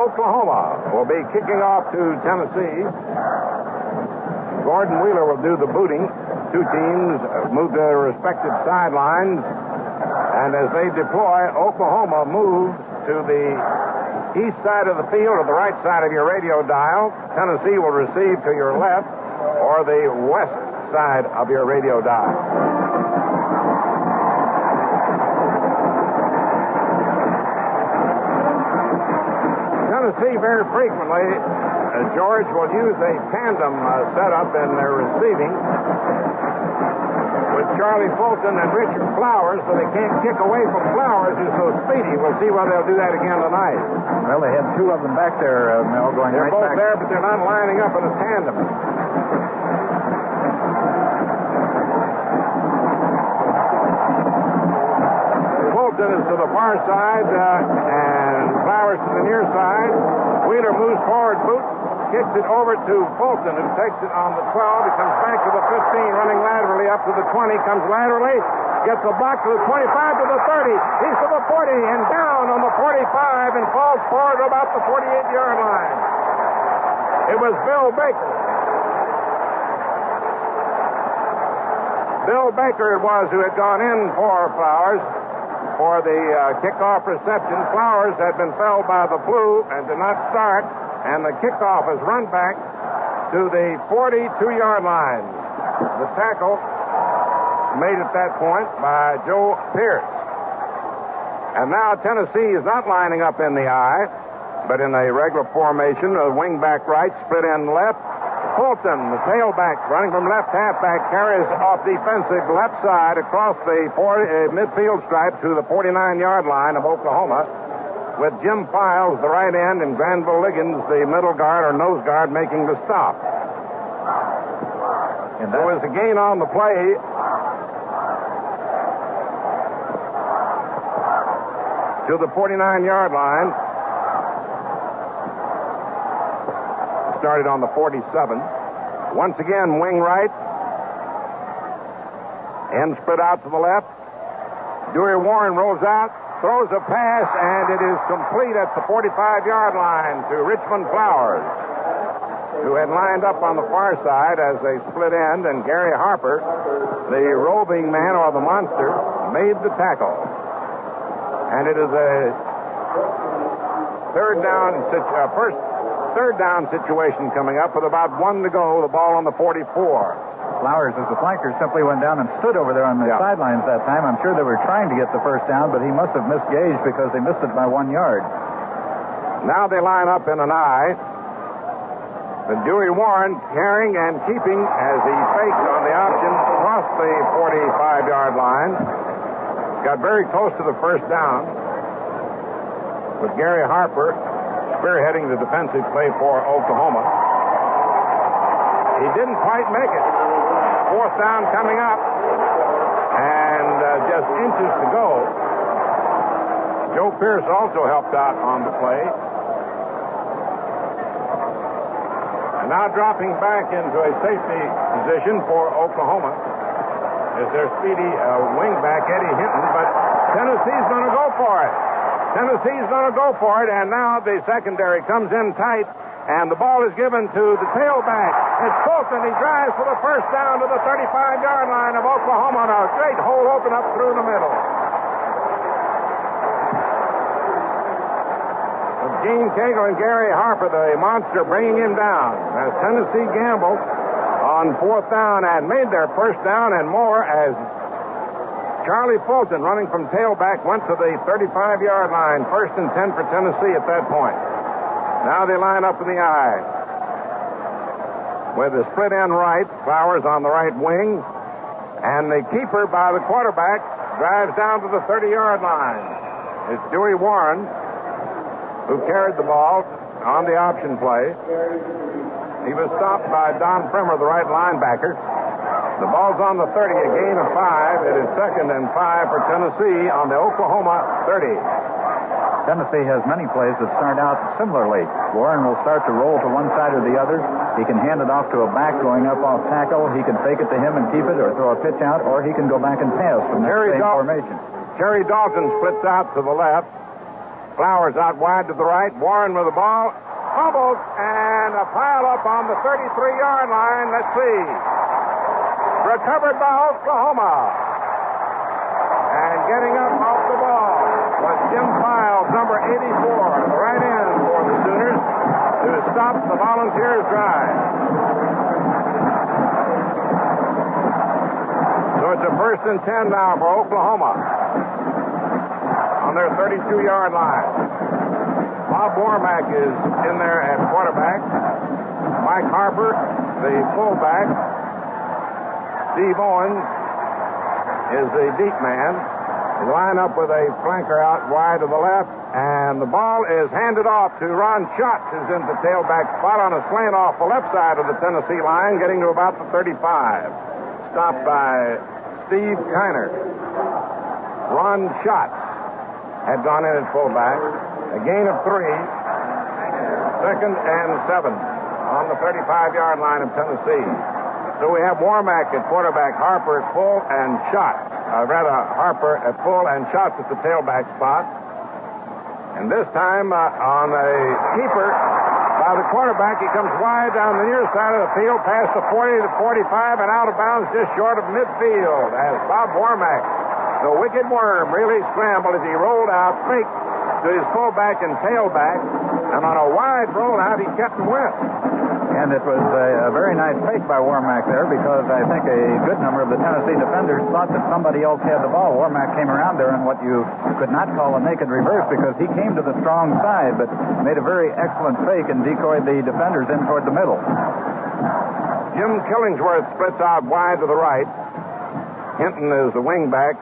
Oklahoma will be kicking off to Tennessee. Gordon Wheeler will do the booting. Two teams move to their respective sidelines. And as they deploy, Oklahoma moves to the east side of the field or the right side of your radio dial. Tennessee will receive to your left or the west side of your radio dial. Tennessee very frequently, George, will use a tandem setup in their receiving with Charlie Fulton and Richard Flowers, so they can't kick away from Flowers, who's so speedy. We'll see whether they'll do that again tonight. Well, they had two of them back there, Mel, going they're right both back. There, but they're not lining up in a tandem. Fulton is to the far side, and Flowers to the near side. Wheeler moves forward, boots, kicks it over to Fulton, who takes it on the 12. He comes back to the 15, running laterally up to the 20, comes laterally, gets a block to the 25, to the 30. He's to the 40, and down on the 45, and falls forward about the 48-yard line. It was Bill Baker. Bill Baker it was who had gone in for Flowers for the kickoff reception. Flowers had been felled by the flu and did not start, and the kickoff is run back to the 42-yard line. The tackle made at that point by Joe Pierce. And now Tennessee is not lining up in the I, but in a regular formation, a wing back right, split end left. Fulton, the tailback, running from left halfback, carries off defensive left side across the midfield stripe to the 49-yard line of Oklahoma, with Jim Files, the right end, and Granville Liggins, the middle guard or nose guard, making the stop. And there was a gain on the play. To the 49-yard line. Started on the 47. Once again, wing right. End spread out to the left. Dewey Warren rolls out, throws a pass, and it is complete at the 45-yard line to Richmond Flowers, who had lined up on the far side as a split end, and Gary Harper, the roving man or the monster, made the tackle. And it is a third down situation coming up with about 1 to go, the ball on the 44. Flowers, as the flanker, simply went down and stood over there on the sidelines that time. I'm sure they were trying to get the first down, but he must have misgauged because they missed it by 1 yard. Now they line up in an I. The Dewey Warren carrying and keeping as he fakes on the option across the 45-yard line. Got very close to the first down with Gary Harper spearheading the defensive play for Oklahoma. He didn't quite make it. Fourth down coming up, and just inches to go. Joe Pierce also helped out on the play. And now dropping back into a safety position for Oklahoma is their speedy wingback, Eddie Hinton, but Tennessee's going to go for it. Tennessee's going to go for it, and now the secondary comes in tight, and the ball is given to the tailback. It's Fulton. He drives for the first down to the 35-yard line of Oklahoma, and a great hole open up through the middle. With Gene Cagle and Gary Harper, the monster, bringing him down. As Tennessee gambled on fourth down and made their first down and more as Charlie Fulton, running from tailback, went to the 35-yard line. First and 10 for Tennessee at that point. Now they line up in the I. With the split end right, Flowers on the right wing. And the keeper by the quarterback drives down to the 30-yard line. It's Dewey Warren, who carried the ball on the option play. He was stopped by Don Fremer, the right linebacker. The ball's on the 30, a gain of 5. It is second and 5 for Tennessee on the Oklahoma 30. Tennessee has many plays that start out similarly. Warren will start to roll to one side or the other. He can hand it off to a back going up off tackle. He can fake it to him and keep it, or throw a pitch out, or he can go back and pass from that same formation. Terry Dalton splits out to the left. Flowers out wide to the right. Warren with the ball. Fumbles and a pile up on the 33-yard line. Let's see. Recovered by Oklahoma. And getting up off the ball was Jim Files, number 84, the right end for the Sooners, to stop the Volunteers' drive. So it's a 1st and 10 now for Oklahoma on their 32-yard line. Bob Warmack is in there at quarterback. Mike Harper, the fullback. Steve Owen is the deep man. They line up with a flanker out wide to the left, and the ball is handed off to Ron Schatz, who's in the tailback spot on a slant off the left side of the Tennessee line, getting to about the 35. Stopped by Steve Kiner. Ron Schatz had gone in at fullback. A gain of 3. 2nd and 7 on the 35-yard line of Tennessee. So we have Warmack at quarterback, Harper at full, and Schatz. Harper at full and Schatz at the tailback spot. And this time on a keeper by the quarterback, he comes wide down the near side of the field, past the 40 to 45, and out of bounds just short of midfield as Bob Warmack, the wicked worm, really scrambled as he rolled out, faked to his fullback and tailback, and on a wide rollout, he kept him wet. And it was a very nice fake by Warmack there, because I think a good number of the Tennessee defenders thought that somebody else had the ball. Warmack came around there in what you could not call a naked reverse, because he came to the strong side, but made a very excellent fake and decoyed the defenders in toward the middle. Jim Killingsworth splits out wide to the right. Hinton is the wingback.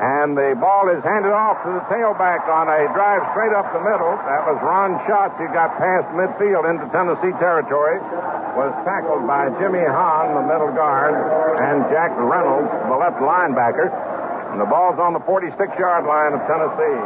And the ball is handed off to the tailback on a drive straight up the middle. That was Ron Schatz, who got past midfield into Tennessee territory. Was tackled by Jimmy Hahn, the middle guard, and Jack Reynolds, the left linebacker. And the ball's on the 46-yard line of Tennessee.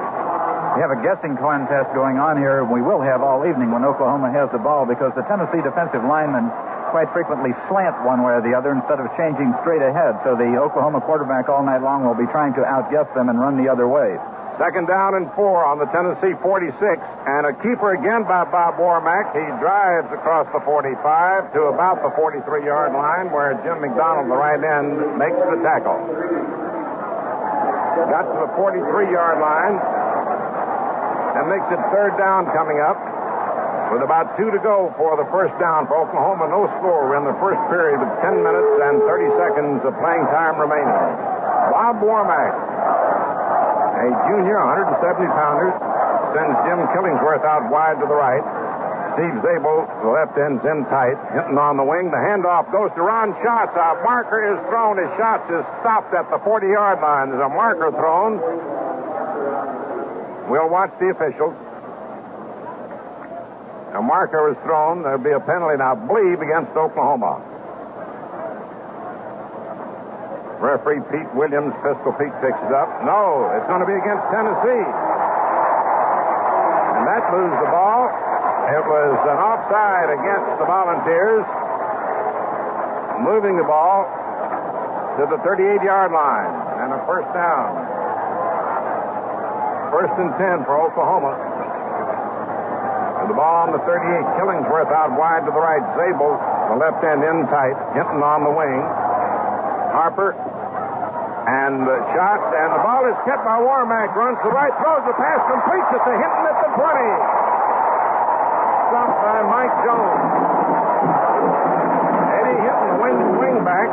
We have a guessing contest going on here. We will have all evening when Oklahoma has the ball, because the Tennessee defensive linemen quite frequently slant one way or the other instead of changing straight ahead. So the Oklahoma quarterback all night long will be trying to outguess them and run the other way. 2nd down and 4 on the Tennessee 46. And a keeper again by Bob Warmack. He drives across the 45 to about the 43-yard line, where Jim McDonald, the right end, makes the tackle. Got to the 43-yard line. That makes it 3rd down coming up. With about 2 to go for the 1st down for Oklahoma. No score. We're in the 1st period with 10 minutes and 30 seconds of playing time remaining. Bob Warmack, a junior, 170-pounder, sends Jim Killingsworth out wide to the right. Steve Zabel, the left end's in tight. Hinton on the wing. The handoff goes to Ron Schatz. A marker is thrown as Schatz is stopped at the 40-yard line. There's a marker thrown. We'll watch the officials. A marker is thrown. There'll be a penalty now, I believe, against Oklahoma. Referee Pete Williams, Pistol Pete, picks it up. No, it's going to be against Tennessee. And that moves the ball. It was an offside against the Volunteers. Moving the ball to the 38-yard line. And a 1st down. 1st and 10 for Oklahoma. The ball on the 38, Killingsworth out wide to the right. Zabel, the left end in tight. Hinton on the wing. Harper and Schatz, and the ball is kept by Warmack. Runs to the right, throws the pass, completes it to Hinton at the 20. Stopped by Mike Jones. Eddie Hinton, wingback,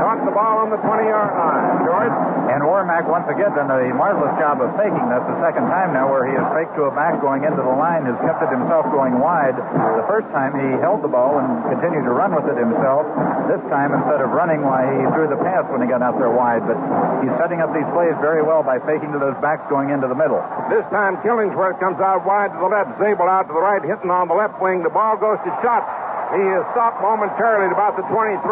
caught the ball on the 20-yard line. George? And Warmack once again done a marvelous job of faking. That's the 2nd time now where he has faked to a back going into the line, has kept it himself going wide. The 1st time he held the ball and continued to run with it himself. This time, instead of running, why, he threw the pass when he got out there wide. But he's setting up these plays very well by faking to those backs going into the middle. This time Killingsworth comes out wide to the left. Zabel out to the right, Hinton on the left wing. The ball goes to Schatz. He is stopped momentarily at about the 23,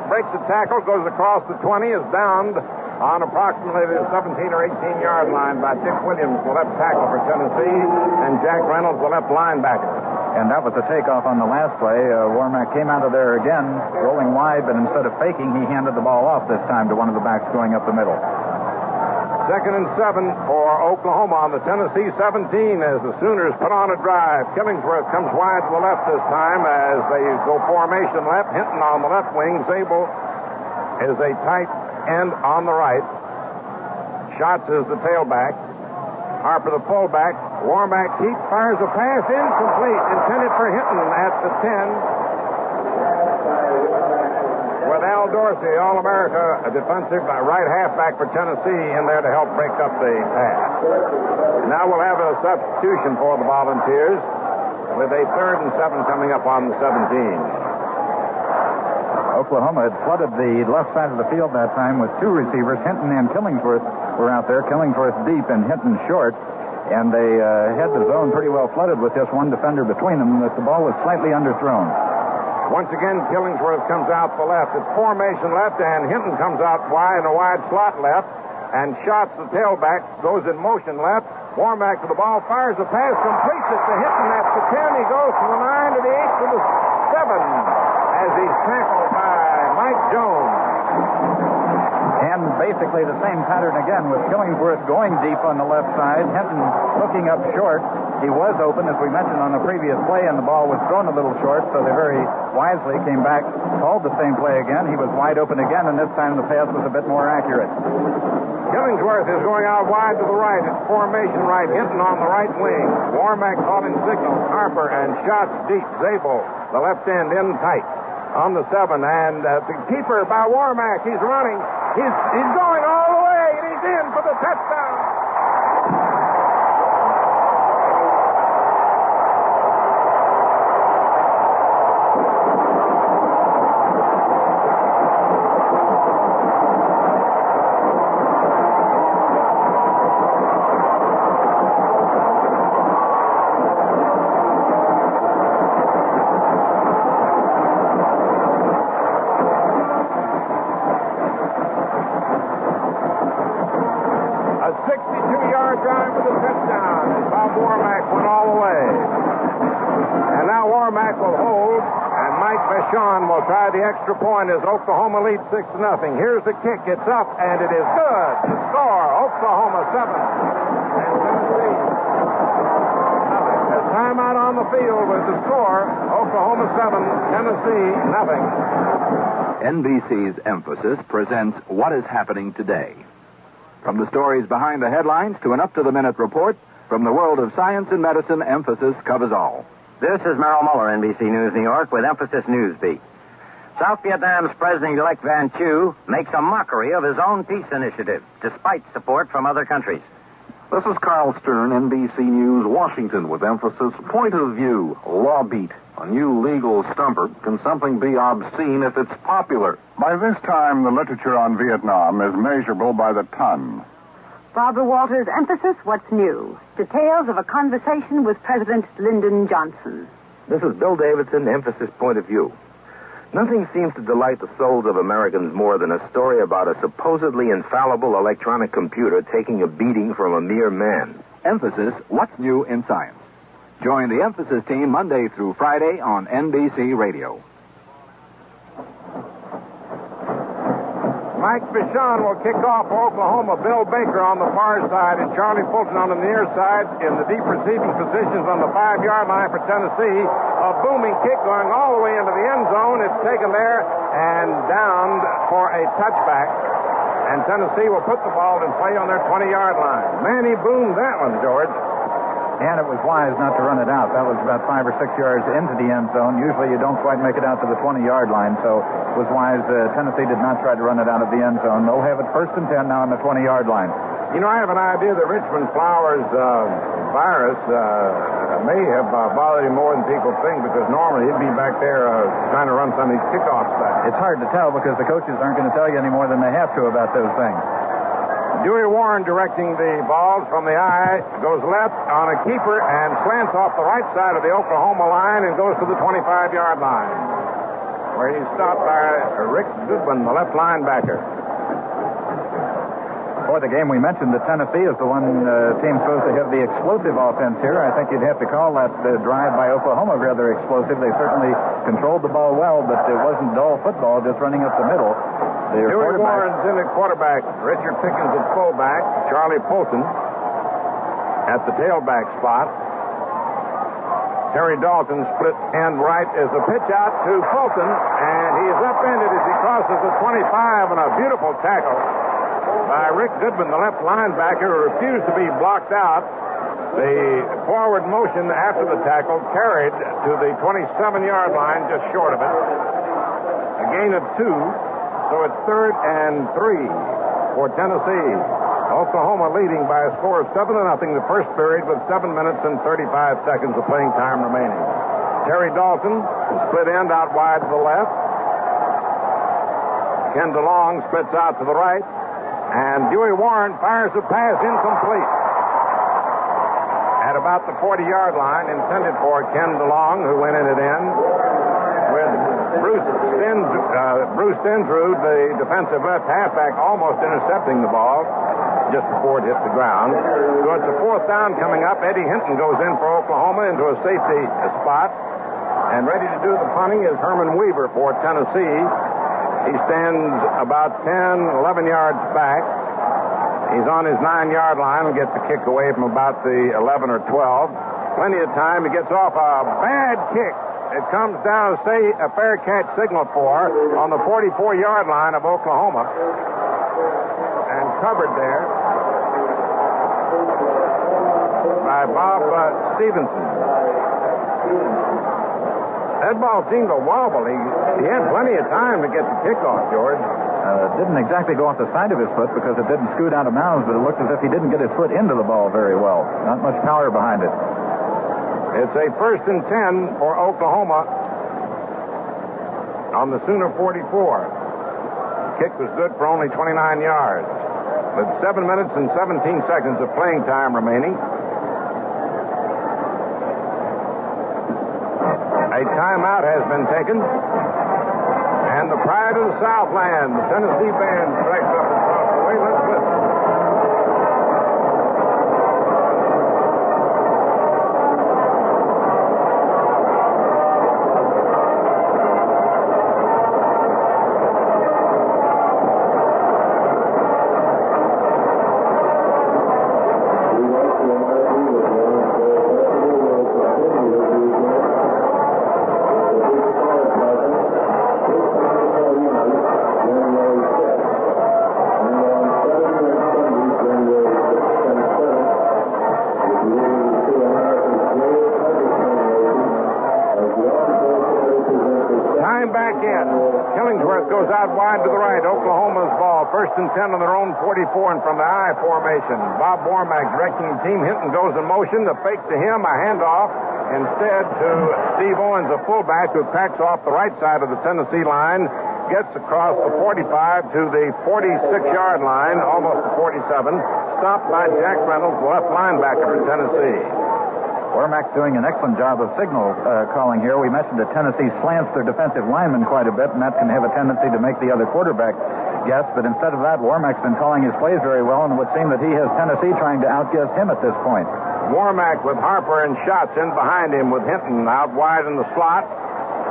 breaks the tackle, goes across the 20, is downed on approximately the 17 or 18-yard line by Dick Williams, the left tackle for Tennessee, and Jack Reynolds, the left linebacker. And that was the takeoff on the last play. Warmack came out of there again, rolling wide, but instead of faking, he handed the ball off this time to one of the backs going up the middle. Second and 7 for Oklahoma on the Tennessee 17 as the Sooners put on a drive. Killingsworth comes wide to the left this time as they go formation left. Hinton on the left wing. Zabel is a tight end on the right. Schatz is the tailback. Harper the fullback. Warmack keeps, fires a pass incomplete, intended for Hinton at the 10. With Al Dorsey, All-America, a defensive right halfback for Tennessee in there to help break up the pass. Now we'll have a substitution for the Volunteers with a 3rd and 7 coming up on the 17. Oklahoma had flooded the left side of the field that time with 2 receivers. Hinton and Killingsworth were out there. Killingsworth deep and Hinton short. And they had the zone pretty well flooded with just one defender between them, but the ball was slightly underthrown. Once again, Killingsworth comes out the left. It's formation left, and Hinton comes out wide in a wide slot left. And Schatz, the tailback, goes in motion left. Warmack to the ball, fires a pass, completes it to Hinton at the 10. He goes from the 9 to the 8 to the 7 as he's tackled by Mike Jones. And basically the same pattern again with Killingsworth going deep on the left side. Hinton hooking up short. He was open, as we mentioned on the previous play, and the ball was thrown a little short, so they very wisely came back, called the same play again. He was wide open again, and this time the pass was a bit more accurate. Killingsworth is going out wide to the right. It's formation right. Hinton on the right wing. Warmack calling signals. Harper and Schatz deep. Zabel, the left end, in tight on the 7. And the keeper by Warmack. He's running. He's going all the way, and he's in for the touchdown. Vachon will try the extra point as Oklahoma leads 6-0. Here's the kick. It's up, and it is good. The score, Oklahoma 7 and Tennessee nothing. There's timeout on the field with the score, Oklahoma 7, Tennessee nothing. NBC's Emphasis presents What is Happening Today. From the stories behind the headlines to an up-to-the-minute report, from the world of science and medicine, Emphasis covers all. This is Merrill Muller, NBC News, New York, with Emphasis Newsbeat. South Vietnam's President-elect Van Thieu makes a mockery of his own peace initiative, despite support from other countries. This is Carl Stern, NBC News, Washington, with Emphasis. Point of view, law beat. A new legal stumper. Can something be obscene if it's popular? By this time, the literature on Vietnam is measurable by the ton. Barbara Walters, Emphasis, what's new? Details of a conversation with President Lyndon Johnson. This is Bill Davidson, Emphasis Point of View. Nothing seems to delight the souls of Americans more than a story about a supposedly infallible electronic computer taking a beating from a mere man. Emphasis, what's new in science? Join the Emphasis team Monday through Friday on NBC Radio. Mike Vachon will kick off for Oklahoma. Bill Baker on the far side and Charlie Fulton on the near side in the deep receiving positions on the 5-yard line for Tennessee. A booming kick going all the way into the end zone. It's taken there and downed for a touchback. And Tennessee will put the ball in play on their 20-yard line. Manny boomed that one, George. And it was wise not to run it out. That was about 5 or 6 yards into the end zone. Usually you don't quite make it out to the 20-yard line, so it was wise. Tennessee did not try to run it out of the end zone. They'll have it 1st and 10 now on the 20-yard line. You know, I have an idea that Richmond Flowers virus may have bothered him more than people think, because normally he'd be back there trying to run some of these kickoffs back. It's hard to tell because the coaches aren't going to tell you any more than they have to about those things. Dewey Warren directing the ball from the eye, goes left on a keeper and slants off the right side of the Oklahoma line and goes to the 25-yard line, where he's stopped by Rick Goodwin, the left linebacker. For the game, we mentioned that Tennessee is the one team supposed to have the explosive offense here. I think you'd have to call that drive by Oklahoma rather explosive. They certainly controlled the ball well, but it wasn't dull football, just running up the middle. Huey Warren's in at quarterback. Richard Pickens at fullback. Charlie Fulton at the tailback spot. Terry Dalton split end right as the pitch out to Fulton, and he is upended as he crosses the 25, and a beautiful tackle by Rick Goodman, the left linebacker, who refused to be blocked out. The forward motion after the tackle carried to the 27-yard line, just short of it. A gain of 2, so it's 3rd and 3 for Tennessee. Oklahoma leading by a score of 7-0 the first period with 7 minutes and 35 seconds of playing time remaining. Terry Dalton, split end out wide to the left. Ken DeLong splits out to the right. And Huey Warren fires a pass incomplete at about the 40-yard line, intended for Ken DeLong, who went in it in, with Bruce Stensrud, the defensive left halfback, almost intercepting the ball just before it hit the ground. So it's a 4th down coming up. Eddie Hinton goes in for Oklahoma into a safety spot. And ready to do the punting is Herman Weaver for Tennessee. He stands about 10, 11 yards back. He's on his 9-yard line and gets the kick away from about the 11 or 12. Plenty of time. He gets off a bad kick. It comes down, say, a fair catch signal for on the 44-yard line of Oklahoma. And covered there by Bob Stevenson. That ball seemed to wobble. He had plenty of time to get the kickoff, George. Didn't exactly go off the side of his foot because it didn't scoot out of bounds, but it looked as if he didn't get his foot into the ball very well. Not much power behind it. It's a 1st and 10 for Oklahoma on the Sooner 44. Kick was good for only 29 yards. With 7 minutes and 17 seconds of playing time remaining. A timeout has been taken. And the pride of the Southland, the Tennessee band, strikes up across the way. Let's listen. Goes out wide to the right. Oklahoma's ball. 1st and 10 on their own 44 and from the I formation. Bob Warmack directing the team. Hinton goes in motion. The fake to him. A handoff instead to Steve Owens, a fullback who cracks off the right side of the Tennessee line. Gets across the 45 to the 46-yard line, almost the 47. Stopped by Jack Reynolds, the left linebacker for Tennessee. Warmack's doing an excellent job of signal calling here. We mentioned that Tennessee slants their defensive linemen quite a bit, and that can have a tendency to make the other quarterback guess. But instead of that, Warmack's been calling his plays very well, and it would seem that he has Tennessee trying to outguess him at this point. Warmack with Harper and Schatz in behind him with Hinton out wide in the slot.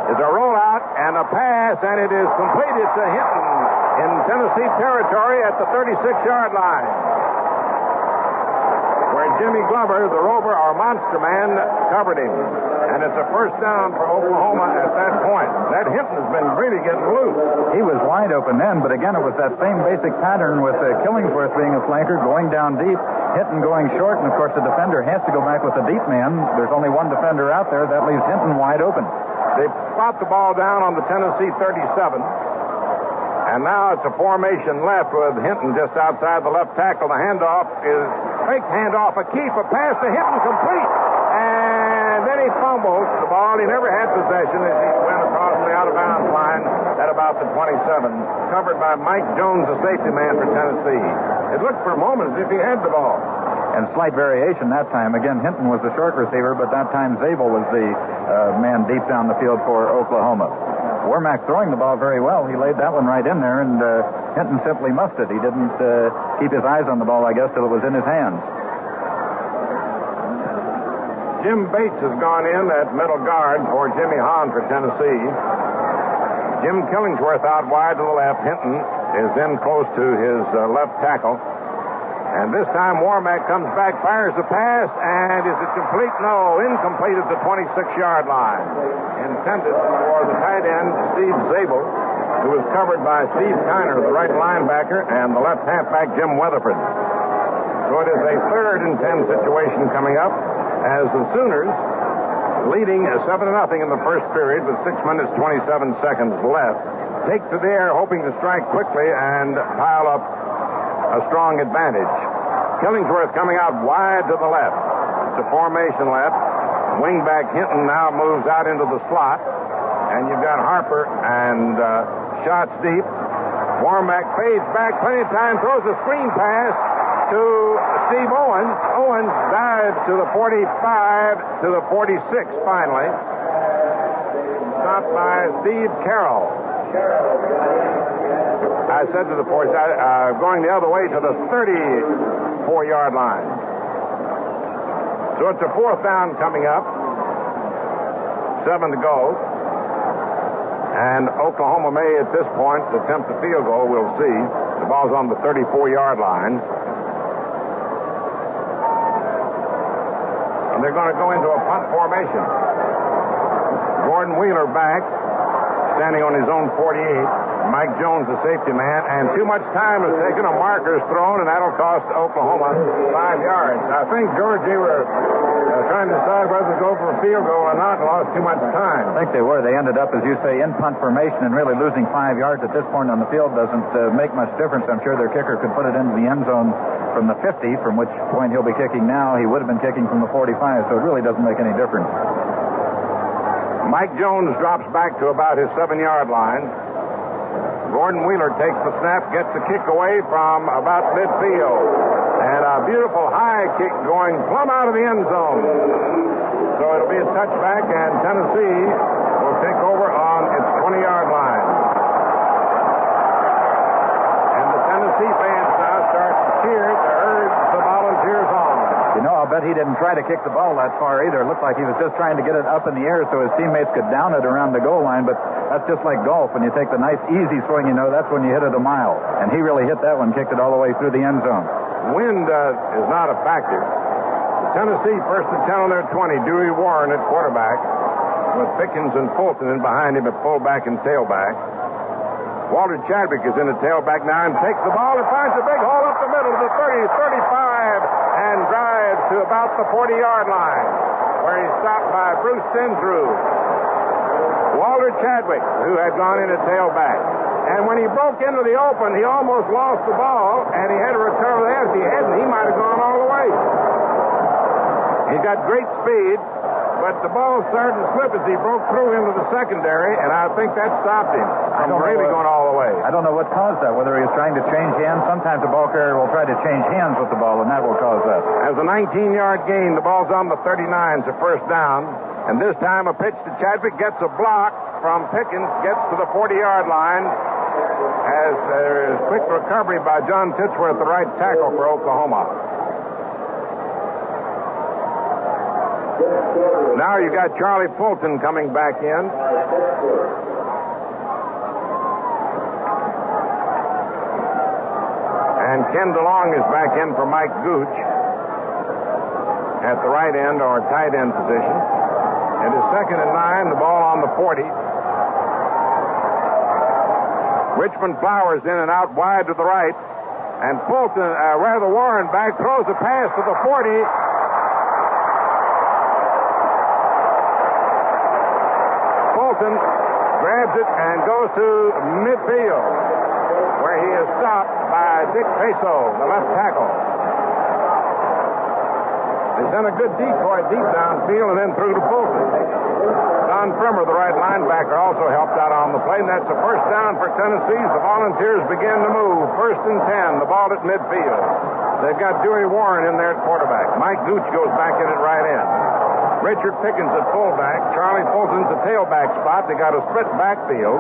Is a rollout and a pass, and it is completed to Hinton in Tennessee territory at the 36-yard line, where Jimmy Glover, the rover, our monster man, covered him. And it's a 1st down for Oklahoma at that point. That Hinton has been really getting loose. He was wide open then, but again, it was that same basic pattern with Killingsworth being a flanker, going down deep, Hinton going short, and of course the defender has to go back with the deep man. There's only one defender out there. That leaves Hinton wide open. They spot the ball down on the Tennessee 37. And now it's a formation left with Hinton just outside the left tackle. The handoff is fake handoff, a keep, a pass to Hinton, complete. And then he fumbles the ball. He never had possession as he went across the out-of-bounds line at about the 27. Covered by Mike Jones, the safety man for Tennessee. It looked for a moment as if he had the ball. And slight variation that time. Again, Hinton was the short receiver, but that time Zabel was the man deep down the field for Oklahoma. Warmack throwing the ball very well. He laid that one right in there, and Hinton simply muffed it. He didn't keep his eyes on the ball, I guess, till it was in his hands. Jim Bates has gone in at middle guard for Jimmy Hahn for Tennessee. Jim Killingsworth out wide to the left. Hinton is in close to his left tackle. And this time Warmack comes back, fires the pass, and is it complete? No, incomplete at the 26-yard line. Intended for the tight end, Steve Zabel, who was covered by Steve Kiner, the right linebacker, and the left halfback, Jim Weatherford. So it is a 3rd and 10 situation coming up as the Sooners, leading 7-0 in the first period with 6 minutes, 27 seconds left, take to the air hoping to strike quickly and pile up a strong advantage. Killingsworth coming out wide to the left. It's a formation left. Wingback Hinton now moves out into the slot. And you've got Harper and shots deep. Warmack fades back, plenty of time, throws a screen pass to Steve Owens. Owens dives to the 45, to the 46 finally. Stopped by Steve Carroll. I said to the boys, going the other way to the 34-yard line. So it's a 4th down coming up. 7 to go. And Oklahoma may, at this point, attempt a field goal. We'll see. The ball's on the 34-yard line. And they're going to go into a punt formation. Gordon Wheeler back, standing on his own 48. Mike Jones, the safety man, and too much time is taken. A marker's thrown, and that'll cost Oklahoma 5 yards. I think, George, you were trying to decide whether to go for a field goal or not and lost too much time. I think they were. They ended up, as you say, in punt formation, and really losing 5 yards at this point on the field doesn't make much difference. I'm sure their kicker could put it into the end zone from the 50, from which point he'll be kicking now. He would have been kicking from the 45, so it really doesn't make any difference. Mike Jones drops back to about his 7-yard line. Gordon Wheeler takes the snap, gets the kick away from about midfield. And a beautiful high kick going plumb out of the end zone. So it'll be a touchback, and Tennessee will take over on its 20-yard line. And the Tennessee fans now start to cheer to urge the Volunteers on. You know, I'll bet he didn't try to kick the ball that far either. It looked like he was just trying to get it up in the air so his teammates could down it around the goal line, but that's just like golf. When you take the nice, easy swing, you know, that's when you hit it a mile. And he really hit that one, kicked it all the way through the end zone. Wind is not a factor. Tennessee first and 10 on their 20. Dewey Warren at quarterback with Pickens and Fulton in behind him at fullback and tailback. Walter Chadwick is in the tailback now and takes the ball and finds a big hole up the middle of the 30, 35, and drives to about the 40-yard line, where he's stopped by Bruce Tindrew. Walter Chadwick, who had gone in at tailback. And when he broke into the open, he almost lost the ball, and he had to recover that. If he hadn't, he might have gone all the way. He got great speed, but the ball started to slip as he broke through into the secondary, and I think that stopped him from really going all the way. I don't know what caused that, whether he was trying to change hands. Sometimes a ball carrier will try to change hands with the ball, and that will cause that. As a 19-yard gain, the ball's on the 39, it's a first down. And this time a pitch to Chadwick gets a block from Pickens, gets to the 40-yard line, as there is quick recovery by John Titsworth, the right tackle for Oklahoma. Now you got Charlie Fulton coming back in. And Ken DeLong is back in for Mike Gooch at the right end or tight end position. It is 2nd and 9, the ball on the 40. Richmond Flowers in and out wide to the right. And Fulton, Warren back, throws a pass to the 40. Fulton grabs it and goes to midfield, where he is stopped by Dick Peso, the left tackle. They sent a good decoy deep downfield and then through to Fulton. Don Frimmer, the right linebacker, also helped out on the play, and that's a first down for Tennessee. The Volunteers begin to move. 1st and 10, the ball at midfield. They've got Dewey Warren in there at quarterback. Mike Gooch goes back in at right end. Richard Pickens at fullback. Charlie Fulton's the tailback spot. They got a split backfield.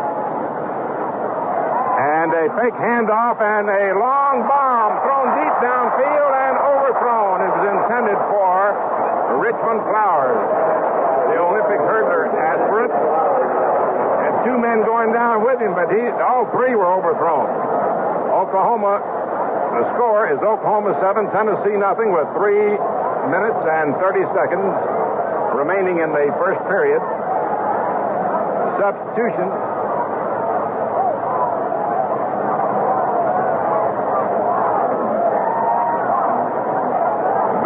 And a fake handoff and a long bomb thrown deep downfield and overthrown. It was intended for Richmond Flowers. The Olympic hurdler asked for it. Had 2 men going down with him, but all 3 were overthrown. Oklahoma, the score is Oklahoma 7, Tennessee nothing with 3 minutes and 30 seconds remaining in the first period. Substitution.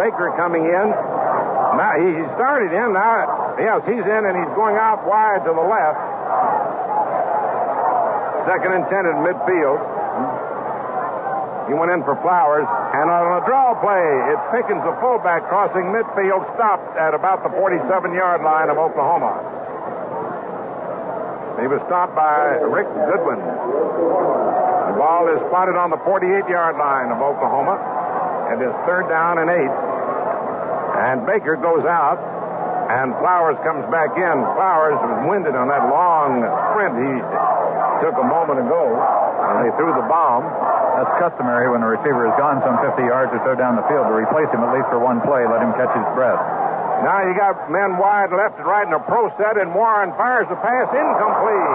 Baker coming in. Now, he started in. Now, yes, he's in, and he's going out wide to the left. Second and 10 in midfield. He went in for Flowers. And on a draw play, it's Pickens, a fullback, crossing midfield, stopped at about the 47-yard line of Oklahoma. He was stopped by Rick Goodwin. The ball is spotted on the 48-yard line of Oklahoma. It is 3rd down and 8. And Baker goes out, and Flowers comes back in. Flowers was winded on that long sprint he took a moment ago, and they threw the bomb. That's customary when the receiver has gone some 50 yards or so down the field to replace him at least for one play, let him catch his breath. Now you got men wide left and right in a pro set, and Warren fires the pass incomplete.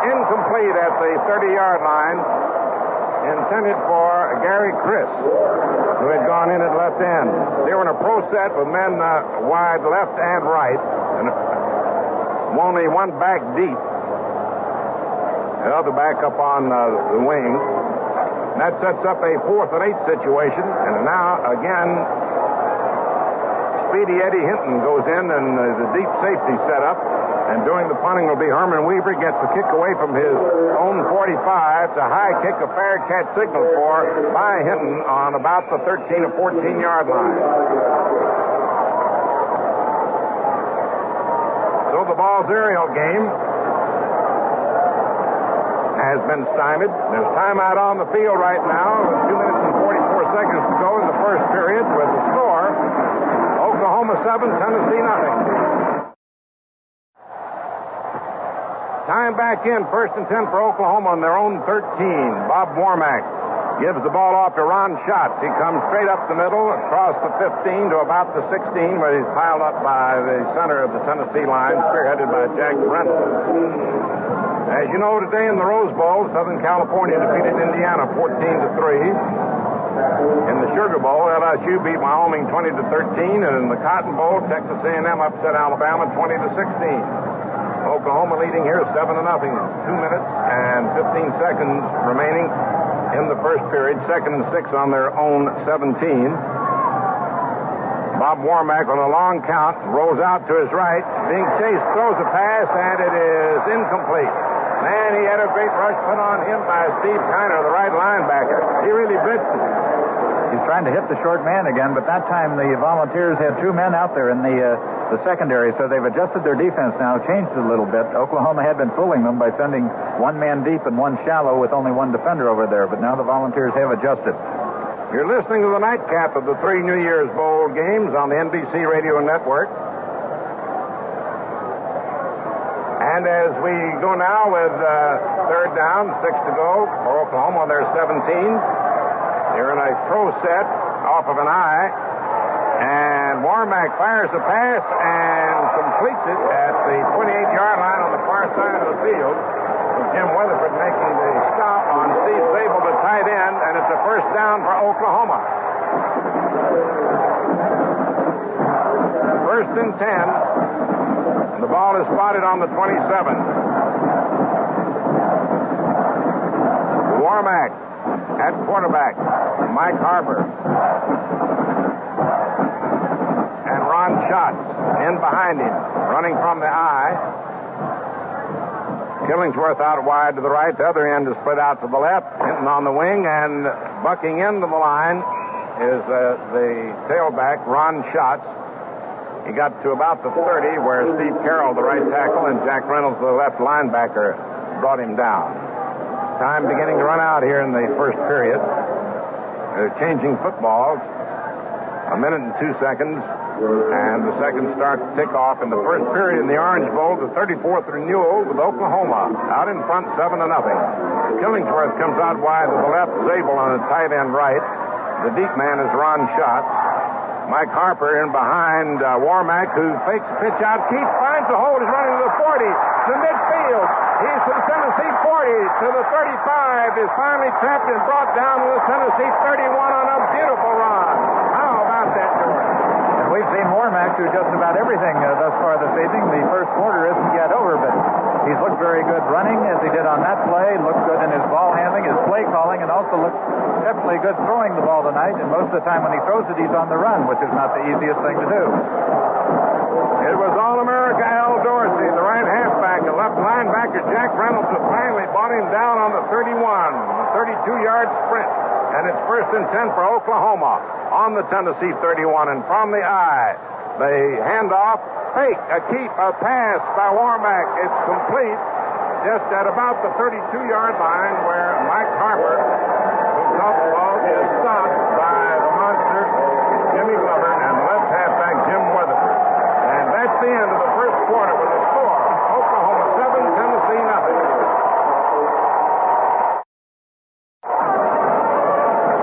Incomplete at the 30-yard line, intended for Gary Chris, who had gone in at left end. They were in a pro set with men wide left and right, and only one back deep. The other back up on the wing. And that sets up a 4th and 8 situation. And now, again, Speedy Eddie Hinton goes in, and the deep safety set up. And doing the punting will be Herman Weaver. Gets the kick away from his own 45 to high kick, a fair catch signaled for by Hinton on about the 13 or 14-yard line. So the ball's aerial game has been stymied. There's timeout on the field right now with 2 minutes and 44 seconds to go in the first period with the score, Oklahoma 7, Tennessee nothing. Time back in, 1st and 10 for Oklahoma on their own 13. Bob Warmack gives the ball off to Ron Schatz. He comes straight up the middle, across the 15 to about the 16, where he's piled up by the center of the Tennessee line, spearheaded by Jack Reynolds. As you know, today in the Rose Bowl, Southern California defeated Indiana 14-3. In the Sugar Bowl, LSU beat Wyoming 20-13, and in the Cotton Bowl, Texas A&M upset Alabama 20-16. Oklahoma leading here 7-0. 2 minutes and 15 seconds remaining in the first period. 2nd and 6 on their own 17. Bob Warmack on a long count rolls out to his right. Being chased, throws a pass, and it is incomplete. Man, he had a great rush put on him by Steve Kiner, the right linebacker. He really blitzed it. He's trying to hit the short man again, but that time the Volunteers had 2 men out there in the secondary, so they've adjusted their defense now, changed it a little bit. Oklahoma had been fooling them by sending 1 man deep and 1 shallow with only 1 defender over there, but now the Volunteers have adjusted. You're listening to the nightcap of the 3 New Year's Bowl games on the NBC Radio Network. And as we go now with 3rd down, 6 to go for Oklahoma on their 17. They're in a pro set off of an eye. And Warmack fires the pass and completes it at the 28-yard line on the far side of the field. With Jim Weatherford making the stop on Steve Zabel, the tight end, and it's a 1st down for Oklahoma. 1st and 10. The ball is spotted on the 27. Warmack at quarterback. Mike Harper. And Ron Schatz in behind him, running from the eye. Killingsworth out wide to the right. The other end is spread out to the left. Hinton on the wing, and bucking into the line is the tailback, Ron Schatz. He got to about the 30, where Steve Carroll, the right tackle, and Jack Reynolds, the left linebacker, brought him down. Time beginning to run out here in the first period. They're changing footballs. 1 minute and 2 seconds. And the second starts to tick off in the first period in the Orange Bowl, the 34th renewal with Oklahoma. Out in front, 7-0. Killingsworth comes out wide to the left, Zabel on the tight end right. The deep man is Ron Schatz. Mike Harper in behind Warmack, who fakes a pitch out. Keith finds the hole. He's running to the 40, to midfield. He's to the Tennessee 40, to the 35. Is finally tapped and brought down to the Tennessee 31 on a beautiful run. How about that, George? And we've seen Warmack do just about everything thus far this evening. The first quarter isn't yet over, but he's looked very good running as he did on that play. Looked good in his ball handling, his play calling, and also looked definitely good throwing the ball tonight. And most of the time when he throws it, he's on the run, which is not the easiest thing to do. It was All-America Al Dorsey, the right halfback, and left linebacker Jack Reynolds has finally brought him down on the 31, a 32-yard sprint. And it's 1st and 10 for Oklahoma on the Tennessee 31. And from the eye, the handoff, fake, a keep, a pass by Warmack. It's complete just at about the 32-yard line where Mike Harper, who caught the ball, is stopped by the monster Jimmy Glover and left halfback Jim Weatherford. And that's the end of the first quarter with a score. Oklahoma 7, Tennessee nothing.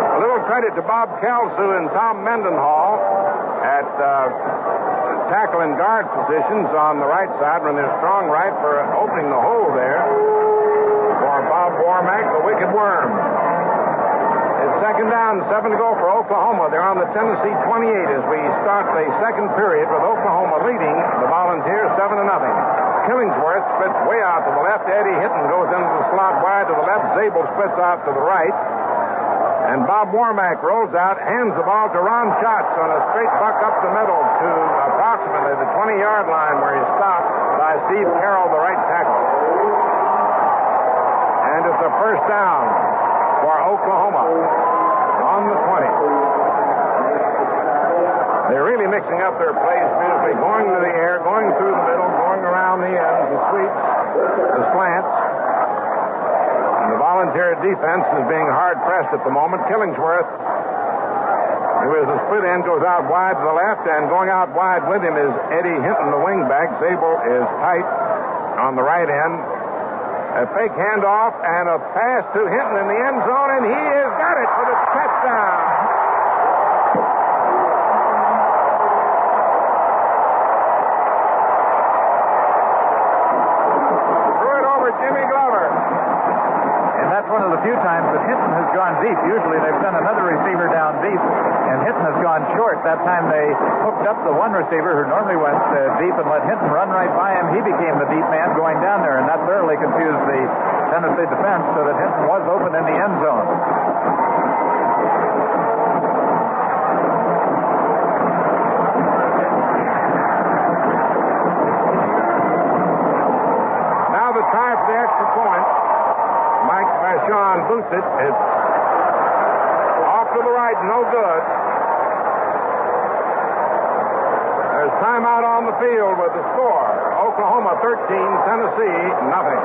A little credit to Bob Kelsu and Tom Mendenhall at tackle and guard positions on the right side when they're strong right for opening the hole there for Bob Warmack, the wicked worm. It's 2nd down, 7 to go for Oklahoma. They're on the Tennessee 28 as we start the second period with Oklahoma leading the Volunteers 7-0. Killingsworth splits way out to the left. Eddie Hinton goes into the slot wide to the left. Zabel splits out to the right. And Bob Warmack rolls out, hands the ball to Ron Schatz on a straight buck up the middle to approximately the 20-yard line where he's stopped by Steve Carroll, the right tackle. And it's a first down for Oklahoma on the 20. They're really mixing up their plays beautifully, going to the air, going through the middle, going around the ends, the sweeps, the slants. The Volunteer defense is being hard-pressed at the moment. Killingsworth, who is a split end, goes out wide to the left, and going out wide with him is Eddie Hinton, the wingback. Zabel is tight on the right end. A fake handoff and a pass to Hinton in the end zone, and he has got it for the touchdown. Threw it over Jimmy Glover. That's one of the few times that Hinton has gone deep. Usually they've sent another receiver down deep, and Hinton has gone short. That time they hooked up the one receiver who normally went deep and let Hinton run right by him. He became the deep man going down there, and that thoroughly confused the Tennessee defense so that Hinton was open in the end zone. Now the try for the extra point. Mike Vachon boots it. It's off to the right, no good. There's timeout on the field with the score. Oklahoma 13, Tennessee nothing.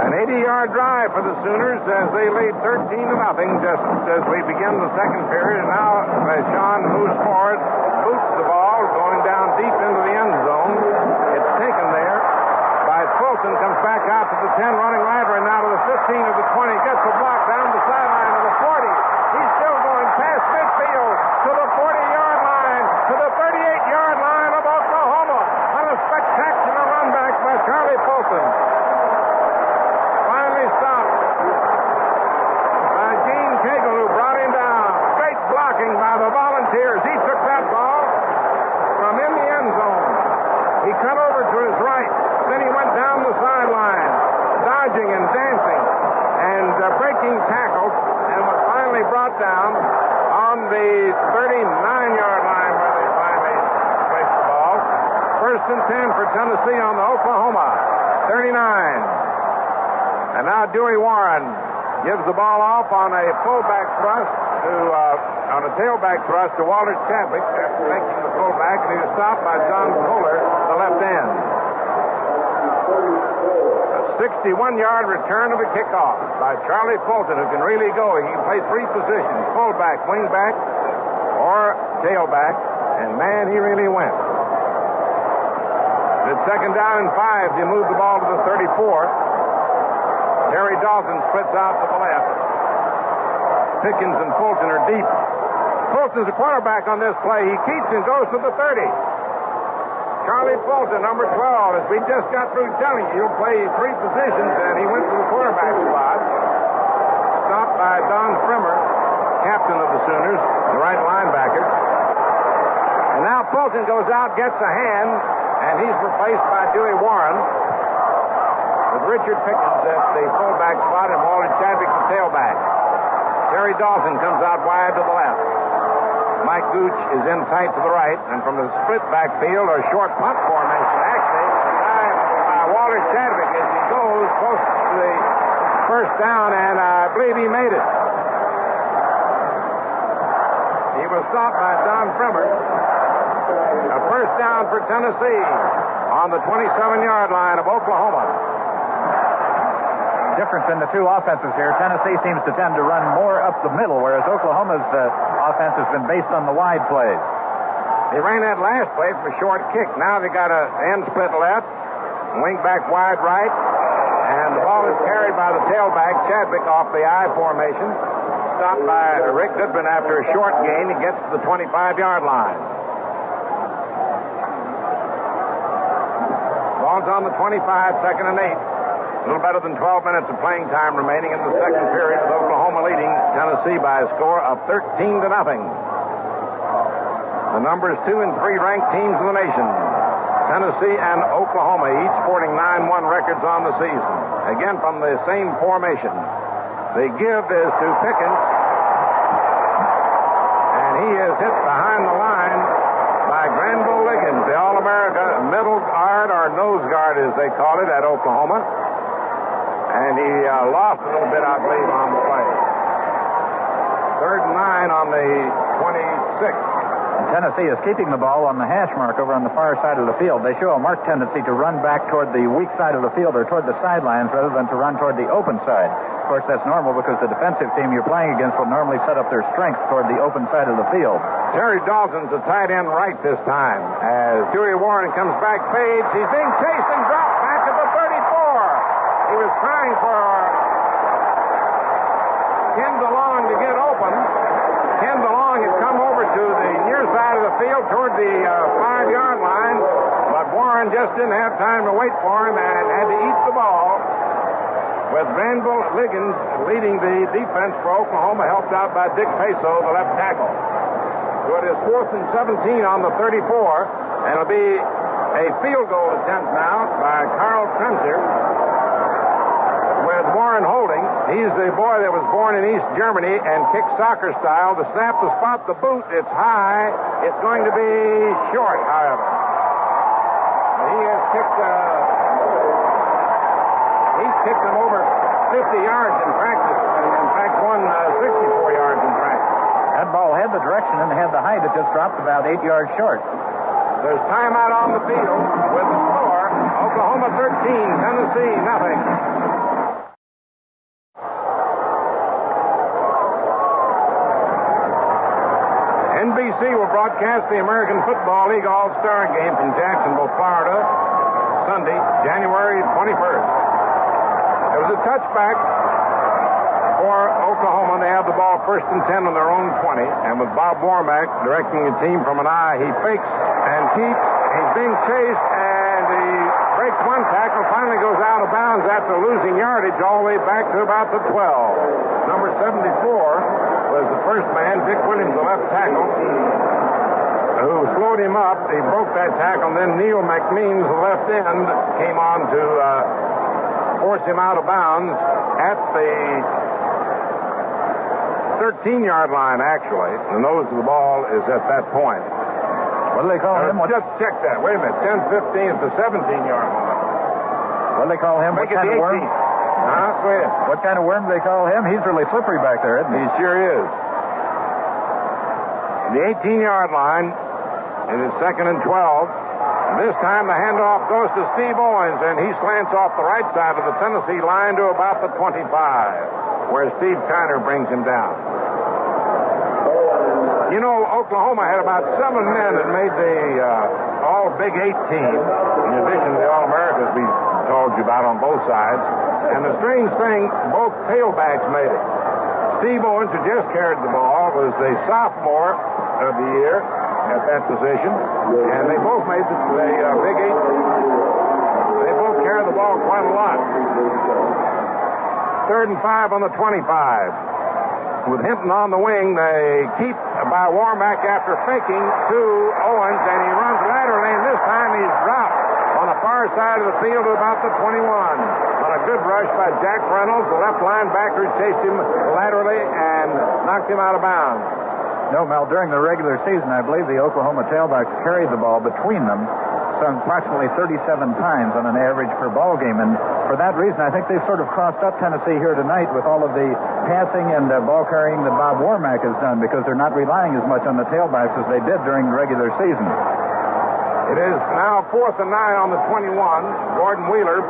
An 80-yard drive for the Sooners as they lead 13-0 just as we begin the second period. And now Vachon moves forward, boots the ball, going down deep into the end zone. It's taken there. Fulton comes back out to the 10, running lateral, now to the 15 of the 20, gets the block down the sideline to the 40. He's still going past midfield to the 40-yard line, to the 38-yard line of Oklahoma on a spectacular run back by Charlie Fulton. Finally stopped by Gene Cagle, who brought him down. Great blocking by the Volunteers. He took that ball from in the end zone. He cut over to his right. Then he went down the sideline, dodging and dancing and breaking tackles, and was finally brought down on the 39-yard line where they finally placed the ball. 1st and 10 for Tennessee on the Oklahoma 39. And now Dewey Warren gives the ball off on a fullback thrust on a tailback thrust to Walter Chadwick after making the fullback, and he was stopped by John Kohler, the left end. A 61-yard return of a kickoff by Charlie Fulton, who can really go. He can play 3 positions, fullback, wingback, or tailback, and man, he really went. It's 2nd down and 5. They move the ball to the 34. Terry Dawson splits out to the left. Pickens and Fulton are deep. Fulton's the quarterback on this play. He keeps and goes to the 30. Charlie Fulton, number 12, as we just got through telling you, he'll play three positions, and he went to the quarterback spot. Stopped by Don Frimmer, captain of the Sooners, the right linebacker. And now Fulton goes out, gets a hand, and he's replaced by Dewey Warren, with Richard Pickens at the fullback spot and Walter Chadwick the tailback. Terry Dawson comes out wide to the left. Mike Gooch is in tight to the right, and from the split backfield or short punt formation, actually, by Walter Chadwick as he goes close to the first down, and I believe he made it. He was stopped by Don Frimmer. A first down for Tennessee on the 27-yard line of Oklahoma. Difference in the two offenses here. Tennessee seems to tend to run more up the middle, whereas Oklahoma's offense has been based on the wide plays. They ran that last play for a short kick. Now they got an end split left, wing back wide right, and the ball is carried by the tailback, Chadwick, off the I formation. Stopped by Rick Goodman after a short gain. He gets to the 25-yard line. Ball's on the 25, second and 8. A little better than 12 minutes of playing time remaining in the second period, with Oklahoma leading Tennessee by a score of 13-0. The numbers 2 and 3 ranked teams in the nation, Tennessee and Oklahoma, each sporting 9-1 records on the season. Again, from the same formation. The give is to Pickens, and he is hit behind the line by Granville Liggins, the All-America middle guard, or nose guard as they call it, at Oklahoma. And he lost a little bit, I believe, on the play. 3rd and 9 on the 26. Tennessee is keeping the ball on the hash mark over on the far side of the field. They show a marked tendency to run back toward the weak side of the field or toward the sidelines rather than to run toward the open side. Of course, that's normal because the defensive team you're playing against will normally set up their strength toward the open side of the field. Terry Dawson's a tight end right this time. As Dewey Warren comes back, fades. He's being chased and dropped back to the 34. He was trying for Ken DeLong to get open. Ken DeLong had come over to the near side of the field toward the 5-yard line, but Warren just didn't have time to wait for him and had to eat the ball, with Granville Liggins leading the defense for Oklahoma, helped out by Dick Peso, the left tackle. So it is 4th and 17 on the 34, and it'll be a field goal attempt now by Carl Kremser, with Warren holding. He's the boy that was born in East Germany and kicks soccer style. The snap, the spot, the boot, it's high. It's going to be short, however. He has kicked, he's kicked them over 50 yards in practice, and in fact won 64 yards in practice. That ball had the direction and had the height. It just dropped about 8 yards short. There's timeout on the field with the score. Oklahoma 13, Tennessee nothing. NBC will broadcast the American Football League All-Star Game from Jacksonville, Florida, Sunday, January 21st. It was a touchback for Oklahoma. They have the ball 1st and 10 on their own 20, and with Bob Warmack directing the team from an eye, he fakes and keeps. He's being chased, and he breaks one tackle, finally goes out of bounds after losing yardage all the way back to about the 12. Number 74 was the first man, Dick Williams, the left tackle, who slowed him up. He broke that tackle, and then Neil McMeans, the left end, came on to force him out of bounds at the 13-yard line, actually. The nose of the ball is at that point. What do they call him? Just check that. Wait a minute. 10-15 is the 17-yard line. What do they call him? Make What it kind the of worm? 18th. Go ahead. What kind of worm do they call him? He's really slippery back there, isn't he? He sure is. The 18-yard line, it is 2nd and 12. This time the handoff goes to Steve Owens, and he slants off the right side of the Tennessee line to about the 25, where Steve Kiner brings him down. You know, Oklahoma had about 7 men that made the All-Big 8 team, in addition to the All-Americas we told you about on both sides. And the strange thing, both tailbacks made it. Steve Owens, who just carried the ball, was the sophomore of the year at that position. And they both made the Big Eight. They both carried the ball quite a lot. 3rd and 5 on the 25. With Hinton on the wing, they keep by Warmack after faking to Owens, and he runs laterally, and this time he's dropped on the far side of the field at about the 21. On a good rush by Jack Reynolds, the left linebacker chased him laterally and knocked him out of bounds. No, Mel, during the regular season, I believe the Oklahoma tailbacks carried the ball between them some approximately 37 times on an average per ball game. And for that reason, I think they've sort of crossed up Tennessee here tonight with all of the passing and ball carrying that Bob Warmack has done, because they're not relying as much on the tailbacks as they did during the regular season. It is now 4th and 9 on the 21. Gordon Wheeler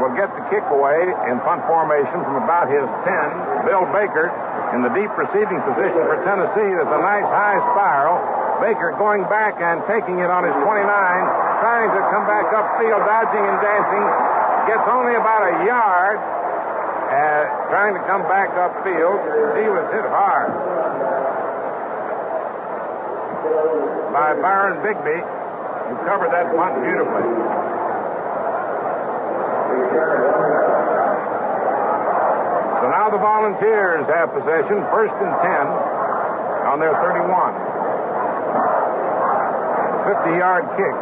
will get the kick away in punt formation from about his 10. Bill Baker in the deep receiving position for Tennessee. There's a nice high spiral. Baker going back and taking it on his 29, trying to come back upfield, dodging and dancing. Gets only about a yard, trying to come back upfield. He was hit hard by Byron Bigby, who covered that punt beautifully. So now the Volunteers have possession, 1st and 10 on their 31. 50-yard kick.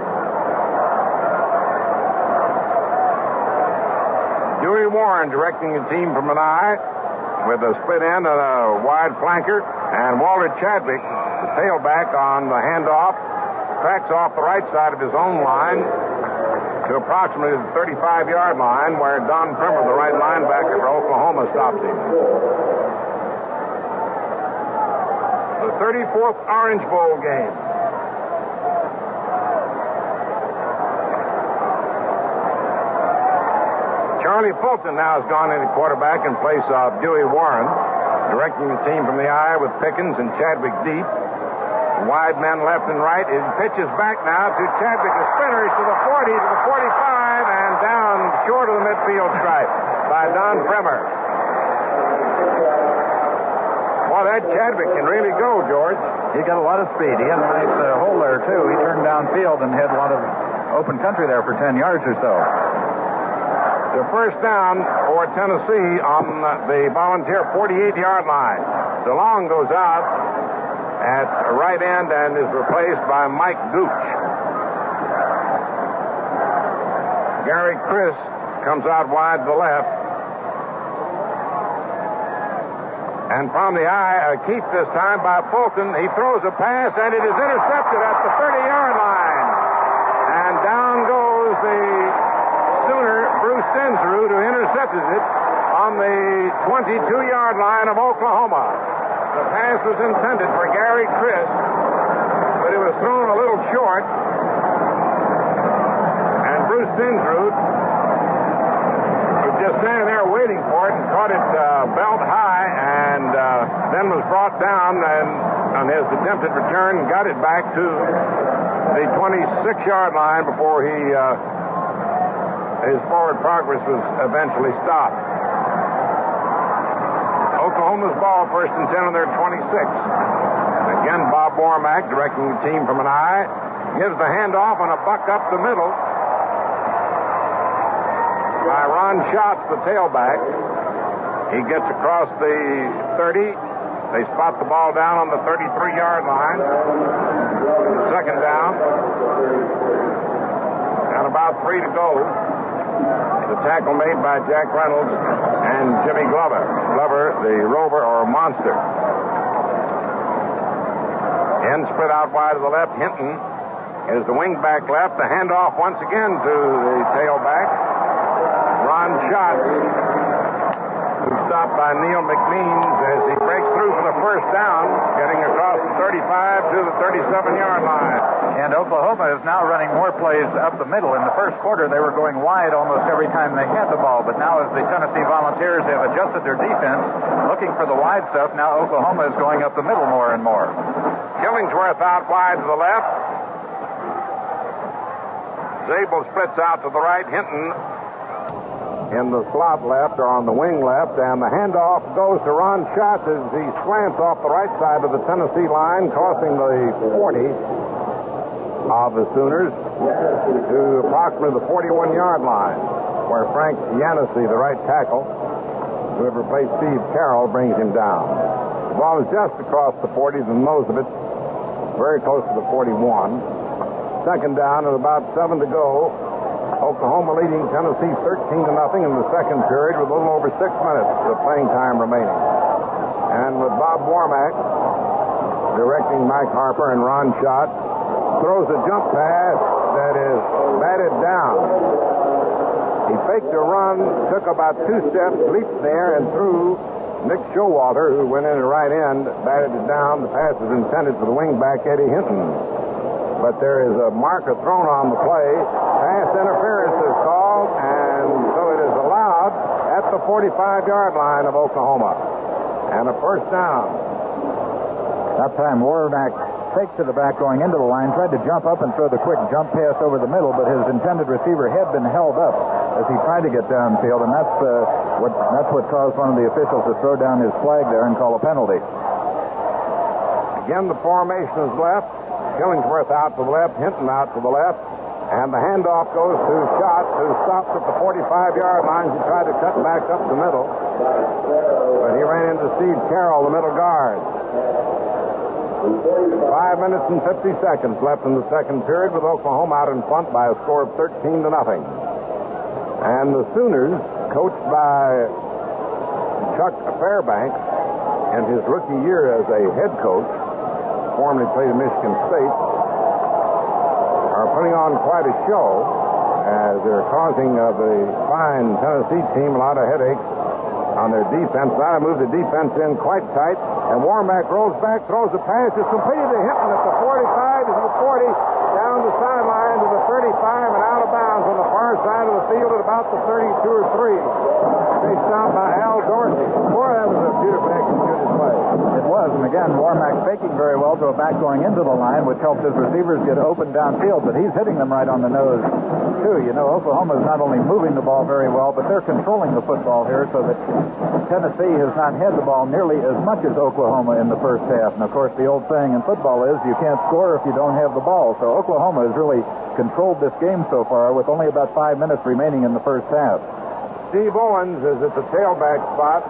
Dewey Warren directing the team from an eye with a split end and a wide flanker. And Walter Chadwick, the tailback on the handoff, tracks off the right side of his own line to approximately the 35-yard line, where Don Primer, the right linebacker for Oklahoma, stops him. The 34th Orange Bowl game. Charlie Fulton now has gone into quarterback in place of Dewey Warren, directing the team from the eye with Pickens and Chadwick deep. Wide men left and right. It pitches back now to Chadwick, the spinners to the 40, to the 45, and down short of the midfield stripe by Don Bremer. Well, that Chadwick can really go, George. He got a lot of speed. He had a nice hole there, too. He turned downfield and had a lot of open country there for 10 yards or so. The first down for Tennessee on the Volunteer 48-yard line. DeLong goes out at right end and is replaced by Mike Gooch. Gary Chris comes out wide to the left. And from the eye, a keep this time by Fulton. He throws a pass, and it is intercepted at the 30-yard line. And down goes the Sooner, Bruce Stensrud, who intercepted it on the 22-yard line of Oklahoma. The pass was intended for Gary Chris, but it was thrown a little short. And Bruce Stensrud was just standing there waiting for it and caught it belt high, and then was brought down and on his attempted return got it back to the 26-yard line before his forward progress was eventually stopped. Oklahoma's ball, 1st and 10 on their 26. Again, Bob Warmack directing the team from an eye. Gives the handoff on a buck up the middle by Ron Schatz, the tailback. He gets across the 30. They spot the ball down on the 33-yard line. Second down. And about 3 to go. The tackle made by Jack Reynolds and Jimmy Glover. Glover, the rover or monster. End spread out wide to the left. Hinton is the wingback left. The handoff once again to the tailback. Ron Schatz, who's stopped by Neil McMeans as he breaks through for the first down, getting across the 35 to the 37-yard line. And Oklahoma is now running more plays up the middle. In the first quarter, they were going wide almost every time they had the ball. But now as the Tennessee Volunteers have adjusted their defense, looking for the wide stuff, now Oklahoma is going up the middle more and more. Killingsworth out wide to the left. Zabel splits out to the right. Hinton in the slot left or on the wing left, and the handoff goes to Ron Schatz as he slants off the right side of the Tennessee line, crossing the 40 of the Sooners to approximately the 41-yard line, where Frank Yancey, the right tackle, who had replaced Steve Carroll, brings him down. The ball is just across the 40, the nose of it, very close to the 41. Second down and about 7 to go. Oklahoma leading Tennessee 13-0 in the second period with a little over 6 minutes of playing time remaining. And with Bob Warmack directing Mike Harper and Ron Schott, throws a jump pass that is batted down. He faked a run, took about 2 steps, leaped there, and threw. Nick Showalter, who went in at right end, batted it down. The pass is intended for the wingback, Eddie Hinton. But there is a marker thrown on the play. Pass interference is called, and so it is allowed at the 45-yard line of Oklahoma. And a first down. That time, Warmack faked to the back going into the line, tried to jump up and throw the quick jump pass over the middle, but his intended receiver had been held up as he tried to get downfield, and that's what caused one of the officials to throw down his flag there and call a penalty. Again, the formation is left. Killingsworth out to the left, Hinton out to the left, and the handoff goes to Schatz, who stops at the 45-yard line. He tried to cut back up the middle, but he ran into Steve Carroll, the middle guard. 5 minutes and 50 seconds left in the second period with Oklahoma out in front by a score of 13-0. And the Sooners, coached by Chuck Fairbanks in his rookie year as a head coach, formerly played at Michigan State, are putting on quite a show as they're causing the fine Tennessee team a lot of headaches on their defense. Now they move the defense in quite tight, and Warmack rolls back, throws a pass. It's completed to Hinton at the 45, to the 40, down the sideline to the 35, and out of bounds on the far side of the field at about the 32 or 3. Chased out by Al Dorsey. Boy, that was a beautiful executed play. It was, and again, Warmack faking very well to a back going into the line, which helps his receivers get open downfield, but he's hitting them right on the nose, too. You know, Oklahoma is not only moving the ball very well, but they're controlling the football here so that Tennessee has not had the ball nearly as much as Oklahoma in the first half. And, of course, the old saying in football is you can't score if you don't have the ball. So Oklahoma has really controlled this game so far with only about 5 minutes remaining in the first half. Steve Owens is at the tailback spot,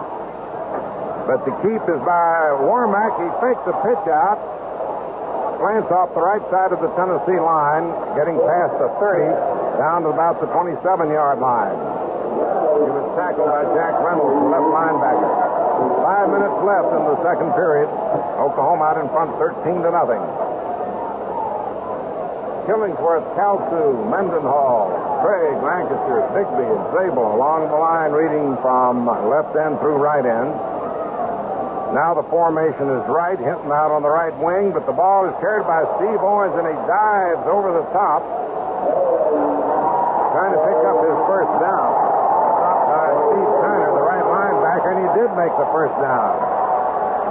but the keep is by Warmack. He fakes the pitch out, slants off the right side of the Tennessee line, getting past the 30, down to about the 27-yard line. He was tackled by Jack Reynolds, the left linebacker. 5 minutes left in the second period. Oklahoma out in front 13-0. Killingsworth, Kalsu, Mendenhall, Craig, Lancaster, Bigby, and Zabel along the line reading from left end through right end. Now the formation is right, Hinton out on the right wing, but the ball is carried by Steve Owens, and he dives over the top, trying to pick up his first down. Stopped by Steve Turner, the right linebacker, and he did make the first down.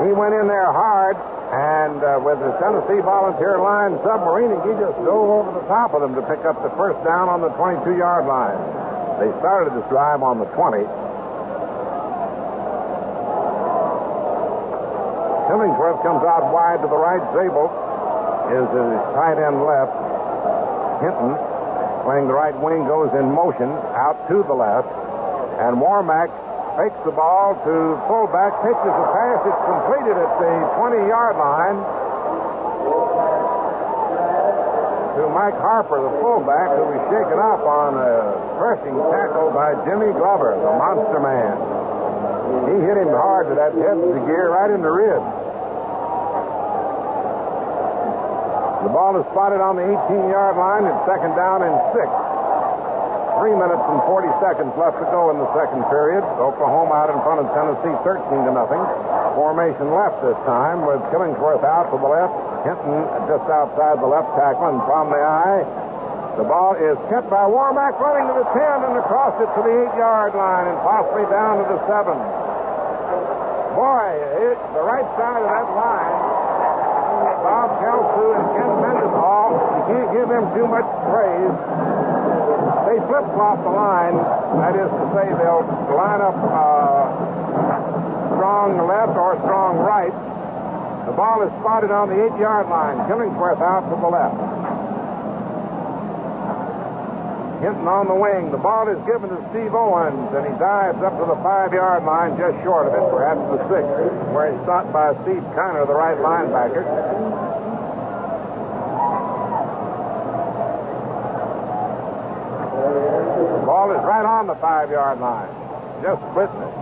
He went in there hard, and with the Tennessee Volunteer line submarining, he just dove over the top of them to pick up the first down on the 22-yard line. They started this drive on the 20. Killingsworth comes out wide to the right. Zabel is his tight end left. Hinton, playing the right wing, goes in motion out to the left. And Warmack fakes the ball to fullback, pitches a pass. It's completed at the 20-yard line to Mike Harper, the fullback, who was shaken up on a crushing tackle by Jimmy Glover, the monster man. He hit him hard to that head of the gear, right in the ribs. The ball is spotted on the 18-yard line. It's second down and 6. 3 minutes and 40 seconds left to go in the second period. Oklahoma out in front of Tennessee 13-0. Formation left this time with Killingsworth out to the left. Hinton just outside the left tackle and from the eye. The ball is kept by Warmack, running to the 10 and across it to the 8-yard line and possibly down to the 7. Boy, the right side of that line, Bob Kalsu and Ken Mendenhall can't give them too much praise. They flip-flop the line. That is to say, they'll line up strong left or strong right. The ball is spotted on the 8-yard line. Killingsworth out to the left. Hinton on the wing. The ball is given to Steve Owens, and he dives up to the 5-yard line, just short of it, perhaps the 6, where he's stopped by Steve Kiner, the right linebacker. The ball is right on the 5-yard line. Just splitting it.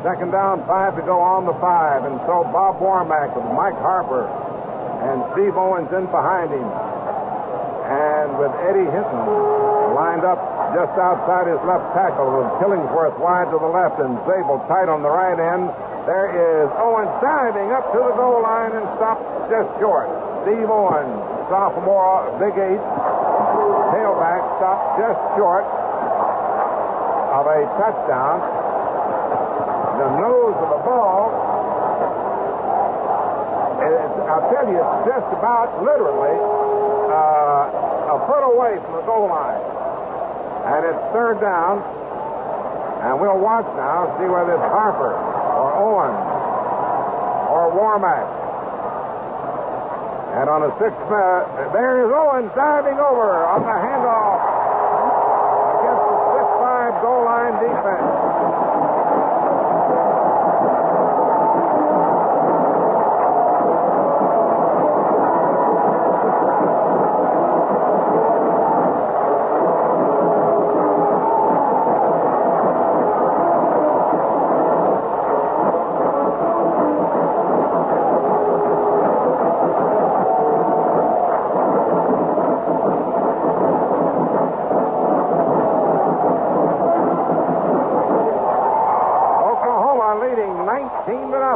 Second down, 5 to go on the 5. And so Bob Warmack with Mike Harper and Steve Owens in behind him. And with Eddie Hinton lined up just outside his left tackle with Killingsworth wide to the left and Zabel tight on the right end. There is Owens diving up to the goal line and stopped just short. Steve Owens, sophomore, Big 8, tailback, stopped just short of a touchdown. The nose of the ball, I'll tell you, it's just about literally a foot away from the goal line. And it's third down. And we'll watch now, see whether it's Harper or Owens or Warmack. And on the 6th, there is Owens diving over on the handoff against the 6-5 goal line defense.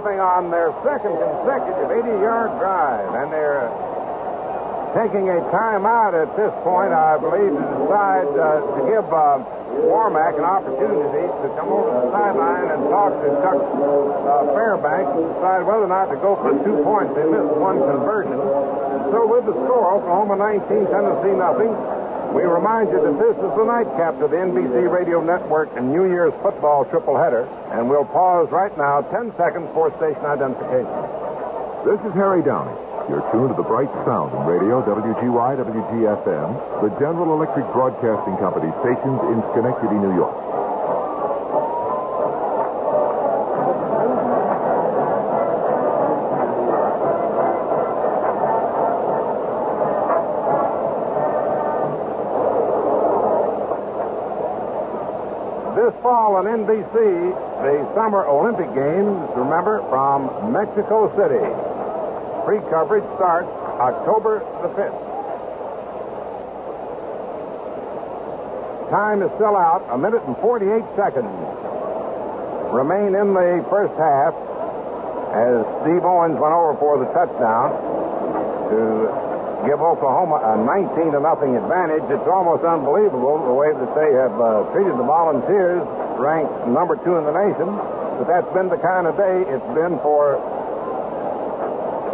On their second consecutive 80-yard drive, and they're taking a timeout at this point, I believe, to decide to give Warmack an opportunity to come over to the sideline and talk to Chuck Fairbanks and decide whether or not to go for 2 points. They missed one conversion. So with the score, Oklahoma 19, Tennessee nothing. We remind you that this is the nightcap to the NBC Radio Network and New Year's football triple-header, and we'll pause right now, 10 seconds for station identification. This is Harry Downey. You're tuned to the bright sound in radio, WGY, WGFM, the General Electric Broadcasting Company stations in Schenectady, New York. This fall on NBC, the Summer Olympic Games, remember, from Mexico City. Pre-coverage starts October the 5th. Time is still out, 1 minute and 48 seconds. Remain in the first half as Steve Owens went over for the touchdown to give Oklahoma a 19-0 advantage. It's almost unbelievable the way that they have treated the Volunteers, ranked number 2 in the nation. But that's been the kind of day it's been for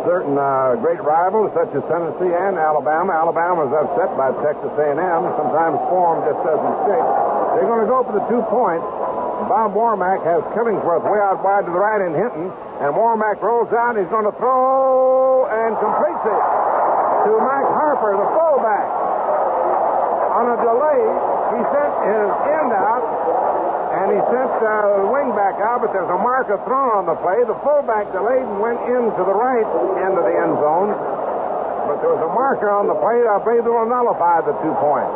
certain great rivals such as Tennessee and Alabama. Alabama's upset by Texas A&M. Sometimes form just doesn't stick. They're going to go for the 2 points. Bob Warmack has Killingsworth way out wide to the right in Hinton, and Warmack rolls out. He's going to throw and completes it to Mike Harper, the fullback. On a delay, he sent his end out, and he sent the wingback out, but there's a marker thrown on the play. The fullback delayed and went into the right end of the end zone, but there was a marker on the play. I believe they will nullify the 2 points.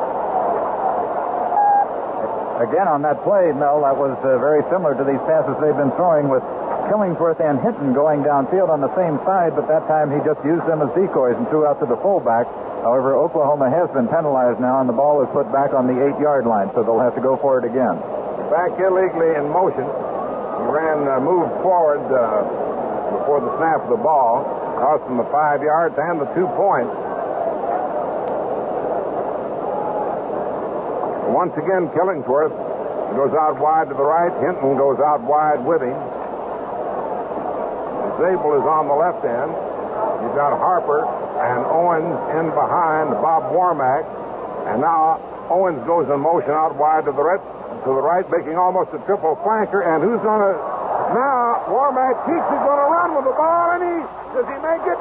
Again, on that play, Mel, that was very similar to these passes they've been throwing with Killingsworth and Hinton going downfield on the same side, but that time he just used them as decoys and threw out to the fullback. However, Oklahoma has been penalized now, and the ball is put back on the 8-yard line, so they'll have to go for it again. Back illegally in motion. He moved forward before the snap of the ball, cost him the 5 yards and the 2 points. Once again, Killingsworth goes out wide to the right. Hinton goes out wide with him. Zabel is on the left end. You've got Harper and Owens in behind Bob Warmack. And now Owens goes in motion out wide to the right, making almost a triple flanker. And who's going to... Now, Warmack Keats is going to run with the ball, and does he make it?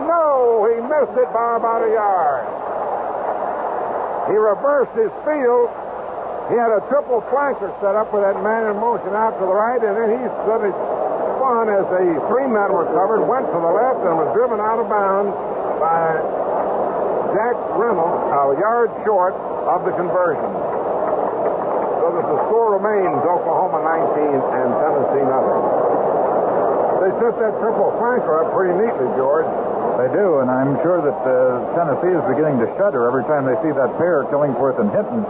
No, he missed it by about a yard. He reversed his field. He had a triple flanker set up with that man in motion out to the right, and then he suddenly spun as the three men were covered, went to the left, and was driven out of bounds by Jack Reynolds, a yard short of the conversion. So that the score remains Oklahoma 19 and Tennessee nothing. They set that triple flanker up pretty neatly, George. They do, and I'm sure that Tennessee is beginning to shudder every time they see that pair, Killingworth and Hinton,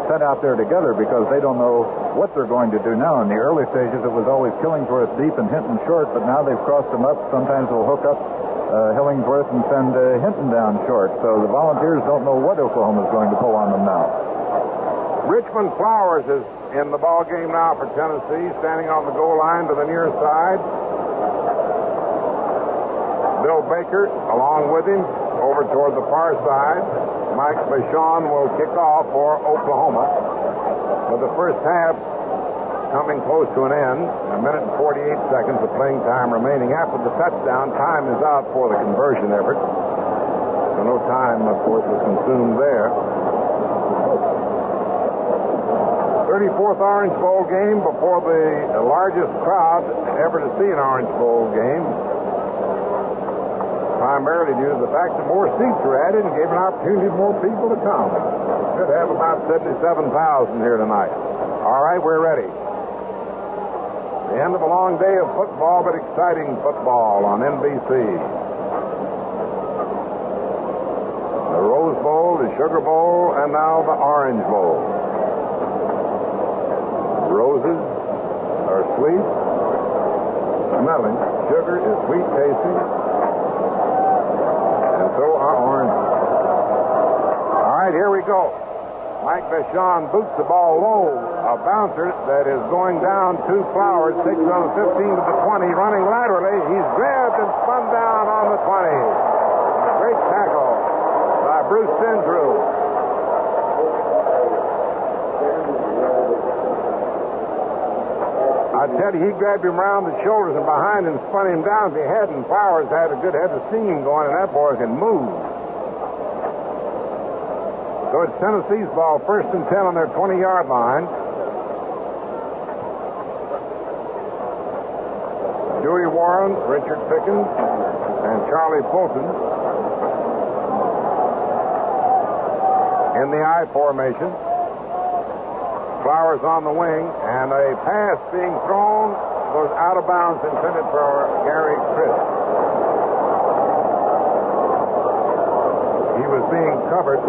set out there together because they don't know what they're going to do now. In the early stages, it was always Killingworth deep and Hinton short, but now they've crossed them up. Sometimes they'll hook up Hillingworth and send Hinton down short. So the Volunteers don't know what Oklahoma's going to pull on them now. Richmond Flowers is in the ball game now for Tennessee, standing on the goal line to the near side. Bill Baker, along with him, over toward the far side. Mike Vachon will kick off for Oklahoma. With the first half coming close to an end, 1 minute and 48 seconds of playing time remaining. After the touchdown, time is out for the conversion effort. So no time, of course, was consumed there. 34th Orange Bowl game before the largest crowd ever to see an Orange Bowl game. Primarily due to the fact that more seats were added and gave an opportunity for more people to come. Should have about 77,000 here tonight. All right, we're ready. The end of a long day of football, but exciting football on NBC. The Rose Bowl, the Sugar Bowl, and now the Orange Bowl. Roses are sweet smelling. Sugar is sweet tasting. And so are oranges. All right, here we go. Mike Vachon boots the ball low. A bouncer that is going down to Flowers, takes it on the 15 to the 20, running laterally. He's grabbed and spun down on the 20. Great tackle by Bruce Tindrew. I tell you, he grabbed him around the shoulders and behind and spun him down. If he hadn't, Flowers had a good head of steam going, and that boy can move. So it's Tennessee's ball, 1st and 10 on their 20-yard line. Dewey Warren, Richard Pickens, and Charlie Fulton in the I formation. Flowers on the wing, and a pass being thrown goes out of bounds, intended for Gary Crisp. He was being covered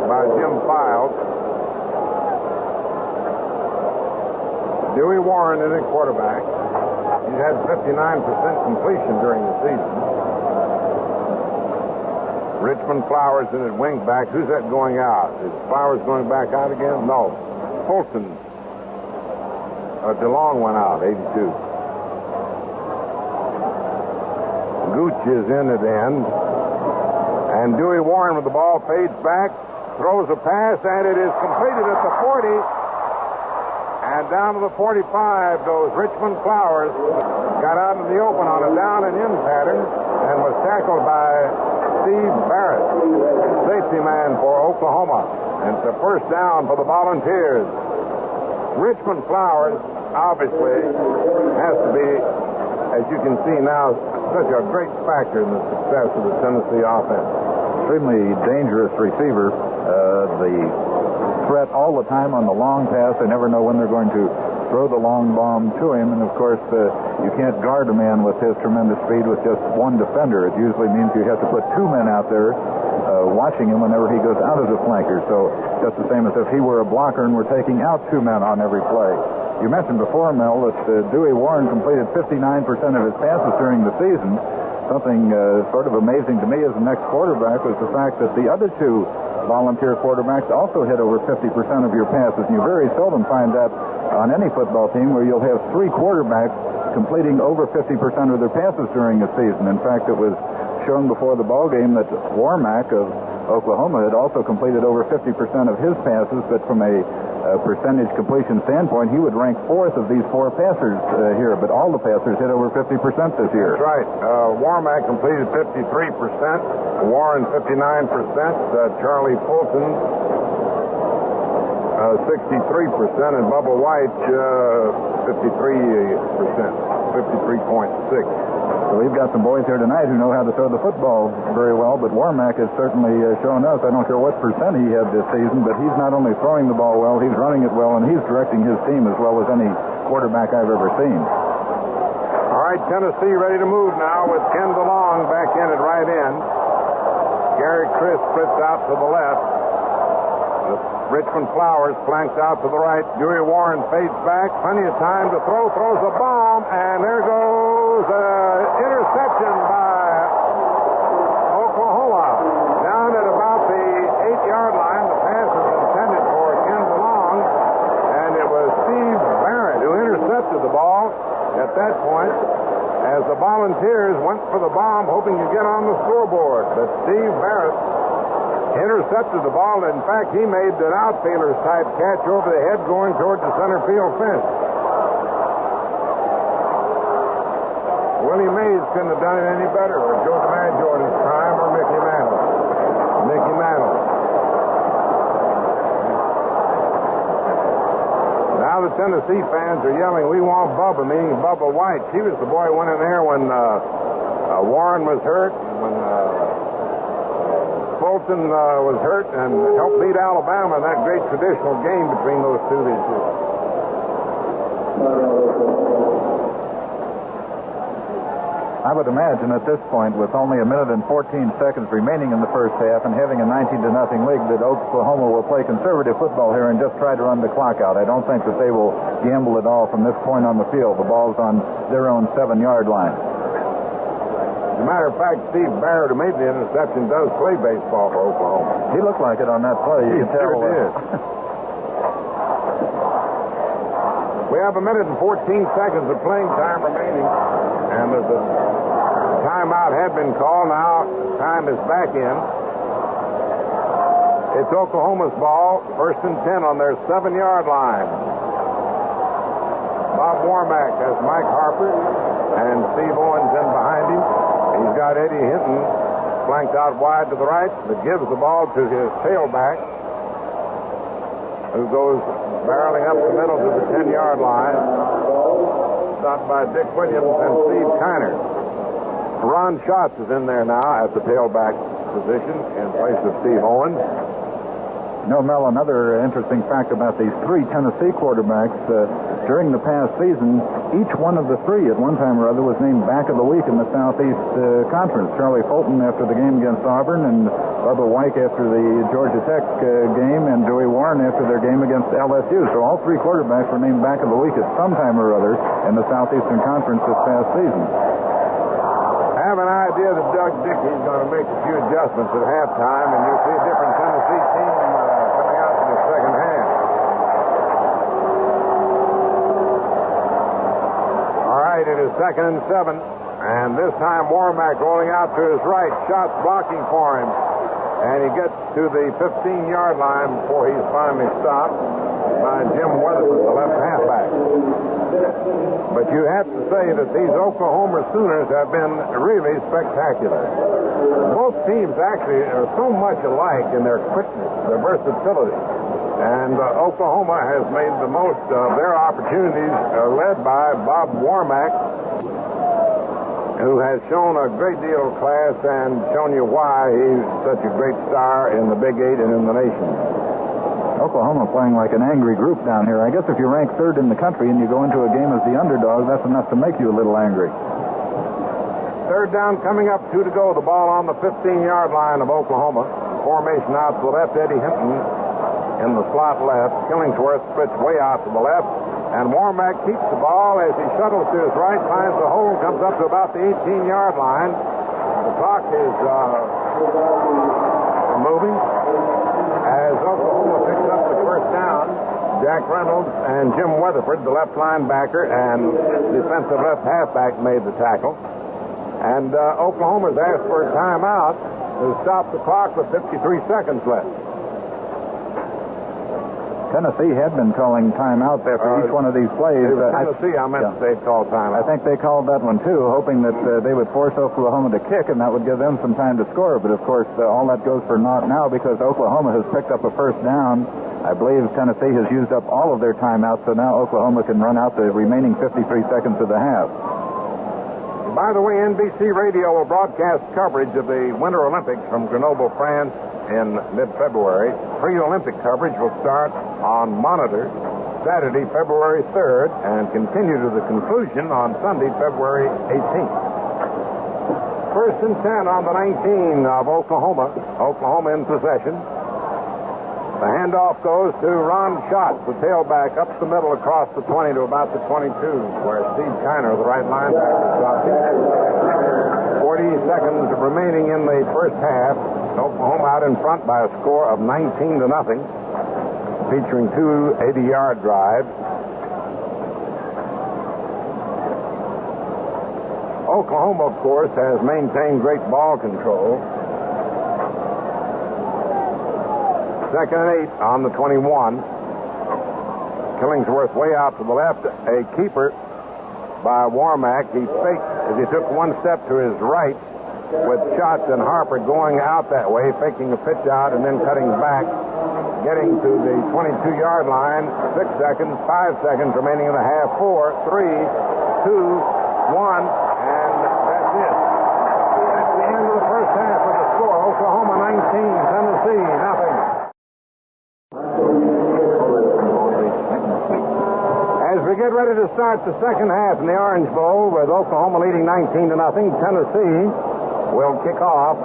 by Jim Files. Dewey Warren is a quarterback. He's had 59% completion during the season. Richmond Flowers in at wingback. Who's that going out? Is Flowers going back out again? No. Fulton. DeLong went out, 82. Gooch is in at the end. And Dewey Warren with the ball fades back, throws a pass, and it is completed at the 40. And down to the 45 goes Richmond Flowers. Got out in the open on a down and in pattern and was tackled by Steve Barrett, safety man for Oklahoma. And it's a first down for the Volunteers. Richmond Flowers obviously has to be, as you can see now, such a great factor in the success of the Tennessee offense. Extremely dangerous receiver. The threat all the time on the long pass. They never know when they're going to throw the long bomb to him. And, of course, you can't guard a man with his tremendous speed with just one defender. It usually means you have to put two men out there watching him whenever he goes out as a flanker. So just the same as if he were a blocker and we're taking out two men on every play. You mentioned before, Mel, that Dewey Warren completed 59% of his passes during the season. Something sort of amazing to me as the next quarterback was the fact that the other two Volunteer quarterbacks also hit over 50% of your passes. And you very seldom find that on any football team where you'll have three quarterbacks completing over 50% of their passes during the season. In fact, it was shown before the ball game that Warmack of Oklahoma had also completed over 50% of his passes, but from a percentage completion standpoint, he would rank fourth of these four passers here, but all the passers hit over 50% this year. That's right. Warmack completed 53%, Warren 59%, Charlie Fulton 63%, and Bubba White 53%, 53.6%. So we've got some boys here tonight who know how to throw the football very well, but Warmack has certainly shown us, I don't care what percent he had this season, but he's not only throwing the ball well, he's running it well, and he's directing his team as well as any quarterback I've ever seen. All right, Tennessee ready to move now with Ken DeLong back in at right end. Gary Chris splits out to the left. Richmond Flowers flanks out to the right. Dewey Warren fades back. Plenty of time to throw. Throws a bomb, and there goes interception by Oklahoma. Down at about the 8-yard line. The pass is intended for Ken DeLong, and it was Steve Barrett who intercepted the ball at that point as the Volunteers went for the bomb, hoping to get on the scoreboard. But Steve Barrett intercepted the ball. In fact, he made an outfielder's type catch over the head going toward the center field fence. Willie Mays couldn't have done it any better, or Joe DiMaggio in his prime, or Mickey Mantle. Mickey Mantle. Now the Tennessee fans are yelling, "We want Bubba," meaning Bubba White. He was the boy who went in there when Warren was hurt, when Fulton was hurt and helped beat Alabama in that great traditional game between those two this year. I would imagine at this point, with only a minute and 14 seconds remaining in the first half and having a 19-0 lead, that Oklahoma will play conservative football here and just try to run the clock out. I don't think that they will gamble at all from this point on the field. The ball's on their own 7-yard line. As a matter of fact, Steve Barrett, who made the interception, does play baseball for Oklahoma. He looked like it on that play. You can tell. Sure did. We have a minute and 14 seconds of playing time remaining, and there's a timeout had been called. Now time is back in. It's Oklahoma's ball, 1st and 10 on their 7-yard line. Bob Warmack has Mike Harper and Steve Owens in behind him. He's got Eddie Hinton flanked out wide to the right, but gives the ball to his tailback, who goes barreling up the middle to the 10-yard line. Stopped by Dick Williams and Steve Kiner. Ron Schatz is in there now at the tailback position in place of Steve Owens. No, Mel, another interesting fact about these three Tennessee quarterbacks, during the past season, each one of the three at one time or other was named back of the week in the Southeast Conference. Charlie Fulton after the game against Auburn, and Bubba White after the Georgia Tech game, and Dewey Warren after their game against LSU. So all three quarterbacks were named back of the week at some time or other in the Southeastern Conference this past season. I have an idea that Doug Dickey's going to make a few adjustments at halftime, and you'll see a different Tennessee team coming out in the second half. All right, it is 2nd and 7, and this time Warmack rolling out to his right, Schatz blocking for him, and he gets to the 15-yard line before he's finally stopped by Jim Weatherford, the left halfback. But you have to say that these Oklahoma Sooners have been really spectacular. Both teams actually are so much alike in their quickness, their versatility. And Oklahoma has made the most of their opportunities, led by Bob Warmack, who has shown a great deal of class and shown you why he's such a great star in the Big 8 and in the nation. Oklahoma playing like an angry group down here. I guess if you rank 3rd in the country and you go into a game as the underdog, that's enough to make you a little angry. 3rd down coming up, 2 to go. The ball on the 15-yard line of Oklahoma. Formation out to the left, Eddie Hinton in the slot left. Killingsworth splits way out to the left. And Warmack keeps the ball as he shuttles to his right, finds the hole, comes up to about the 18-yard line. The clock is moving as Oklahoma picks up the 1st down. Jack Reynolds and Jim Weatherford, the left linebacker and defensive left halfback, made the tackle. And Oklahoma's asked for a timeout to stop the clock with 53 seconds left. Tennessee had been calling timeouts after each one of these plays. Tennessee, I meant to say called timeout. I think they called that one, too, hoping that they would force Oklahoma to kick, and that would give them some time to score. But, of course, all that goes for naught now because Oklahoma has picked up a first down. I believe Tennessee has used up all of their timeouts, so now Oklahoma can run out the remaining 53 seconds of the half. By the way, NBC Radio will broadcast coverage of the Winter Olympics from Grenoble, France in mid-February. Pre-Olympic coverage will start on Monitor Saturday, February 3rd, and continue to the conclusion on Sunday, February 18th. First and 10 on the 19 of Oklahoma. Oklahoma in possession. The handoff goes to Ron Schatz, the tailback, up the middle across the 20 to about the 22, where Steve Kiner, the right linebacker, stopped him. 40 seconds remaining in the first half. Oklahoma out in front by a score of 19-0, featuring two 80-yard drives. Oklahoma, of course, has maintained great ball control. Second and 8 on the 21. Killingsworth way out to the left. A keeper by Warmack. He faked as he took one step to his right with Schatz and Harper going out that way, faking a pitch out and then cutting back, getting to the 22-yard line. 6 seconds, 5 seconds remaining in the half. 4, 3, 2, 1, and that's it. That's the end of the first half of the score. Oklahoma 19, Tennessee nothing. As we get ready to start the second half in the Orange Bowl with Oklahoma leading 19-0, Tennessee will kick off.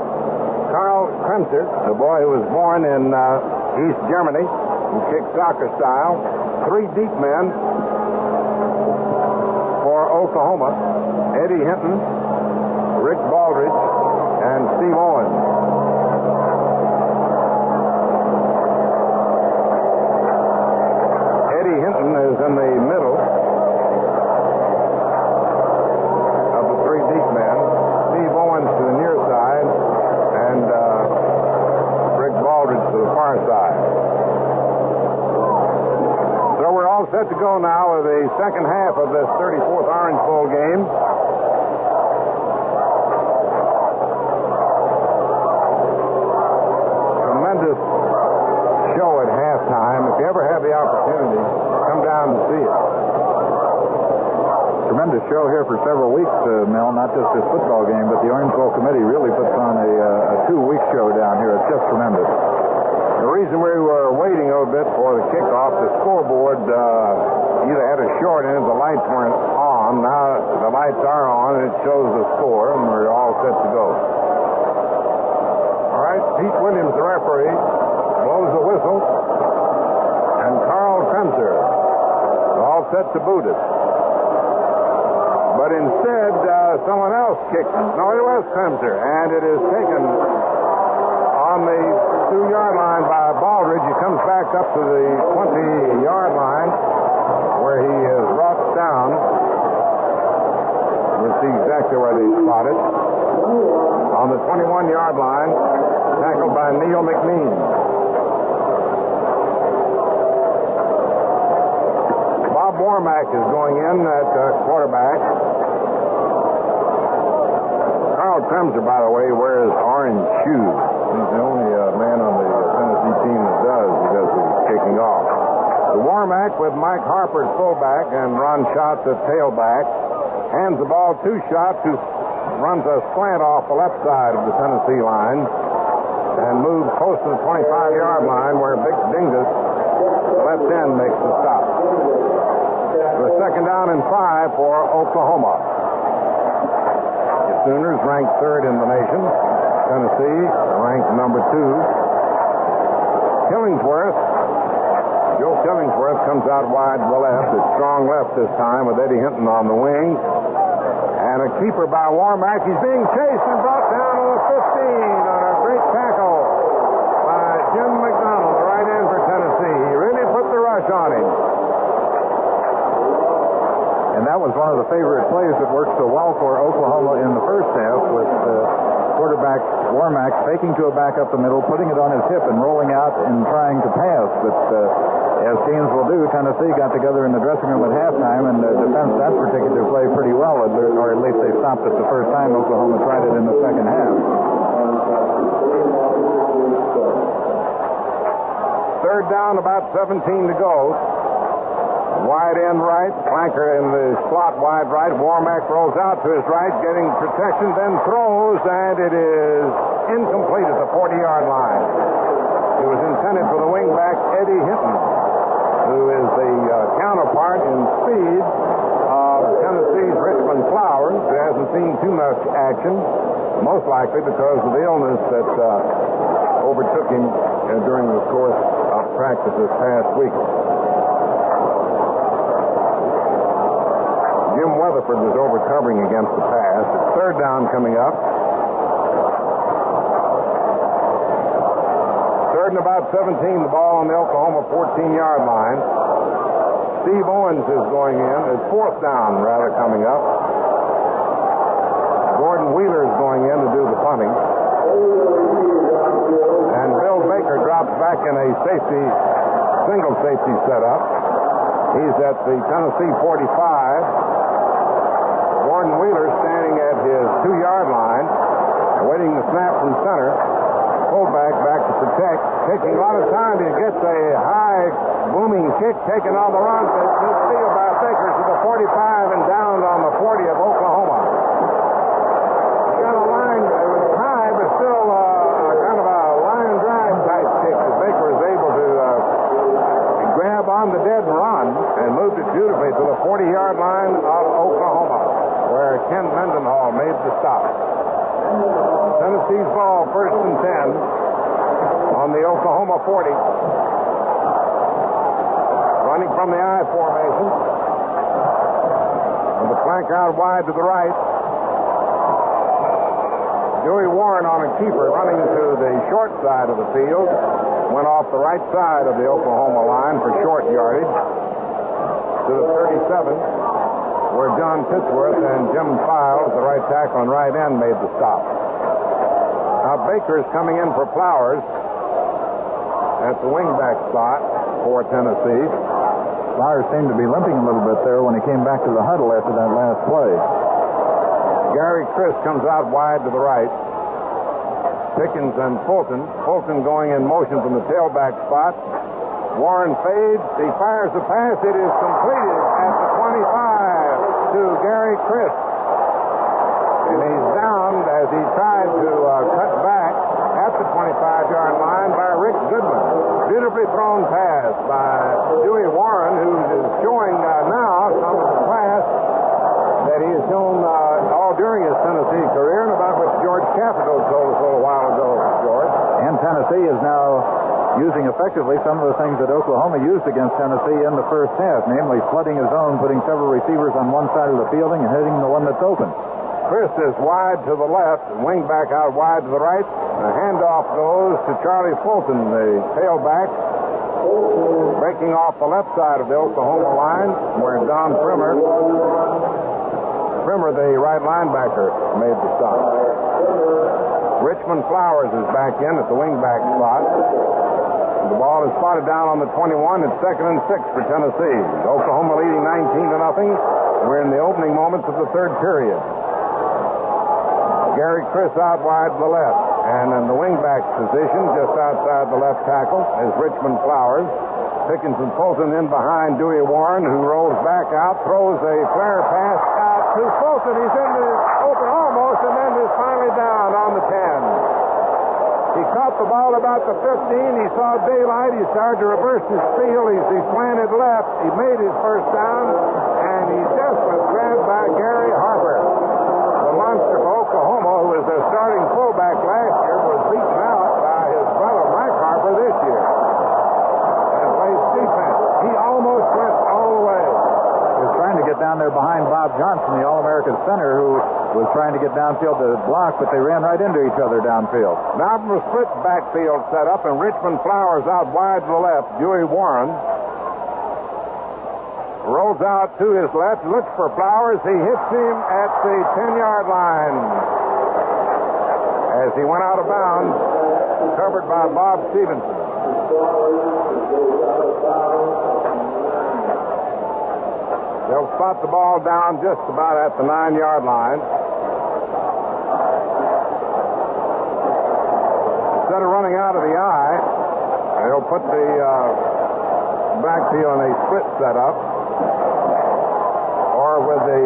Karl Kremser, the boy who was born in East Germany, who kicks soccer style. 3 deep men for Oklahoma: Eddie Hinton, Rick Baldridge, and Steve Owens. Eddie Hinton is in the middle of the 3 deep men. Steve Owens to the near side, and Rick Baldridge to the far side. So we're all set to go now with the second half of this 34th Orange Bowl game. Tremendous show at halftime. If you ever have the opportunity, come down and see it. Tremendous show here for several weeks, Mel, not just this football game, but the Orange Bowl Committee really puts on a 2-week show down here. It's just tremendous. The reason we were waiting a little bit for the kickoff, the scoreboard either had a short end, the lights weren't on. Now the lights are on, and it shows the score, and we're all set to go. All right, Pete Williams, the referee, blows the whistle, and Karl Kremser is all set to boot it. But instead, someone else kicked. No, it was Kremser, and it is taken on the 2-yard line by Baldridge. He comes back up to the 20-yard line where he is brought down. We'll see exactly where they spot it. On the 21-yard line, tackled by Neil McNean. Bob Warmack is going in at quarterback. Karl Kremser, by the way, wears orange shoes. He's the only man on the Tennessee team that does because he's kicking off. The Warmack with Mike Harper at fullback and Ron Schatz at tailback hands the ball to Schatz, who runs a slant off the left side of the Tennessee line and moves close to the 25-yard line where Vic Dingus, the left end, makes the stop. So a second down and 5 for Oklahoma. The Sooners ranked 3rd in the nation. Tennessee ranked number 2. Joe Killingsworth comes out wide to the left. It's strong left this time with Eddie Hinton on the wing. And a keeper by Warmack. He's being chased and brought down to the 15 on a great tackle by Jim McDonald, the right end for Tennessee. He really put the rush on him. one of the favorite plays that worked so well for Oklahoma in the first half with quarterback Warmack faking to a back up the middle, putting it on his hip and rolling out and trying to pass. But as teams will do, Tennessee got together in the dressing room at halftime and defensed that particular play pretty well, or at least they stopped it the first time Oklahoma tried it in the second half. Third down, about 17 to go. Wide end right, flanker in the slot wide right. Warmack rolls out to his right, getting protection, then throws, and it is incomplete at the 40-yard line. It was intended for the wingback, Eddie Hinton, who is the counterpart in speed of Tennessee's Richmond Flowers, who hasn't seen too much action, most likely because of the illness that overtook him during the course of practice this past week. Jim Weatherford was over covering against the pass. It's third down coming up. Third and about 17, the ball on the Oklahoma 14-yard line. Steve Owens is going in. It's fourth down, rather, coming up. Gordon Wheeler is going in to do the punting. And Bill Baker drops back in a single safety setup. He's at the Tennessee 45. Gordon Wheeler standing at his 2-yard line, awaiting the snap from center. Fullback back to protect, taking a lot of time. He gets a high, booming kick taken on the run. This field by Baker to the 45 and down on the 40 of Oklahoma. Got a line, it was high, but still kind of a line drive type kick that Baker was able to grab on the dead run and moved it beautifully to the 40-yard line of Oklahoma, where Ken Mendenhall made the stop. Tennessee's ball, first and 10 on the Oklahoma 40. Running from the I formation. With the flank out wide to the right. Dewey Warren on a keeper running to the short side of the field. Went off the right side of the Oklahoma line for short yardage. To the 37. Where John Pittsworth and Jim Files, the right tackle and right end, made the stop. Now Baker is coming in for Flowers at the wingback spot for Tennessee. Flowers seemed to be limping a little bit there when he came back to the huddle after that last play. Gary Chris comes out wide to the right. Pickens and Fulton. Fulton going in motion from the tailback spot. Warren fades. He fires the pass. It is completed at the 25 to Gary Chris. And he's downed as he tried to cut back at the 25-yard line by Rick Goodman. Beautifully thrown pass by Dewey Warren, who is showing now some of the class that he has shown all during his Tennessee career, and about which George Capito told us a little while ago, George. And Tennessee is now using effectively some of the things that Oklahoma used against Tennessee in the first half, namely flooding his zone, putting several receivers on one side of the fielding and hitting the one that's open. Chris is wide to the left, wingback out wide to the right. The handoff goes to Charlie Fulton, the tailback, breaking off the left side of the Oklahoma line, where Don Primer, the right linebacker, made the stop. Richmond Flowers is back in at the wingback spot. The ball is spotted down on the 21. It's 2nd and 6 for Tennessee. Oklahoma leading 19-0. We're in the opening moments of the third period. Gary Chris out wide to the left. And in the wingback position, just outside the left tackle, is Richmond Flowers. Pickens and Fulton in behind Dewey Warren, who rolls back out, throws a flare pass out to Fulton. He's in the open almost, and then is finally down on the 10. He caught the ball about the 15. He saw daylight. He started to reverse his field. He slanted left. He made his first down, and he just was grabbed by Gary Harper. The monster for Oklahoma, who was their starting fullback last year, was beaten out by his brother Mike Harper this year. And plays defense. He almost went all the way. He was trying to get down there behind Bob Johnson, the All-American center, who was trying to get downfield to block, but they ran right into each other downfield. Now from a split backfield setup, and Richmond Flowers out wide to the left. Dewey Warren rolls out to his left, looks for Flowers. He hits him at the 10-yard line as he went out of bounds, covered by Bob Stevenson. They'll spot the ball down just about at the 9-yard line. Instead of running out of the eye, they'll put the backfield in a split setup, or with the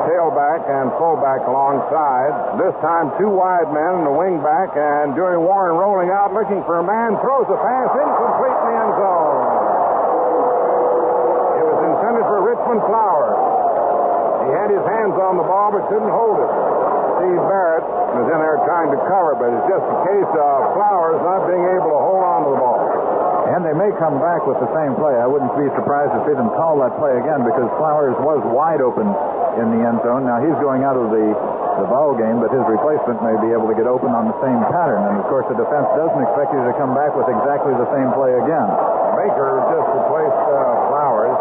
tailback and fullback alongside. This time, two wide men and a wingback, and Joey Warren rolling out looking for a man, throws a pass incomplete in the end zone. It was intended for Richmond Flowers. He had his hands on the ball but couldn't hold it. Steve Barrett was in there trying to cover, but it's just a case of Flowers not being able to hold on to the ball. And they may come back with the same play. I wouldn't be surprised if they didn't call that play again, because Flowers was wide open in the end zone. Now he's going out of the ball game, but his replacement may be able to get open on the same pattern. And of course the defense doesn't expect you to come back with exactly the same play again. Baker just replaced Flowers.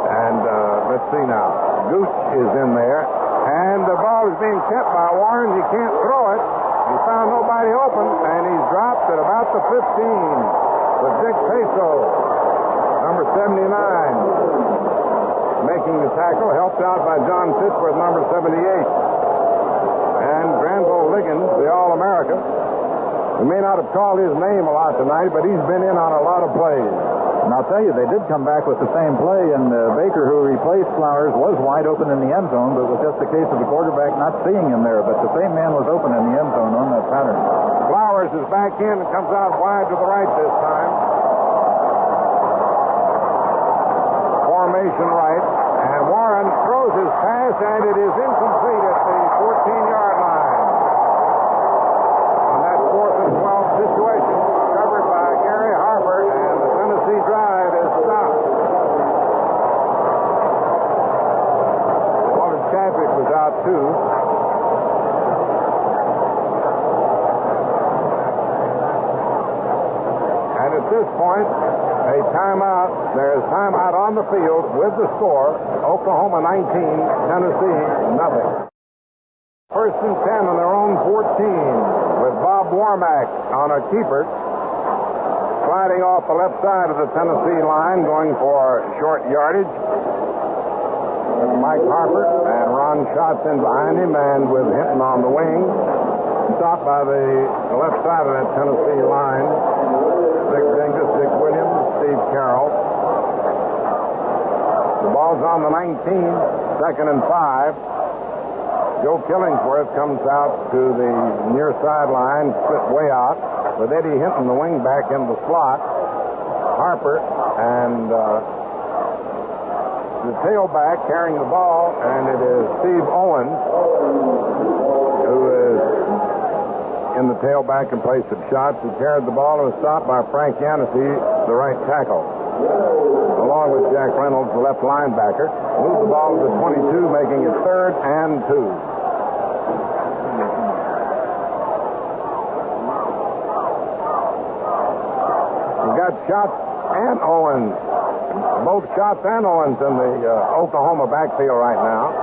And let's see now. Gooch is in there. And the ball is being kept by Warren. He can't throw it. He found nobody open, and he's dropped at about the 15 with Dick Peso, number 79, making the tackle, helped out by John Fitzworth, number 78. And Granville Liggins, the All-American. We may not have called his name a lot tonight, but he's been in on a lot of plays. And I'll tell you, they did come back with the same play, and Baker, who replaced Flowers, was wide open in the end zone, but it was just a case of the quarterback not seeing him there. But the same man was open in the end zone on that pattern. Flowers is back in and comes out wide to the right this time. Formation right. And Warren throws his pass, and it is incomplete at the 14-yard line. On that 4th and 12 situation, covered by Gary Harper, and the Tennessee drive is stopped. Walter Chadwick was out too. And at this point, a timeout. There's timeout on the field with the score. Oklahoma 19, Tennessee nothing. 1st and 10 on their own 14 with Bob Warmack on a keeper. Sliding off the left side of the Tennessee line, going for short yardage. With Mike Harper and Ron Schatz in behind him, and with Hinton on the wing. Stopped by the left side of that Tennessee line. Dick Dingus, Dick Williams, Steve Carroll. The ball's on the 19, 2nd and 5. Joe Killingsworth comes out to the near sideline, split way out, with Eddie Hinton, the wing back, in the slot. Harper and the tailback carrying the ball, and it is Steve Owens who is in the tailback in place of Schatz, who carried the ball and was stopped by Frank Yancey, the right tackle, along with Jack Reynolds, the left linebacker. Moved the ball to the 22, making it 3rd and 2. You got Schatz and Owens, both Schatz and Owens in the Oklahoma backfield right now.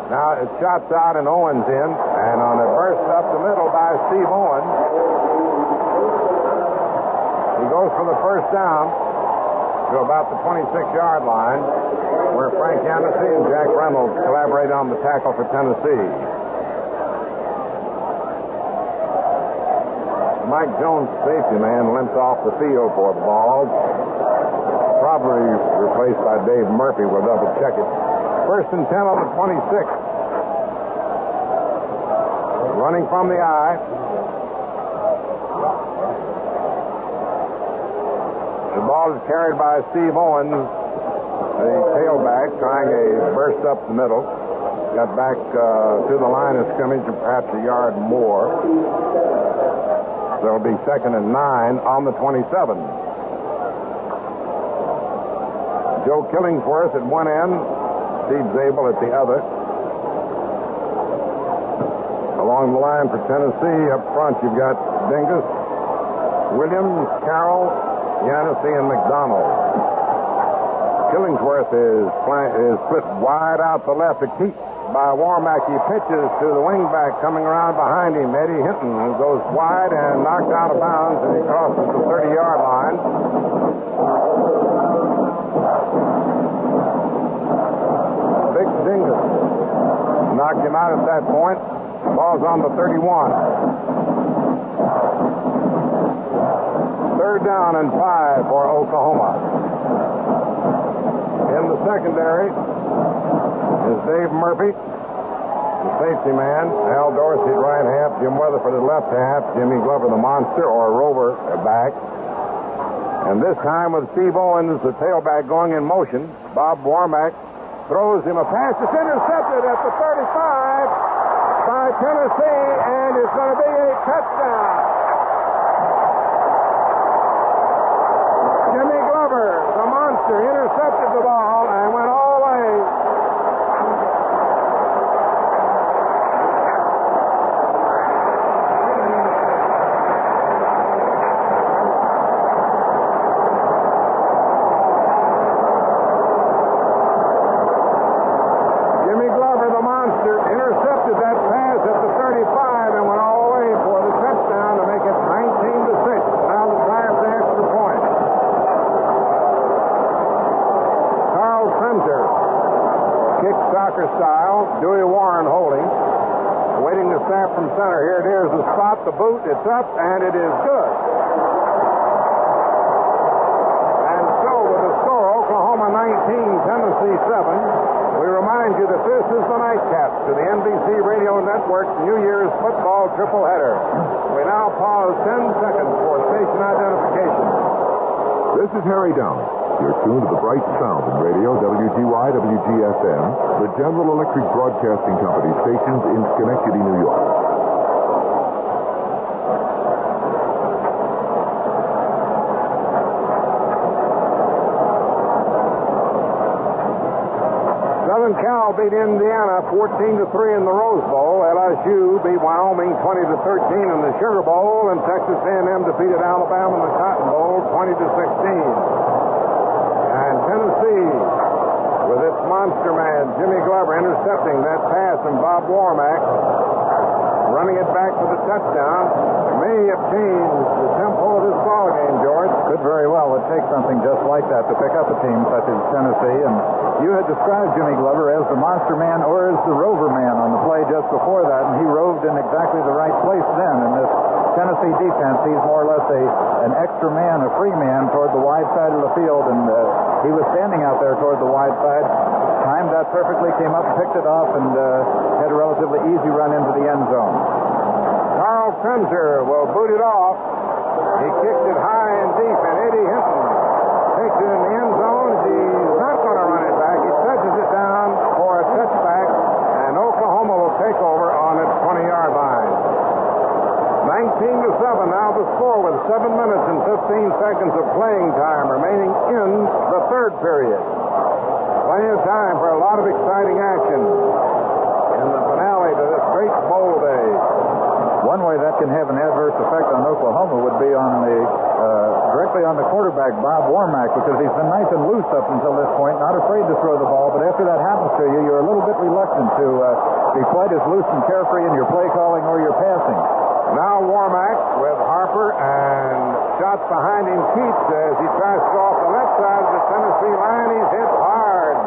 Now it's Schatz out and Owens in, and on a burst up the middle by Steve Owens, he goes for the first down to about the 26-yard line, where Frank Yancey and Jack Reynolds collaborate on the tackle for Tennessee. Mike Jones, safety man, limps off the field for the ball. Probably replaced by Dave Murphy. We'll double check it. 1st and 10 on the 26. Running from the eye. The ball is carried by Steve Owens, the tailback, trying a burst up the middle. Got back to the line of scrimmage and perhaps a yard more. There'll be 2nd and 9 on the 27. Joe Killingsworth at one end, Steve Zabel at the other. Along the line for Tennessee, up front, you've got Dingus, Williams, Carroll, Yancey, and McDonald. Killingsworth is split wide out to left to keep by Warmack. He pitches to the wingback coming around behind him, Eddie Hinton, who goes wide and knocked out of bounds, and he crosses the 30-yard line. Big Dingus knocked him out at that point. Ball's on the 31. Third down and 5 for Oklahoma. In the secondary is Dave Murphy, the safety man. Al Dorsey at right half, Jim Weatherford at left half, Jimmy Glover the monster or Rover back. And this time with Steve Owens, the tailback, going in motion, Bob Warmack throws him a pass. It's intercepted at the 35 by Tennessee, and it's going to be a touchdown. Jimmy Glover, the monster, intercepted the ball and went all the way. Jimmy Glover, the monster, intercepted that pass at the 35 and went all the way for the touchdown to make it 19-6. Now the Giants the extra point. Carl Kremser kicked soccer style. Dewey Warren holding. Waiting to snap from center. Here it is, the spot, the boot. It's up, and it is good. And so with the score, Oklahoma 19, Tennessee 7. We remind you that this is the nightcap to the NBC Radio Network New Year's football triple header. We now pause 10 seconds for station identification. This is Harry Downey. You're tuned to the bright sound in radio WGY, WGFM, the General Electric Broadcasting Company stations in Schenectady, New York. Southern Cal beat Indiana 14-3 in the Rose Bowl. LSU beat Wyoming 20-13 in the Sugar Bowl, and Texas A&M defeated Alabama in the Cotton Bowl 20-16. And Tennessee, with its monster man Jimmy Glover intercepting that pass from Bob Warmack, running it back for the touchdown, may have changed the tempo of this ball game, George. Could very well. It takes something just like that to pick up a team such as Tennessee. And you had described Jimmy Glover as the monster man or as the rover man on the play just before that, and he roved in exactly the right place then. In this Tennessee defense, he's more or less an extra man, a free man toward the wide side of the field, and he was standing out there toward the wide side. Timed that perfectly, came up, picked it off, and had a relatively easy run into the end zone. Carl Kremser will boot it off. He kicked it high and deep, and Eddie Hinton takes it in the end zone. He's not going to run it back. He touches it down for a touchback, and Oklahoma will take over on its 20-yard line. 19-7 now the score with 7 minutes and 15 seconds of playing time remaining in the third period. Plenty of time for a lot of exciting action in the finale to this great bowl day. One way that can have an adverse effect on Oklahoma would be on directly on the quarterback, Bob Warmack, because he's been nice and loose up until this point, not afraid to throw the ball, but after that happens to you, you're a little bit reluctant to be quite as loose and carefree in your play calling or your passing. Now Warmack with Harper, and shots behind him Keats as he tries to go off the left side of the Tennessee line. He's hit hard,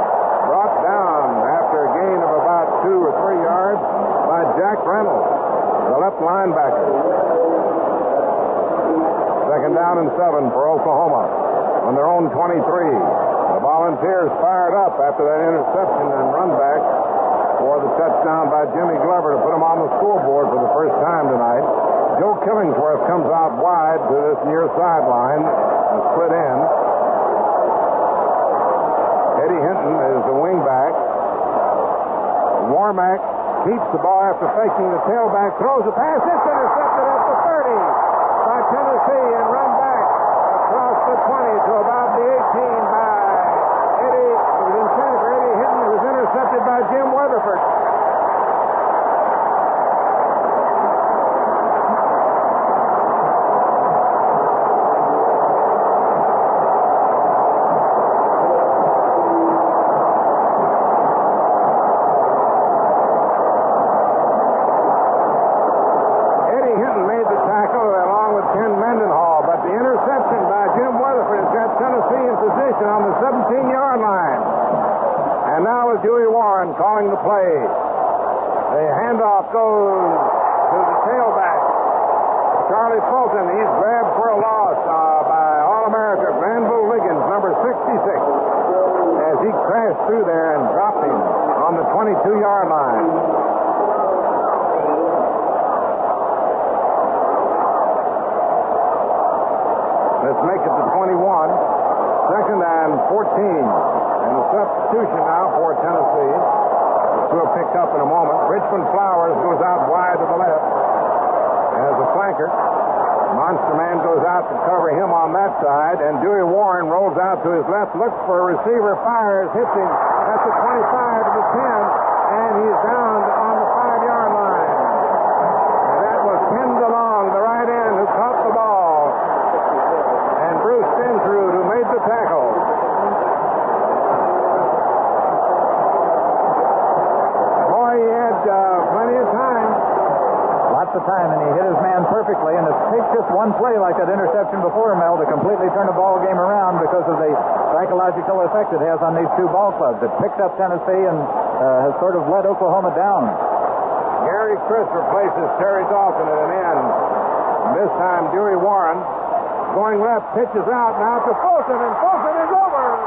brought down after a gain of about 2 or 3 yards by Jack Reynolds, the left linebacker. Second down and 7 for Oklahoma on their own 23. The Volunteers fired up after that interception and run back for the touchdown by Jimmy Glover to put him on the scoreboard for the first time tonight. Joe Killingsworth comes out wide to this near sideline and split end. Eddie Hinton is the wingback. Warmack keeps the ball after faking the tailback, throws a pass. It's intercepted at the 30 by Tennessee and run back across the 20 to about the 18 by Eddie. It was intended for Eddie Hinton. It was intercepted by Jim Weatherford. Now is Dewey Warren calling the play. The handoff goes to the tailback, Charlie Fulton. He's grabbed for a loss by All-America Granville Liggins, number 66, as he crashed through there and dropped him on the 22-yard line. Let's make it to 21. Second and 14. And a substitution now for Tennessee. We'll pick up in a moment. Richmond Flowers goes out wide to the left as a flanker. Monster Man goes out to cover him on that side, and Dewey Warren rolls out to his left, looks for a receiver, fires, hits him at the 25 to the 10, and he's down on the 5-yard line. And that was Ken DeLong, the right end, who caught the ball, and Bruce Stensrud, who made the tackle. Boy, he had plenty of time. Lots of time, and he hit his man perfectly, and it takes just one play like that interception before, Mel, to completely turn the ball game around because of the psychological effect it has on these two ball clubs. It picked up Tennessee and has sort of let Oklahoma down. Gary Chris replaces Terry Dalton at an end. And this time, Dewey Warren going left, pitches out now to Fulton, and Fulton is over.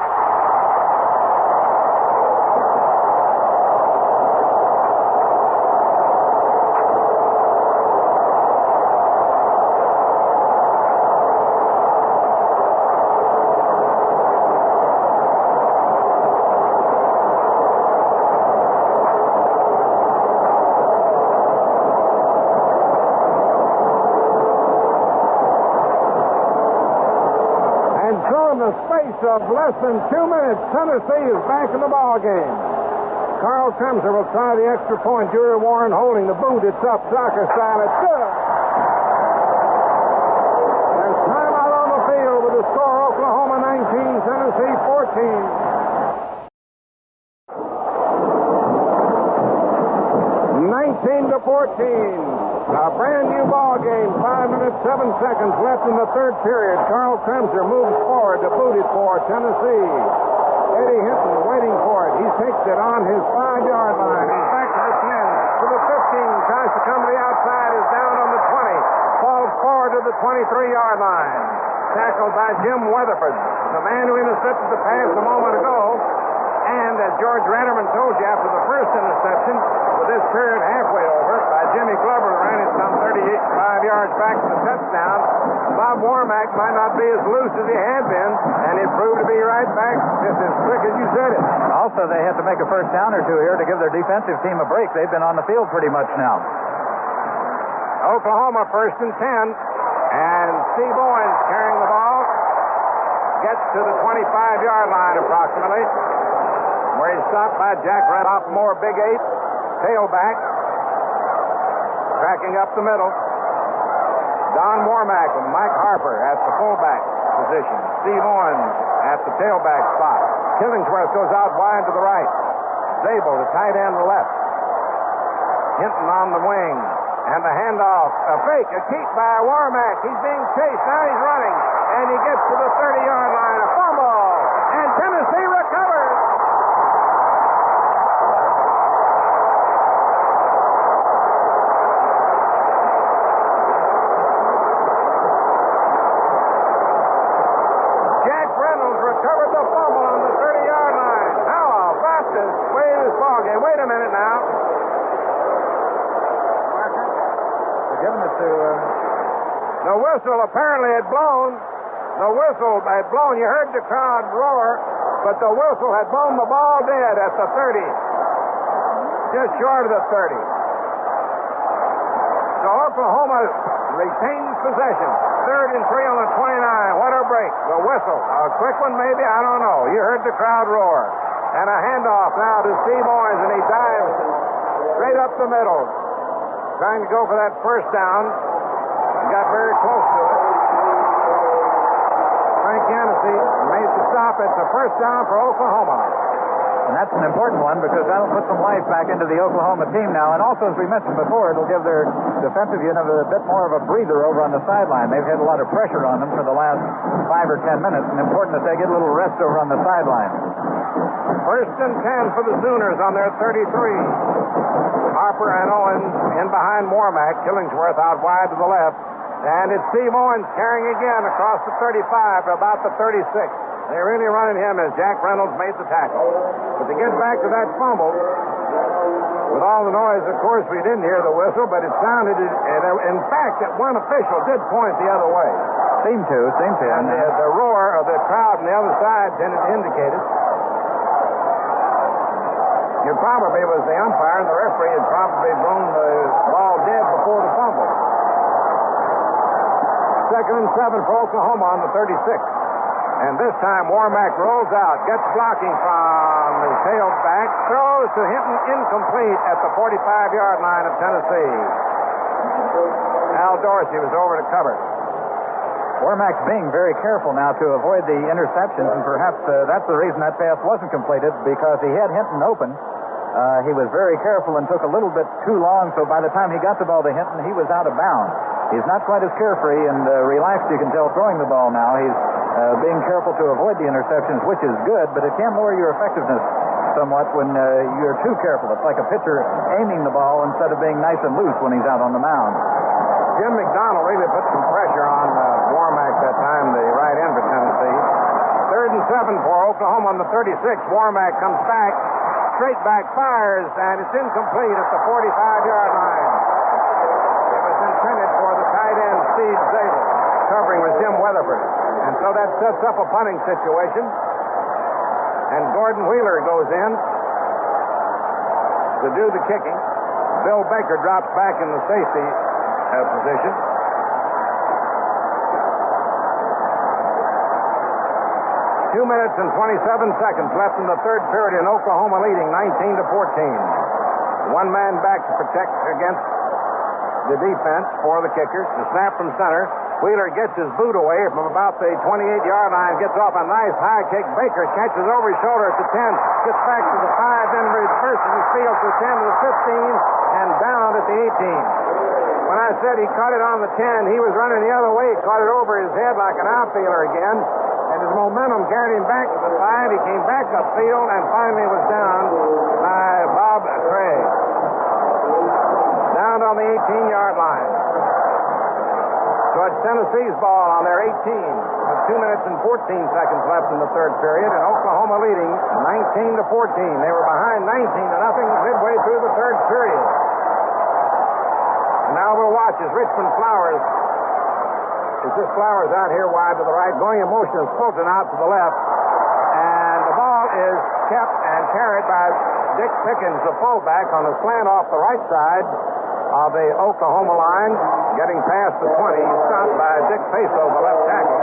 Of less than 2 minutes, Tennessee is back in the ball game. Carl Kremser will try the extra point. Dewey Warren holding the boot. It's up, soccer style. It's good. There's time out on the field with the score: Oklahoma 19, Tennessee 14. 19-14. A brand new ball game. 5 minutes, 7 seconds left in the third period. Carl Kremser moves forward to boot it for Tennessee. Eddie Hinton waiting for it. He takes it on his 5-yard line. He's back to the 10, to the 15. Tries to come to the outside. Is down on the 20. Falls forward to the 23-yard line. Tackled by Jim Weatherford, the man who intercepted the pass a moment ago. And as George Randerman told you after the first interception, with this period halfway over, by Jimmy Glover ran it some 35 yards back to the touchdown. Bob Warmack might not be as loose as he had been, and he proved to be right back just as quick as you said it. Also, they had to make a first down or two here to give their defensive team a break. They've been on the field pretty much now. Oklahoma first and 10, and Steve Owens carrying the ball. Gets to the 25-yard line approximately, where he's stopped by Jack Sophomore, Big 8, tailback, tracking up the middle. Don Warmack and Mike Harper at the fullback position. Steve Owens at the tailback spot. Killingsworth goes out wide to the right. Zabel, the tight end, the left. Hinton on the wing. And the handoff, a fake, a keep by Warmack. He's being chased. Now he's running. And he gets to the 30-yard line. A fumble. And Tennessee recovers. Jack Reynolds recovered the fumble on the 30-yard line. How about this way this ball game? Wait a minute now. Giving it to... The whistle apparently had blown. The whistle had blown. You heard the crowd roar, but the whistle had blown the ball dead at the 30. Just short of the 30. So Oklahoma retains possession. 3rd and 3 on the 29. What a break. The whistle. A quick one maybe? I don't know. You heard the crowd roar. And a handoff now to Steve Owens, and he dives straight up the middle. Trying to go for that first down. Got very close to it. Frank Yancey made the stop. It's a first down for Oklahoma. And that's an important one because that'll put some life back into the Oklahoma team now. And also, as we mentioned before, it'll give their defensive unit a bit more of a breather over on the sideline. They've had a lot of pressure on them for the last 5 or 10 minutes, and important that they get a little rest over on the sideline. First and 10 for the Sooners on their 33. Harper and Owens in behind Warmack. Killingsworth out wide to the left. And it's Steve Owens carrying again across the 35 to about the 36. They're really running him as Jack Reynolds made the tackle. But to get back to that fumble, with all the noise, of course, we didn't hear the whistle, but it sounded, in fact, that one official did point the other way. Seemed to. And the roar of the crowd on the other side tended to indicate it. It probably was the umpire, and the referee had probably blown the ball dead before the fumble. Second and 7 for Oklahoma on the 36. And this time, Warmack rolls out, gets blocking from the tailback, throws to Hinton, incomplete at the 45-yard line of Tennessee. Al Dorsey was over to cover. Warmack's being very careful now to avoid the interceptions, and perhaps that's the reason that pass wasn't completed, because he had Hinton open. He was very careful and took a little bit too long, so by the time he got the ball to Hinton, he was out of bounds. He's not quite as carefree and relaxed, you can tell, throwing the ball now. He's being careful to avoid the interceptions, which is good, but it can lower your effectiveness somewhat when you're too careful. It's like a pitcher aiming the ball instead of being nice and loose when he's out on the mound. Jim McDonald really put some pressure on Warmack that time, the right end for Tennessee. Third and 7 for Oklahoma on the 36. Warmack comes back, straight back, fires, and it's incomplete at the 45-yard line. It was intended for the tight end, Steve Zabel. Covering was Jim Weatherford. And so that sets up a punting situation. And Gordon Wheeler goes in to do the kicking. Bill Baker drops back in the safety position. Two minutes and 27 seconds left in the third period, and Oklahoma leading 19-14. One man back to protect against the defense for the kickers. The snap from center. Wheeler gets his boot away from about the 28-yard line, gets off a nice high kick. Baker catches over his shoulder at the 10, gets back to the 5, then reverses his field to the 10 to the 15, and down at the 18. When I said he caught it on the 10, he was running the other way. He caught it over his head like an outfielder again, and his momentum carried him back to the 5. He came back upfield and finally was down by Bob Craig. Down on the 18-yard line. So it's Tennessee's ball on their 18 with 2 minutes and 14 seconds left in the third period, and Oklahoma leading 19-14. They were behind 19-0 midway through the third period. And now we'll watch as Richmond Flowers, it's just Flowers out here wide to the right, going in motion is Fulton out to the left, and the ball is kept and carried by Dick Pickens, the fullback, on a slant off the right side of the Oklahoma line, getting past the 20. He's stopped by Dick Peso, the left tackle.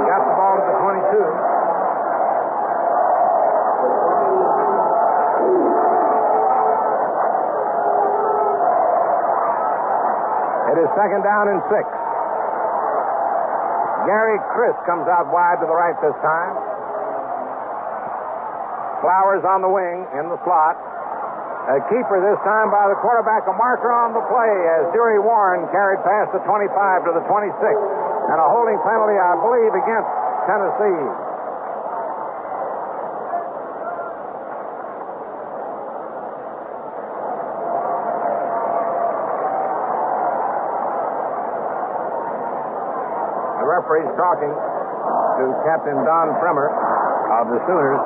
Got the ball to the 22. It is second down and 6. Gary Crisp comes out wide to the right this time. Flowers on the wing in the slot. A keeper this time by the quarterback, a marker on the play as Dewey Warren carried past the 25 to the 26. And a holding penalty, I believe, against Tennessee. The referee's talking to Captain Don Fremer of the Sooners.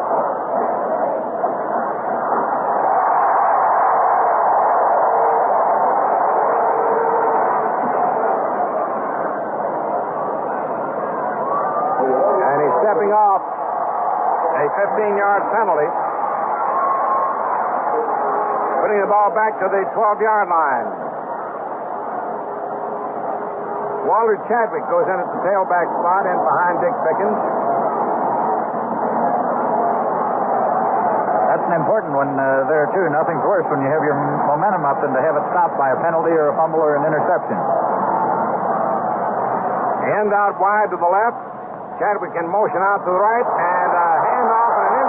Stepping off a 15-yard penalty. Putting the ball back to the 12-yard line. Walter Chadwick goes in at the tailback spot in behind Dick Pickens. That's an important one there, too. Nothing's worse when you have your momentum up than to have it stopped by a penalty or a fumble or an interception. Hand out wide to the left. Chadwick in motion out to the right, and a handoff and an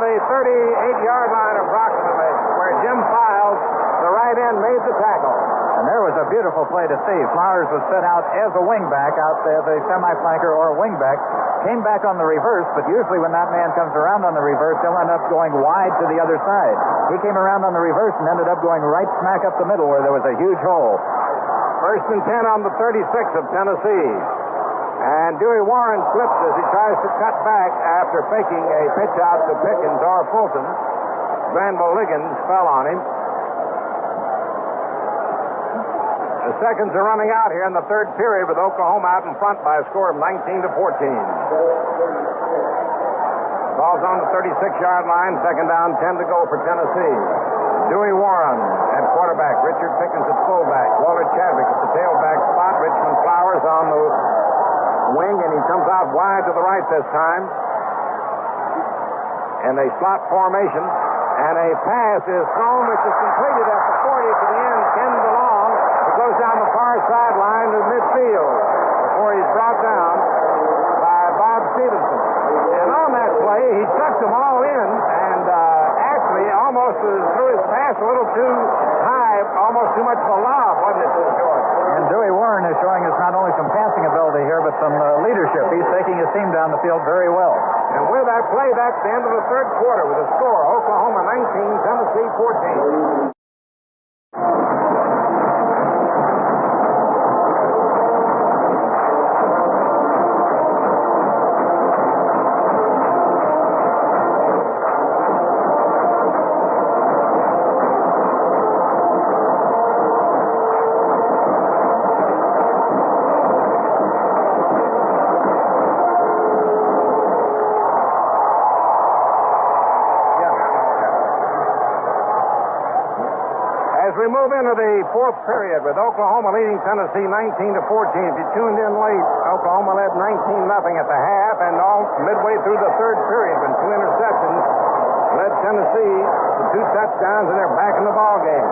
the 38-yard line approximately, where Jim Files, the right end, made the tackle. And there was a beautiful play to see. Flowers was set out as a wingback, out as a semi-flanker or a wingback. Came back on the reverse, but usually when that man comes around on the reverse, he'll end up going wide to the other side. He came around on the reverse and ended up going right smack up the middle where there was a huge hole. First and 10 on the 36 of Tennessee. And Dewey Warren slips as he tries to cut back after faking a pitch out to Pickens or Fulton. Granville Liggins fell on him. The seconds are running out here in the third period with Oklahoma out in front by a score of 19-14. Ball's on the 36-yard line. Second down, 10 to go for Tennessee. Dewey Warren at quarterback. Richard Pickens at fullback. Walter Chadwick at the tailback spot. Richmond Flowers on the wing, and he comes out wide to the right this time. And a slot formation. And a pass is thrown, which is completed at the 40 to the end. Ken DeLong. It goes down the far sideline to midfield before he's brought down by Bob Stevenson. And on that play, he chucked them all in and actually almost threw his pass a little too high, almost too much of a lob, wasn't it, George? And Dewey Warren is showing us not only some passing ability here, but some leadership. He's taking his team down the field very well. And with that play, that's the end of the third quarter with a score, Oklahoma 19, Tennessee 14. We move into the fourth period with Oklahoma leading Tennessee 19-14. If you tuned in late, Oklahoma led 19-0 at the half, and all midway through the third period when two interceptions led Tennessee to two touchdowns, and they're back in the ball game.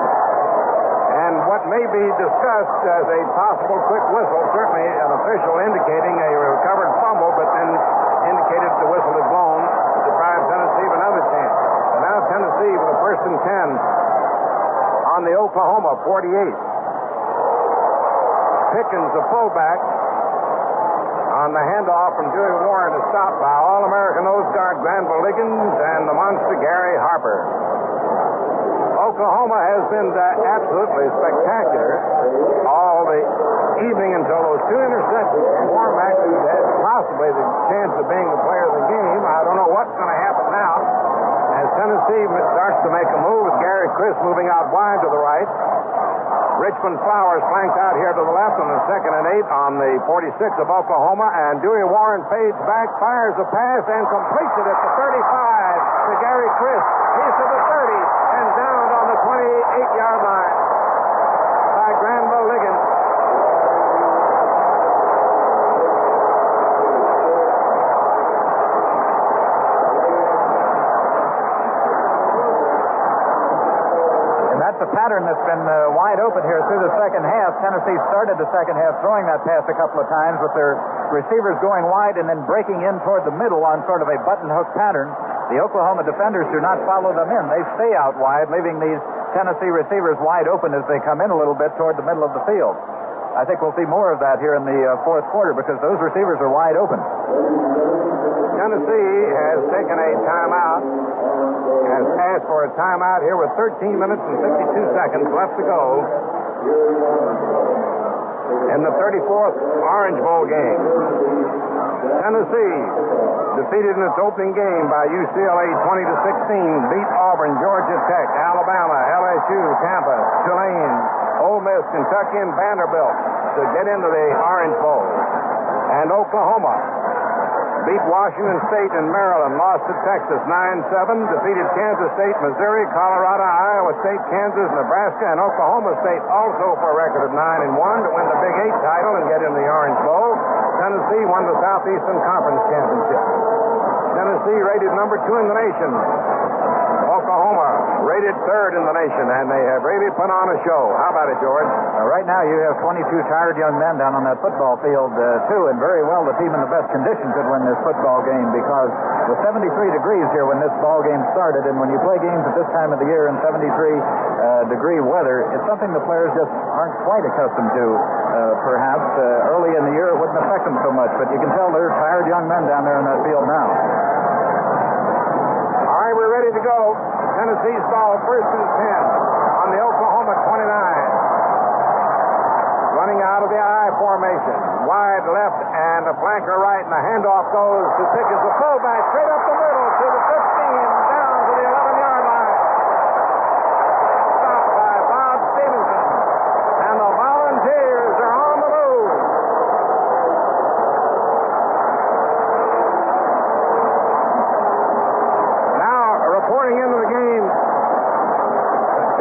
And what may be discussed as a possible quick whistle, certainly an official indicating a recovered fumble, but then indicated the whistle is blown to deprive Tennessee of another chance. And now Tennessee with a first and 10. On the Oklahoma 48. Pickens, the fullback, on the handoff from Dewey Warren is stopped by All-American nose guard Granville Liggins and the monster Gary Harper. Oklahoma has been absolutely spectacular all the evening until those two interceptions from Warmack, who had possibly the chance of being the player of the game. I don't know what's going to happen now. As Tennessee starts to make a move with Gary Chris moving out wide to the right. Richmond Flowers flanked out here to the left on the 2nd and 8 on the 46 of Oklahoma. And Dewey Warren fades back, fires a pass, and completes it at the 35 to Gary Chris. He's to the 30 and downed on the 28-yard line by Granville Liggins. That's a pattern that's been wide open here through the second half. Tennessee started the second half throwing that pass a couple of times with their receivers going wide and then breaking in toward the middle on sort of a button hook pattern. The Oklahoma defenders do not follow them in. They stay out wide, leaving these Tennessee receivers wide open as they come in a little bit toward the middle of the field. I think we'll see more of that here in the fourth quarter because those receivers are wide open. Tennessee has taken a timeout, has asked for a timeout here with 13 minutes and 52 seconds left to go in the 34th Orange Bowl game. Tennessee, defeated in its opening game by UCLA 20-16, beat Auburn, Georgia Tech, Alabama, LSU, Tampa, Tulane, Ole Miss, Kentucky, and Vanderbilt to get into the Orange Bowl. And Oklahoma beat Washington State and Maryland, lost to Texas 9-7, defeated Kansas State, Missouri, Colorado, Iowa State, Kansas, Nebraska, and Oklahoma State also for a record of 9-1 to win the Big 8 title and get in the Orange Bowl. Tennessee won the Southeastern Conference Championship. Tennessee rated number 2 in the nation. Oklahoma, rated third in the nation, and they have really put on a show. How about it, George? Right now, you have 22 tired young men down on that football field, too, and very well the team in the best condition could win this football game because with 73 degrees here when this ball game started, and when you play games at this time of the year in 73-degree weather, it's something the players just aren't quite accustomed to. Perhaps early in the year it wouldn't affect them so much, but you can tell they're tired young men down there in that field now. All right, we're ready to go. Tennessee's ball, first and 10 on the Oklahoma 29. Running out of the I formation. Wide left and a flanker right, and the handoff goes to Pickens, the fullback, straight up the middle to the 15, down to the 11-yard line. Stopped by Bob Stevenson. And the Volunteers are on the move. Now, reporting into the game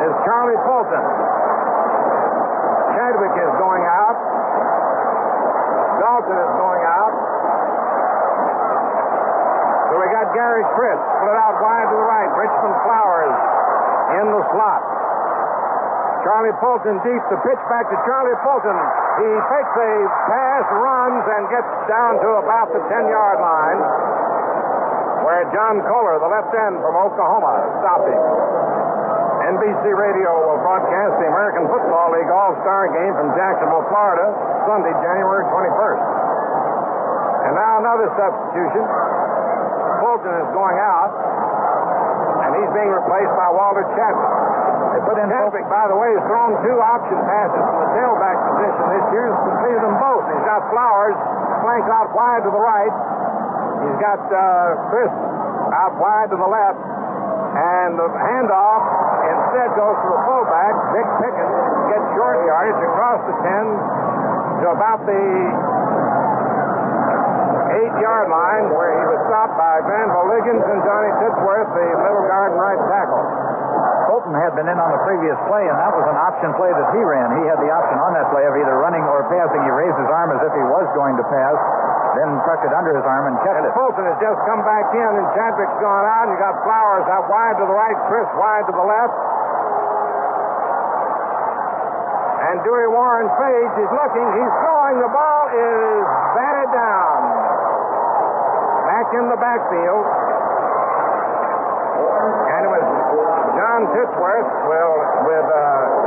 is Charlie Fulton. Chadwick is going out. Dalton is going out. So we got Gary Chris split out wide to the right. Richmond Flowers in the slot. Charlie Fulton deep. The pitch back to Charlie Fulton. He takes a pass, runs, and gets down to about the 10-yard line, where John Kohler, the left end from Oklahoma, stopped him. NBC Radio will broadcast the American Football League All-Star Game from Jacksonville, Florida, Sunday, January 21st. And now another substitution. Fulton is going out, and he's being replaced by Walter Chadwick. They put in Chadwick, by the way, has thrown 2 option passes from the tailback position this year. He's completed them both. He's got Flowers flanked out wide to the right. He's got Chris out wide to the left. And the handoff instead goes to the fullback. Vic Pickens gets short yardage across the 10 to about the 8-yard line, where he was stopped by Granville Liggins and Johnny Titsworth, the middle guard and right tackle. Fulton had been in on the previous play, and that was an option play that he ran. He had the option on that play of either running or passing. He raised his arm as if he was going to pass, then tucked it under his arm and kept it. Fulton has just come back in, and Chadwick's gone out, and you got Flowers out wide to the right, Chris wide to the left. And Dewey Warren fades. He's looking. He's throwing. The ball is batted down. Back in the backfield. And it was John Titsworth with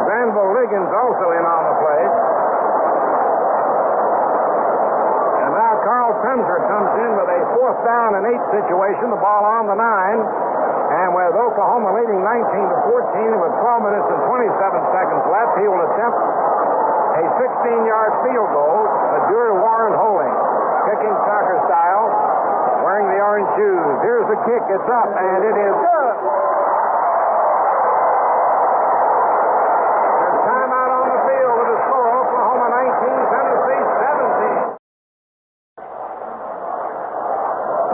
Granville Liggins also in on the play. And now Carl Kremser comes in with a 4th down and 8 situation. The ball on the 9. And with Oklahoma leading 19-14 with 12 minutes and 27 seconds left, he will attempt a 16-yard field goal. Dewey Warren holding, kicking soccer style, wearing the orange shoes. Here's the kick. It's up, and it is good. There's timeout on the field with the score: Oklahoma 19, Tennessee 17.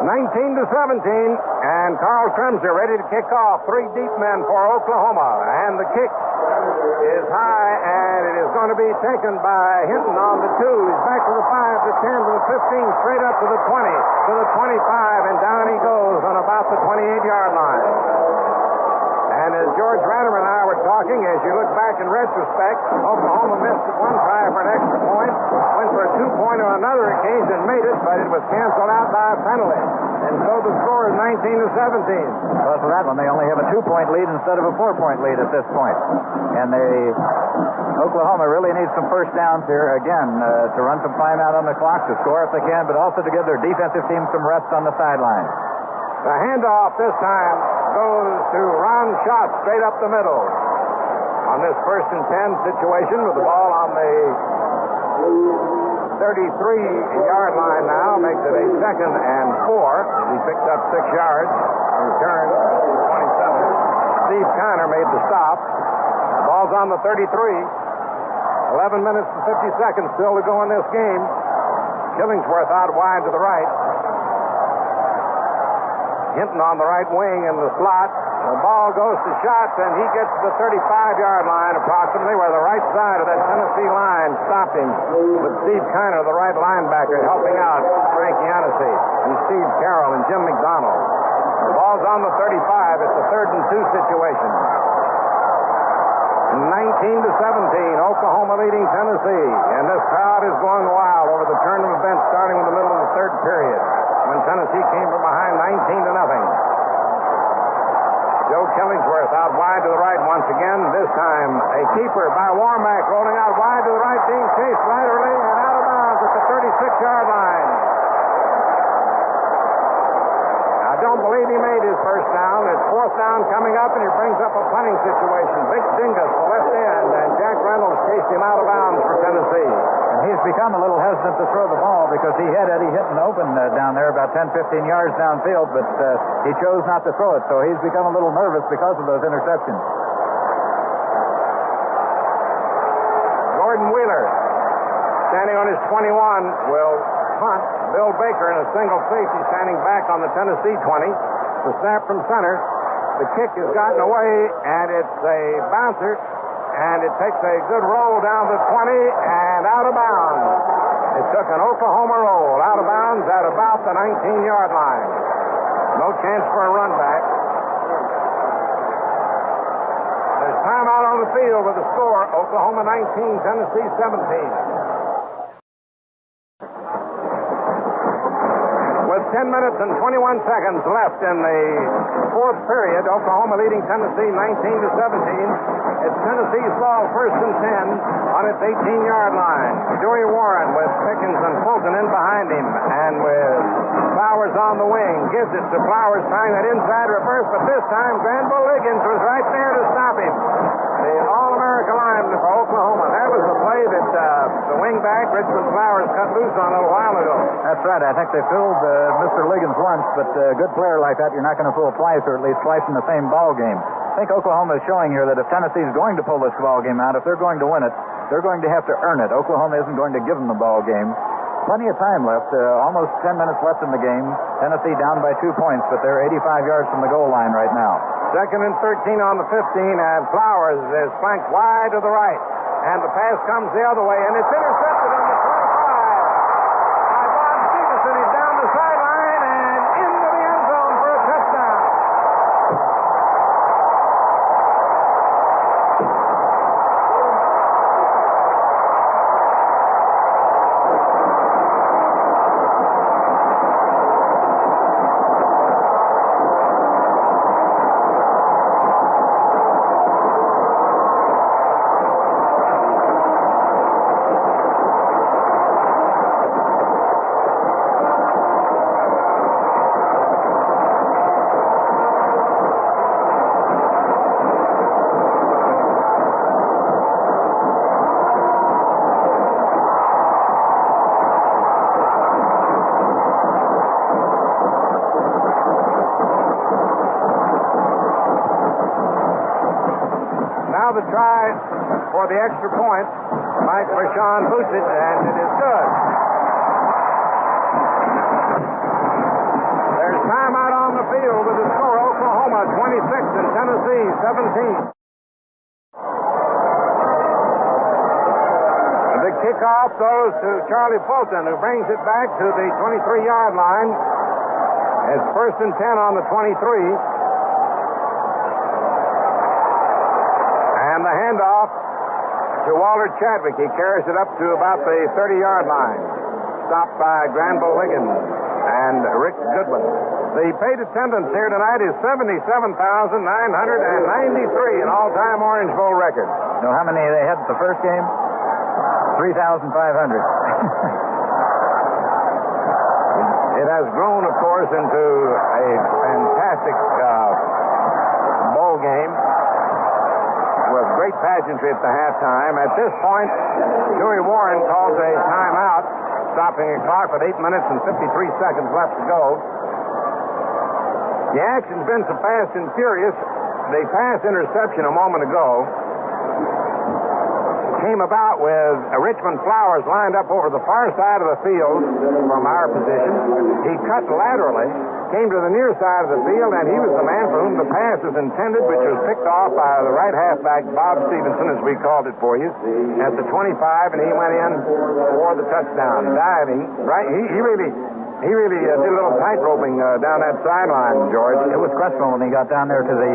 19-17, and Carl Kremser ready to kick off. 3 deep men for Oklahoma, and the kick is high, and it is going to be taken by Hinton on the 2. He's back to the 5, to 10, to the 15, straight up to the 20, to the 25, and down he goes on about the 28-yard line. And as George Ratterman and I were talking, as you look back in retrospect, Oklahoma missed at one try for an extra point, went for a 2-point on another occasion, made it, but it was canceled out by a penalty. And so the score is 19-17. Well, for that one, they only have a 2-point lead instead of a 4-point lead at this point. And Oklahoma really needs some first downs here, again, to run some time out on the clock, to score if they can, but also to give their defensive team some rest on the sideline. The handoff this time goes to Ron Schott, straight up the middle. On this 1st and 10 situation with the ball on the 33-yard line now, makes it a 2nd and 4. He picked up 6 yards, returned 27. Steve Kiner made the stop. The ball's on the 33. 11 minutes and 50 seconds still to go in this game. Killingsworth out wide to the right. Hinton on the right wing in the slot. The ball goes to Schott, and he gets to the 35-yard line approximately, where the right side of that Tennessee line stopped him. With Steve Kiner, the right linebacker, helping out Frank Yancey and Steve Carroll and Jim McDonald. The ball's on the 35. It's a 3rd and 2 situation. 19-17, Oklahoma leading Tennessee. And this crowd is going wild over the turn of events starting with the middle of the 3rd period when Tennessee came from behind 19-0. Joe Killingsworth out wide to the right once again. This time a keeper by Warmack rolling out wide to the right, being chased laterally and out of bounds at the 36-yard line. I don't believe he made his first down. It's 4th down coming up, and he brings up a punting situation. Big Dingus, the left end, and Jack Reynolds chased him out of bounds for Tennessee. And he's become a little hesitant to throw the ball because he had Eddie Hinton open down there about 10, 15 yards downfield, but he chose not to throw it, so he's become a little nervous because of those interceptions. Gordon Wheeler, standing on his 21, will punt. Bill Baker in a single safety standing back on the Tennessee 20. The snap from center. The kick has gotten away, and it's a bouncer, and it takes a good roll down the 20 and out of bounds. It took an Oklahoma roll out of bounds at about the 19-yard line. No chance for a run back. There's timeout on the field with the score, Oklahoma 19, Tennessee 17. With 10 minutes and 21 seconds left in the 4th period, Oklahoma leading Tennessee 19-17. It's Tennessee's ball, 1st and 10 on its 18-yard line. Dewey Warren with Pickens and Fulton in behind him, and with Flowers on the wing. Gives it to Flowers, trying that inside reverse, but this time Granville Liggins was right there to stop him. The All-America lineman for Oklahoma. That was the play that the wingback, Richmond Flowers, cut loose on a little while ago. That's right. I think they filled Mr. Liggins once, but a good player like that, you're not going to fool twice, or at least twice in the same ball game. I think Oklahoma is showing here that if Tennessee's going to pull this ball game out, if they're going to win it, they're going to have to earn it. Oklahoma isn't going to give them the ball game. Plenty of time left, almost 10 minutes left in the game. Tennessee down by 2 points, but they're 85 yards from the goal line right now. 2nd and 13 on the 15, and Flowers is flanked wide to the right. And the pass comes the other way, and it's intercepted on the 25 by Bob Stevenson. He's down the sideline and into the end zone for a touchdown. The try for the extra point, Mike Rashawn boots it, and it is good. There's timeout on the field with the score, Oklahoma 26 and Tennessee 17. The kickoff goes to Charlie Fulton, who brings it back to the 23-yard line. It's 1st and 10 on the 23. And the handoff to Walter Chadwick. He carries it up to about the 30-yard line. Stopped by Granville Liggins and Rick Goodwin. The paid attendance here tonight is 77,993, an all-time Orange Bowl record. Know how many they had at the first game? 3,500. It has grown, of course, into a fantastic bowl game. With great pageantry at the halftime. At this point, Dewey Warren calls a timeout, stopping the clock with 8 minutes and 53 seconds left to go. The action's been so fast and furious. The pass interception a moment ago came about with Richmond Flowers lined up over the far side of the field from our position. He cut laterally, came to the near side of the field, and he was the man for whom the pass was intended, which was picked off by the right halfback, Bob Stevenson, as we called it for you, at the 25, and he went in for the touchdown, diving. Right, he really He really did a little tight-roping down that sideline, George. It was questionable when he got down there to the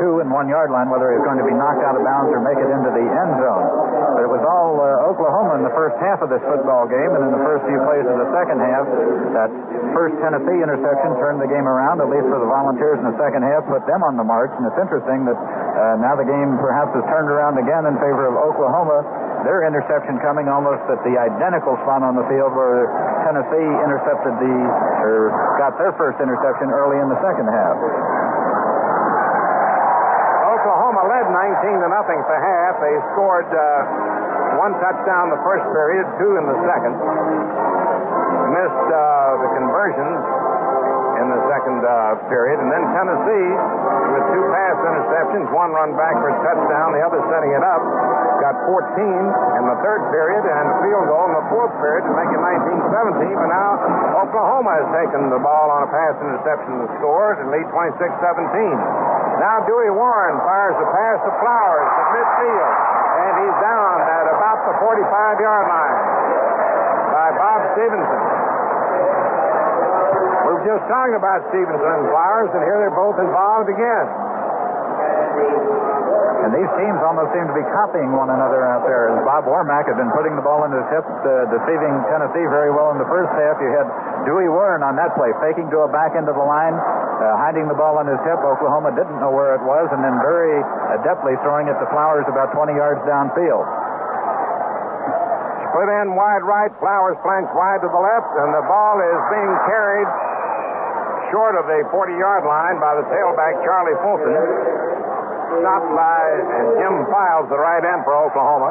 2 and 1 yard line whether he was going to be knocked out of bounds or make it into the end zone. But it was all Oklahoma in the first half of this football game, and in the first few plays of the second half, that first Tennessee interception turned the game around, at least for the Volunteers in the second half, put them on the march. And it's interesting that now the game perhaps has turned around again in favor of Oklahoma. Their interception coming almost at the identical spot on the field where Tennessee got their first interception early in the second half. Oklahoma led 19-0 for half. They scored one touchdown the first period, 2 in the second. Missed the conversions in the second period. And then Tennessee, with 2 pass interceptions, 1 run back for a touchdown, the other setting it up, got 14 in the third period and a field goal in the fourth period to make it 19-17. But now Oklahoma has taken the ball on a pass interception to score and lead 26-17. Now Dewey Warren fires a pass to Flowers at midfield, and he's down at about the 45-yard line by Bob Stevenson. We were just talking about Stevenson and Flowers, and here they're both involved again. And these teams almost seem to be copying one another out there. As Bob Warmack had been putting the ball in his hip, deceiving Tennessee very well in the first half. You had Dewey Warren on that play, faking to a back end of the line, hiding the ball on his hip. Oklahoma didn't know where it was, and then very adeptly throwing it to Flowers about 20 yards downfield. Split end wide right, Flowers flanks wide to the left, and the ball is being carried short of the 40-yard line by the tailback, Charlie Fulton. Stopped by Jim Files, the right end for Oklahoma.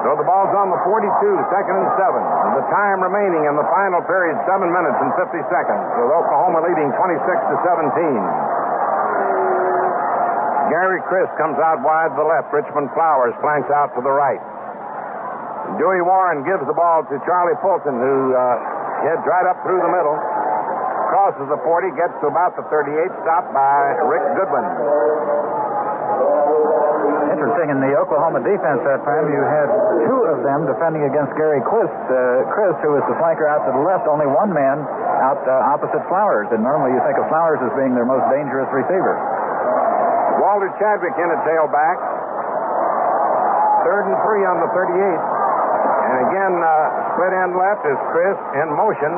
So the ball's on the 42, 2nd and 7. The time remaining in the final period, 7 minutes and 50 seconds. With Oklahoma leading 26-17. Gary Crisp comes out wide to the left. Richmond Flowers flanks out to the right. Dewey Warren gives the ball to Charlie Fulton, who heads right up through the middle. Crosses the 40, gets to about the 38, stopped by Rick Goodwin. Interesting, in the Oklahoma defense that time, you had 2 of them defending against Gary Crisp, who is the flanker out to the left, only 1 man out opposite Flowers. And normally you think of Flowers as being their most dangerous receiver. Walter Chadwick in at tailback. 3rd and 3 on the 38. And again, split end left is Crisp in motion.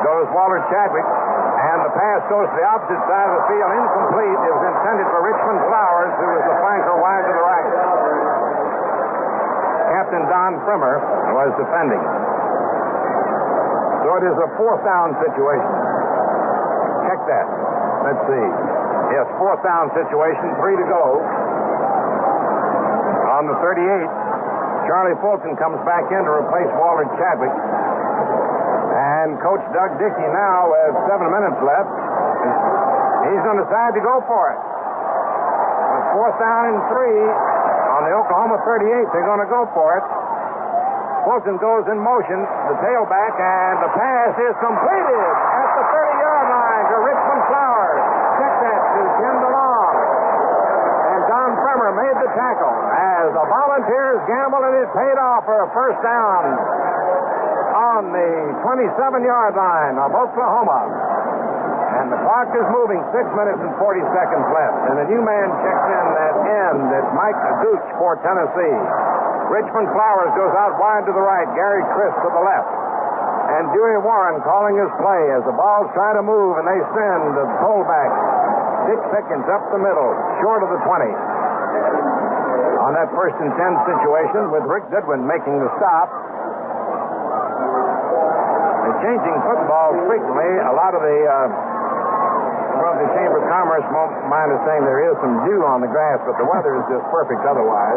Goes Walter Chadwick, and the pass goes to the opposite side of the field, incomplete. It was intended for Richmond Flowers, who was the flanker wide to the right. Captain Don Frimmer was defending. So it is a 4th down situation. Check that. Let's see. Yes, 4th down situation, 3 to go. On the 38, Charlie Fulton comes back in to replace Walter Chadwick. And Coach Doug Dickey now, with 7 minutes left, he's going to decide to go for it. With 4th down and 3 on the Oklahoma 38, they're going to go for it. Fulton goes in motion, the tailback, and the pass is completed at the 30-yard line to Richmond Flowers. Check that to Jim DeLong. And Don Frimmer made the tackle as the Volunteers gambled, and it paid off for a 1st down on the 27-yard line of Oklahoma. And the clock is moving, 6 minutes and 40 seconds left. And the new man checks in that end. It's Mike Gooch for Tennessee. Richmond Flowers goes out wide to the right. Gary Crisp to the left. And Dewey Warren calling his play as the balls try to move, and they send the fullback, Dick Pickens, up the middle, short of the 20. On that 1st and 10 situation, with Rick Goodwin making the stop. They're changing footballs frequently. A lot of the Chamber of Commerce won't mind us saying there is some dew on the grass, but the weather is just perfect otherwise.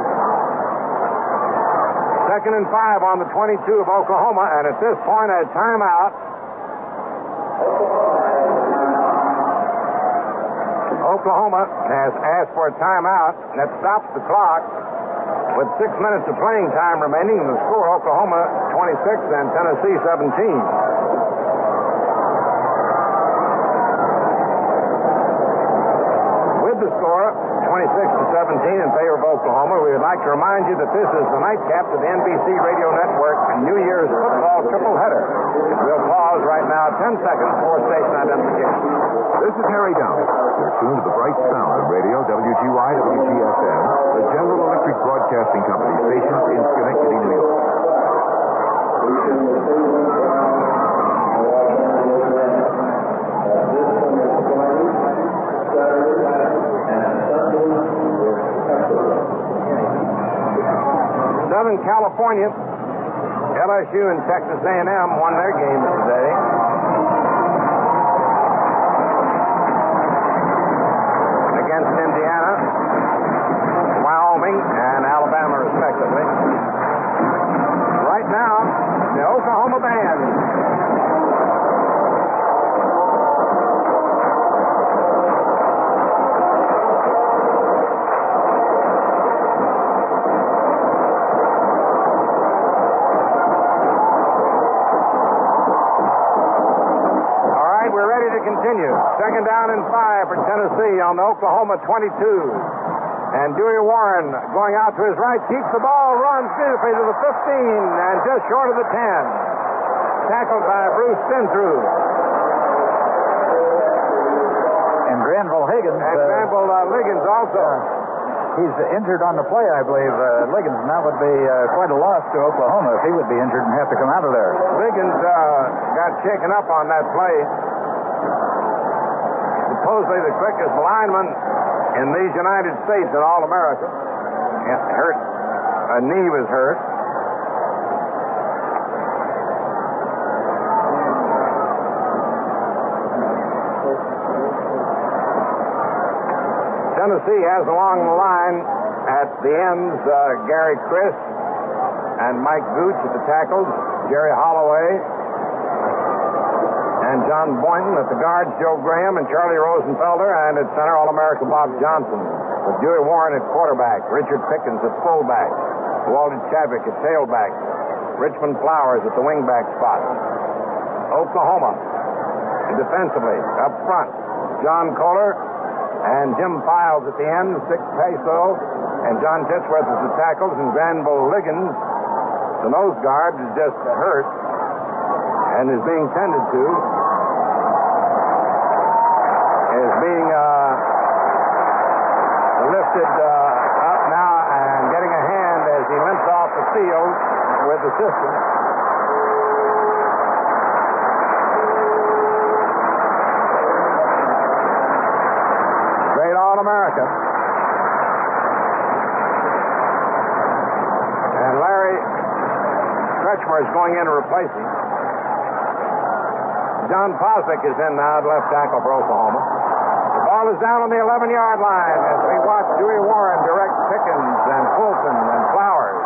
2nd and 5 on the 22 of Oklahoma, and at this point, a timeout. Oklahoma has asked for a timeout that stops the clock with 6 minutes of playing time remaining. The score, Oklahoma 26 and Tennessee 17. With the score, 26 26-17 in favor of Oklahoma. We would like to remind you that this is the nightcap to the NBC Radio Network New Year's football triple-header. We'll pause right now 10 seconds for station identification. This is Harry Downey. You're tuned to the bright sound of radio, WGY, WGFM, the General Electric Broadcasting Company stations in Schenectady, New York. Southern California, LSU and Texas A&M won their games today. Against Indiana, Wyoming, and Alabama, respectively. Right now, the Oklahoma band. Continue. Second down and 5 for Tennessee on the Oklahoma 22. And Dewey Warren going out to his right, keeps the ball, runs beautifully to the 15 and just short of the 10. Tackled by Bruce Stensrud. And Granville Higgins. And Granville Liggins also. He's injured on the play, I believe, Liggins, and that would be quite a loss to Oklahoma if he would be injured and have to come out of there. Liggins got shaken up on that play. Supposedly the quickest lineman in these United States in all America. Hurt. A knee was hurt. Tennessee has along the line at the ends Gary Chris and Mike Gooch at the tackles, Jerry Holloway, and John Boynton at the guards, Joe Graham and Charlie Rosenfelder, and at center, All-America Bob Johnson, with Dewey Warren at quarterback, Richard Pickens at fullback, Walter Chadwick at tailback, Richmond Flowers at the wingback spot. Oklahoma, defensively, up front, John Kohler and Jim Files at the end, Dick Peso, and John Titsworth at the tackles, and Granville Liggins, the nose guard, is just hurt and is being tended to, is being lifted up now and getting a hand as he limps off the field with assistance. Great All-America. And Larry Kretschmer is going in to replace him. John Posnick is in now at left tackle for Oklahoma. The ball is down on the 11-yard line as we watch Dewey Warren direct Pickens and Fulton and Flowers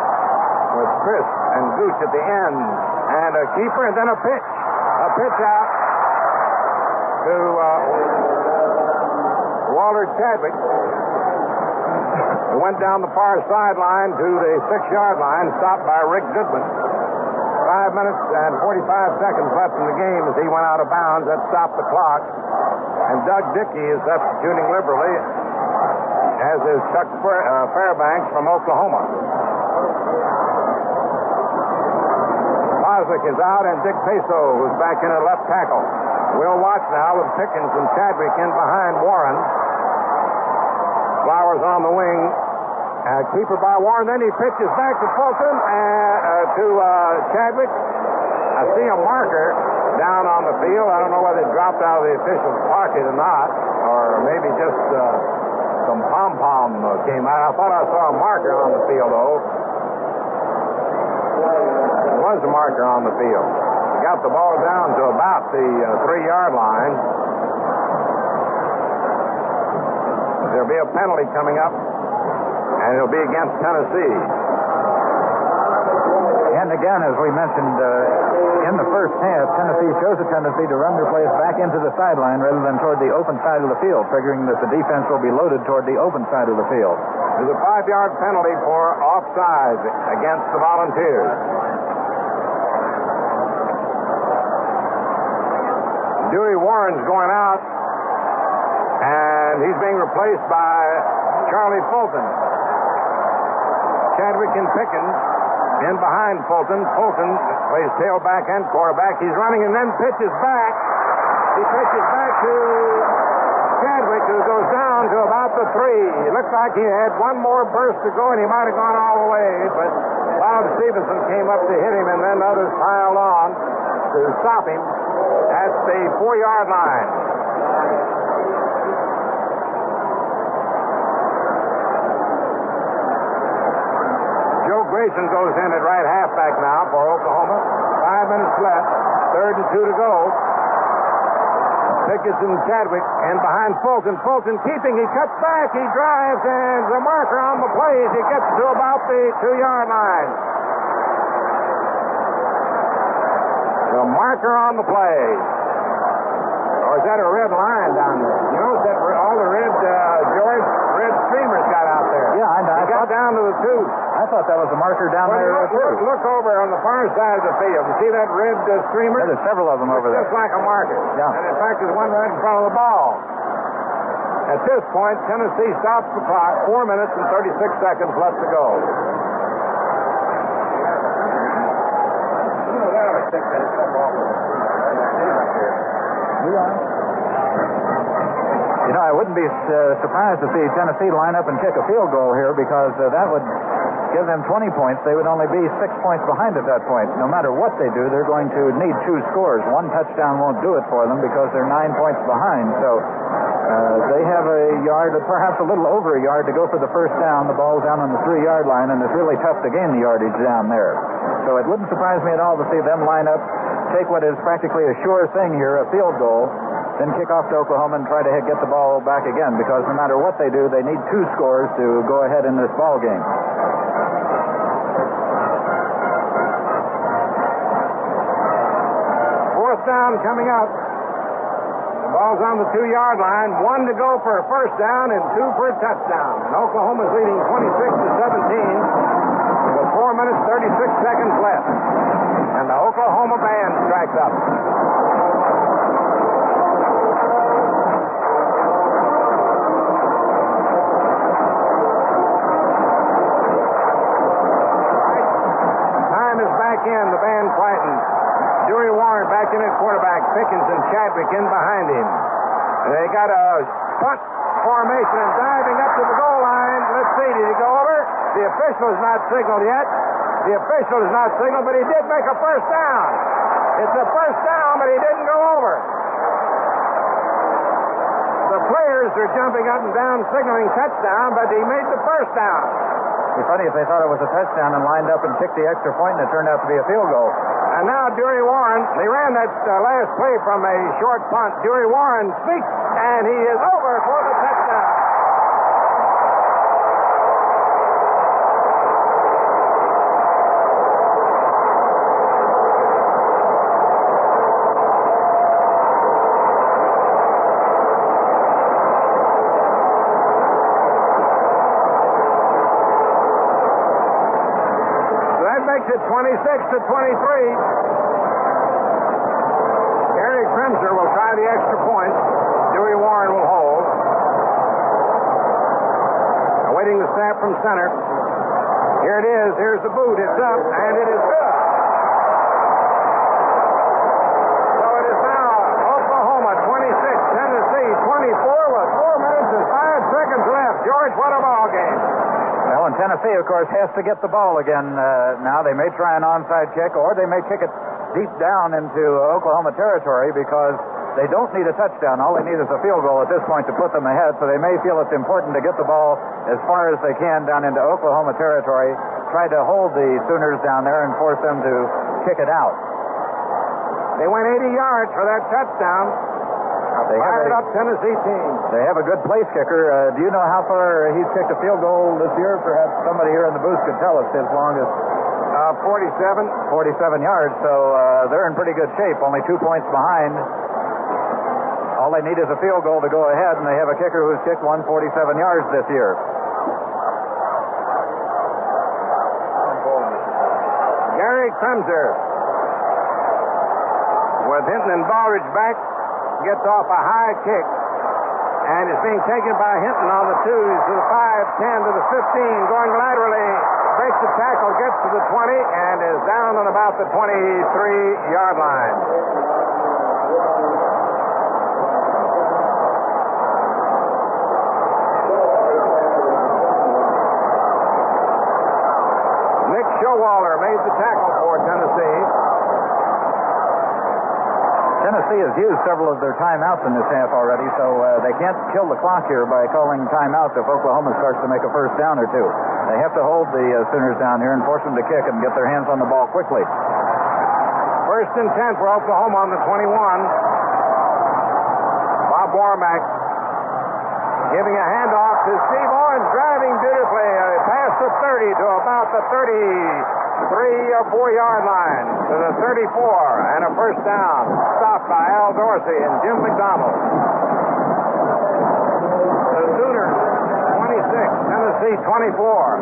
with Chris and Gooch at the end. And a keeper and then a pitch. A pitch out to Walter Chadwick, who went down the far sideline to the 6-yard line, stopped by Rick Goodman. 5 minutes and 45 seconds left in the game as he went out of bounds. That stopped the clock. And Doug Dickey is substituting liberally, as is Chuck Fairbanks from Oklahoma. Posnick is out, and Dick Peso is back in at left tackle. We'll watch now with Pickens and Chadwick in behind Warren. Flowers on the wing. Keeper by Warren. Then he pitches back to Fulton and to Chadwick. I see a marker down on the field. I don't know whether it dropped out of the official's pocket or not, or maybe just some pom-pom came out. I thought I saw a marker on the field, though. There was a marker on the field. Got the ball down to about the 3-yard line. There'll be a penalty coming up, and it'll be against Tennessee. And again, as we mentioned, in the first half, Tennessee shows a tendency to run their players back into the sideline rather than toward the open side of the field, figuring that the defense will be loaded toward the open side of the field. There's a 5-yard penalty for offside against the Volunteers. Dewey Warren's going out, and he's being replaced by Charlie Fulton. Chadwick and Pickens in behind Fulton. Fulton plays tailback and quarterback. He's running and then pitches back. He pitches back to Chadwick, who goes down to about the 3. It looked like he had one more burst to go, and he might have gone all the way, but Bob Stevenson came up to hit him, and then others piled on to stop him at the 4-yard line. Joe Grayson goes in at right halfback now for Oklahoma. 5 minutes left. 3rd and 2 to go. Pickens and Chadwick and behind Fulton. Fulton keeping. He cuts back. He drives, and the marker on the play as he gets to about the 2-yard line. The marker on the play. Or is that a red line down there? You notice that all the red, George, red streamers got out there. Yeah, I know. He got down to the 2. I thought that was a marker down there, too. Look over on the far side of the field. You see that red streamer? Yeah, there's several of them over there. Just like a marker. Yeah. And in fact, there's one right in front of the ball. At this point, Tennessee stops the clock. 4 minutes and 36 seconds left to go. You know, I wouldn't be surprised to see Tennessee line up and kick a field goal here because that would give them 20 points. They would only be 6 points behind at that point. No matter what they do, they're going to need 2 scores. 1 touchdown won't do it for them because they're 9 points behind. So they have a yard, perhaps a little over a yard to go for the first down. The ball's down on the 3-yard line, and it's really tough to gain the yardage down there. So it wouldn't surprise me at all to see them line up, take what is practically a sure thing here, a field goal, then kick off to Oklahoma and try to get the ball back again, because no matter what they do, they need 2 scores to go ahead in this ball game. Fourth down coming up. The ball's on the 2-yard line. 1 to go for a first down and 2 for a touchdown. And Oklahoma's leading 26-17 with 4 minutes 36 seconds left. And the Oklahoma band strikes up. In the band fighting. Dewey Warren back in at quarterback. Pickens and Chadwick in behind him. They got a punt formation and diving up to the goal line. Let's see, did he go over? The official has not signaled yet. The official has not signaled, but he did make a first down. It's a first down, but he didn't go over. The players are jumping up and down signaling touchdown, but he made the first down. It'd be funny if they thought it was a touchdown and lined up and kicked the extra point and it turned out to be a field goal. And now Dewey Warren, they ran that last play from a short punt. Dewey Warren speaks, and he is over for the touchdown. Makes it 26-23. Gary Crimser will try the extra point. Dewey Warren will hold. Awaiting the snap from center. Here it is. Here's the boot. It's up, and it is good. So it is now Oklahoma 26, Tennessee 24 with 4 minutes and 5 seconds left. George, what a ball game. Well, and Tennessee, of course, has to get the ball again now. They may try an onside kick, or they may kick it deep down into Oklahoma territory because they don't need a touchdown. All they need is a field goal at this point to put them ahead, so they may feel it's important to get the ball as far as they can down into Oklahoma territory, try to hold the Sooners down there and force them to kick it out. They went 80 yards for that touchdown. Fired up Tennessee team. They have a good place kicker. Do you know how far he's kicked a field goal this year? Perhaps somebody here in the booth could tell us his longest. 47. 47 yards, so they're in pretty good shape. Only 2 points behind. All they need is a field goal to go ahead, and they have a kicker who's kicked 147 yards this year. Gary Crimser with Hinton and Baldridge back. Gets off a high kick, And is being taken by Hinton on the 2s to the 5, 10 to the 15, going laterally, breaks the tackle, gets to the 20, and is down on about the 23-yard line. Nick Showalter made the tackle for Tennessee. Tennessee has used several of their timeouts in this half already, so they can't kill the clock here by calling timeouts if Oklahoma starts to make a first down or two. They have to hold the Sooners down here and force them to kick and get their hands on the ball quickly. First and 10 for Oklahoma on the 21. Bob Warmack giving a handoff to Steve Owens, driving beautifully past the 30 to about the 33 or 4-yard line to the 34, and a first down. Stopped by Al Dorsey and Jim McDonald. The Sooners 26, Tennessee 24.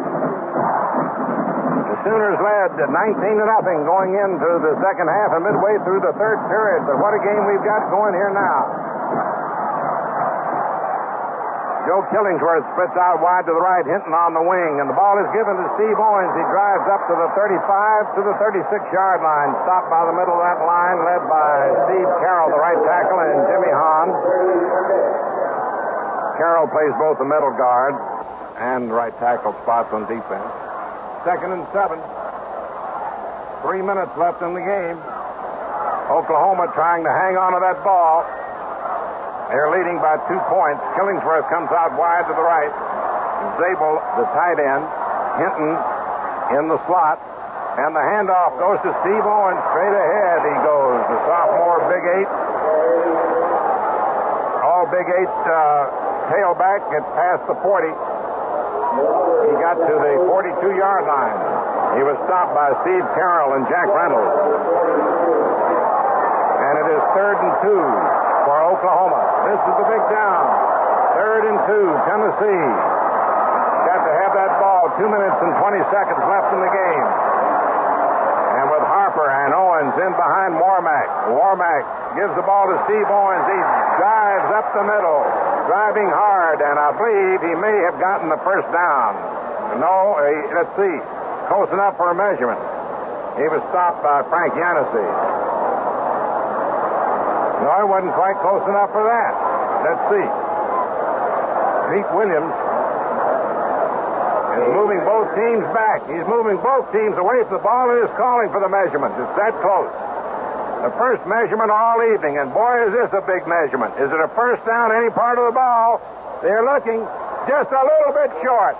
The Sooners led 19-0 going into the second half and midway through the third period. But what a game we've got going here now. Joe Killingsworth splits out wide to the right, Hinton on the wing, and the ball is given to Steve Owens. He drives up to the 35 to the 36-yard line, stopped by the middle of that line, led by Steve Carroll, the right tackle, and Jimmy Hahn. Carroll plays both the middle guard and right tackle spots on defense. Second and 7. 3 minutes left in the game. Oklahoma trying to hang on to that ball. They're leading by 2 points. Killingsworth comes out wide to the right. Zabel, the tight end. Hinton in the slot. And the handoff goes to Steve Owens. Straight ahead he goes. The sophomore Big 8. All Big 8 tailback gets past the 40. He got to the 42-yard line. He was stopped by Steve Carroll and Jack Reynolds. And it is 3rd and 2. For Oklahoma. This is the big down. 3rd and 2, Tennessee. Got to have that ball. 2 minutes and 20 seconds left in the game. And with Harper and Owens in behind Warmack. Warmack gives the ball to Steve Owens. He drives up the middle, driving hard, and I believe he may have gotten the first down. No, let's see. Close enough for a measurement. He was stopped by Frank Yancey. No, it wasn't quite close enough for that. Let's see. Pete Williams is moving both teams back. He's moving both teams away from the ball and is calling for the measurement. It's that close. The first measurement all evening, and boy, is this a big measurement. Is it a first down any part of the ball? They're looking just a little bit short.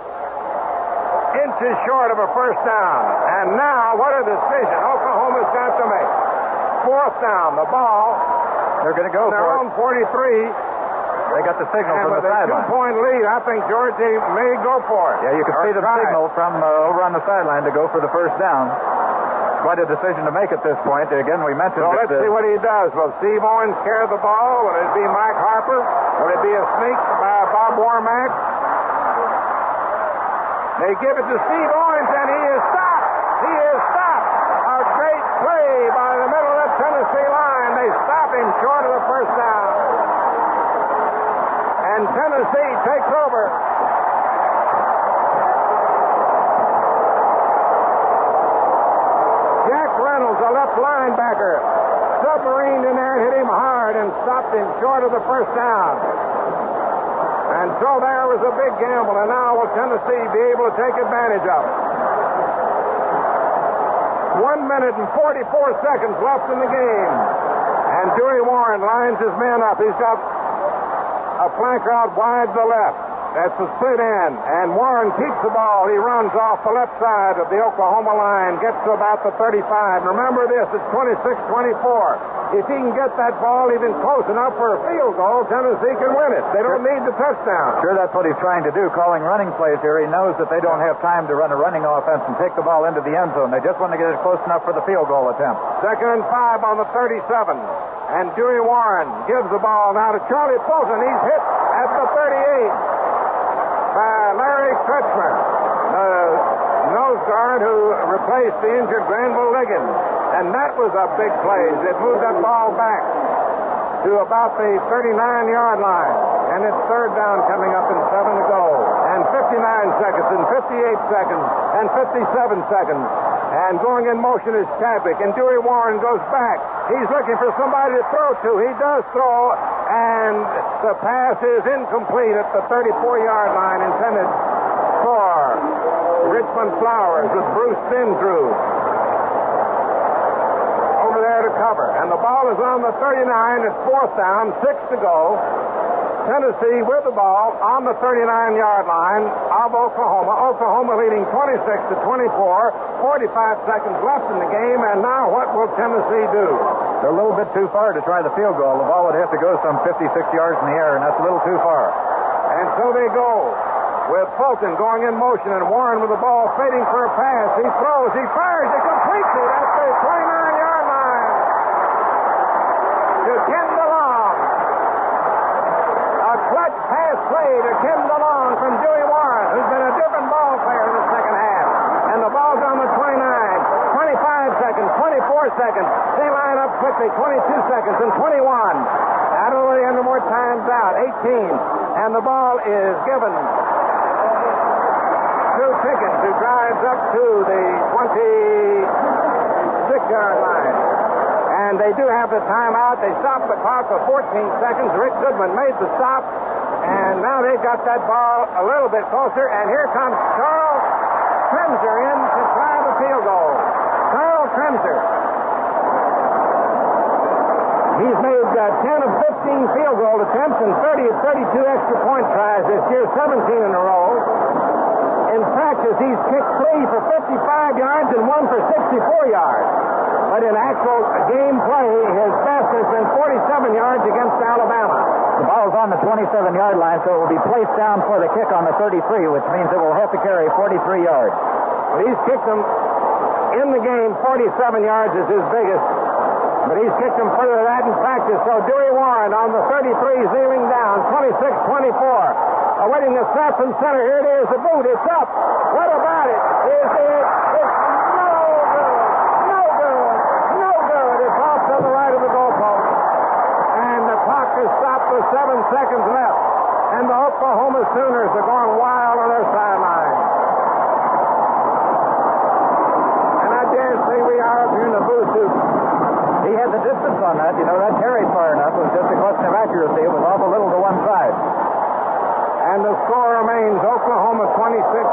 Inches short of a first down. And now, what a decision Oklahoma's got to make. 4th down, the ball. They're going to go their for own 43. They got the signal from the sideline. With a 2-point lead, I think Georgie may go for it. Yeah, you can see the signal from over on the sideline to go for the first down. Quite a decision to make at this point. Again, we mentioned so let's see what he does. Will Steve Owens carry the ball? Will it be Mike Harper? Will it be a sneak by Bob Warmack? They give it to Steve Owens, and he is stopped. He is stopped. A great play by the middle of the Tennessee line. They stop him short of the first down. And Tennessee takes over. Jack Reynolds, a left linebacker, submarined in there and hit him hard and stopped him short of the first down. And so there was a big gamble, and now will Tennessee be able to take advantage of it? 1 minute and 44 seconds left in the game. And Dewey Warren lines his men up. He's got a flanker out wide to the left. That's the split end. And Warren keeps the ball. He runs off the left side of the Oklahoma line, gets to about the 35. Remember this, it's 26-24. If he can get that ball even close enough for a field goal, Tennessee can win it. They don't need the touchdown. Sure, that's what he's trying to do, calling running plays here. He knows that they don't have time to run a running offense and take the ball into the end zone. They just want to get it close enough for the field goal attempt. 2nd and 5 on the 37. And Dewey Warren gives the ball now to Charlie Fulton. He's hit at the 38 by Larry Kretschmer, the nose guard who replaced the injured Granville Liggins. And that was a big play. It moved that ball back to about the 39-yard line. And it's third down coming up and 7 to go. And 59 seconds and 58 seconds and 57 seconds. And going in motion is Chadwick. And Dewey Warren goes back. He's looking for somebody to throw to. He does throw. And the pass is incomplete at the 34-yard line intended for Richmond Flowers with Bruce Dindrew over there to cover. And the ball is on the 39. It's fourth down, 6 to go. Tennessee with the ball on the 39-yard line of Oklahoma. Oklahoma leading 26 to 24. 45 seconds left in the game. And now what will Tennessee do? They're a little bit too far to try the field goal. The ball would have to go some 56 yards in the air, and that's a little too far. And so they go with Fulton going in motion and Warren with the ball fading for a pass. He throws. He fires. It completes it at the 29-yard line to Ken DeLong. A clutch pass play to Ken DeLong from Dewey Warren, who's been a different ball player in the second half. And the ball's on the 29. 25 seconds, 24 seconds. They line up quickly. 22 seconds and 21. Adelaide under more time's out. 18. And the ball is given to Pickens, who drives up to the 26-yard line. And they do have the timeout. They stopped the clock for 14 seconds. Rick Goodman made the stop. And now they've got that ball a little bit closer. And here comes Charles Kremser in to try the field goal. Carl Kremser. He's made 10 of 15 field goal attempts and 30 of 32 extra point tries this year, 17 in a row. In practice, he's kicked 3 for 55 yards and 1 for 64 yards. But in actual game play, his best has been 47 yards against Alabama. The ball's on the 27-yard line, so it will be placed down for the kick on the 33, which means it will have to carry 43 yards. Well, he's kicked them in the game. 47 yards is his biggest. But he's kicked them further than that in practice. So Dewey Warren on the 33 zeroing down. 26-24. Awaiting the snap from center. Here it is. The boot. It's up. What about it? Is it? It's no good. No good. No good. It's off to the right of the goalpost. And the clock is stopped with 7 seconds left. And the Oklahoma Sooners are going wild on their sideline. And I dare say we are up here in the booth, too. He had the distance on that. You know, that carried far enough. It was just a question of accuracy. It was off a little to one side. And the score remains Oklahoma 26,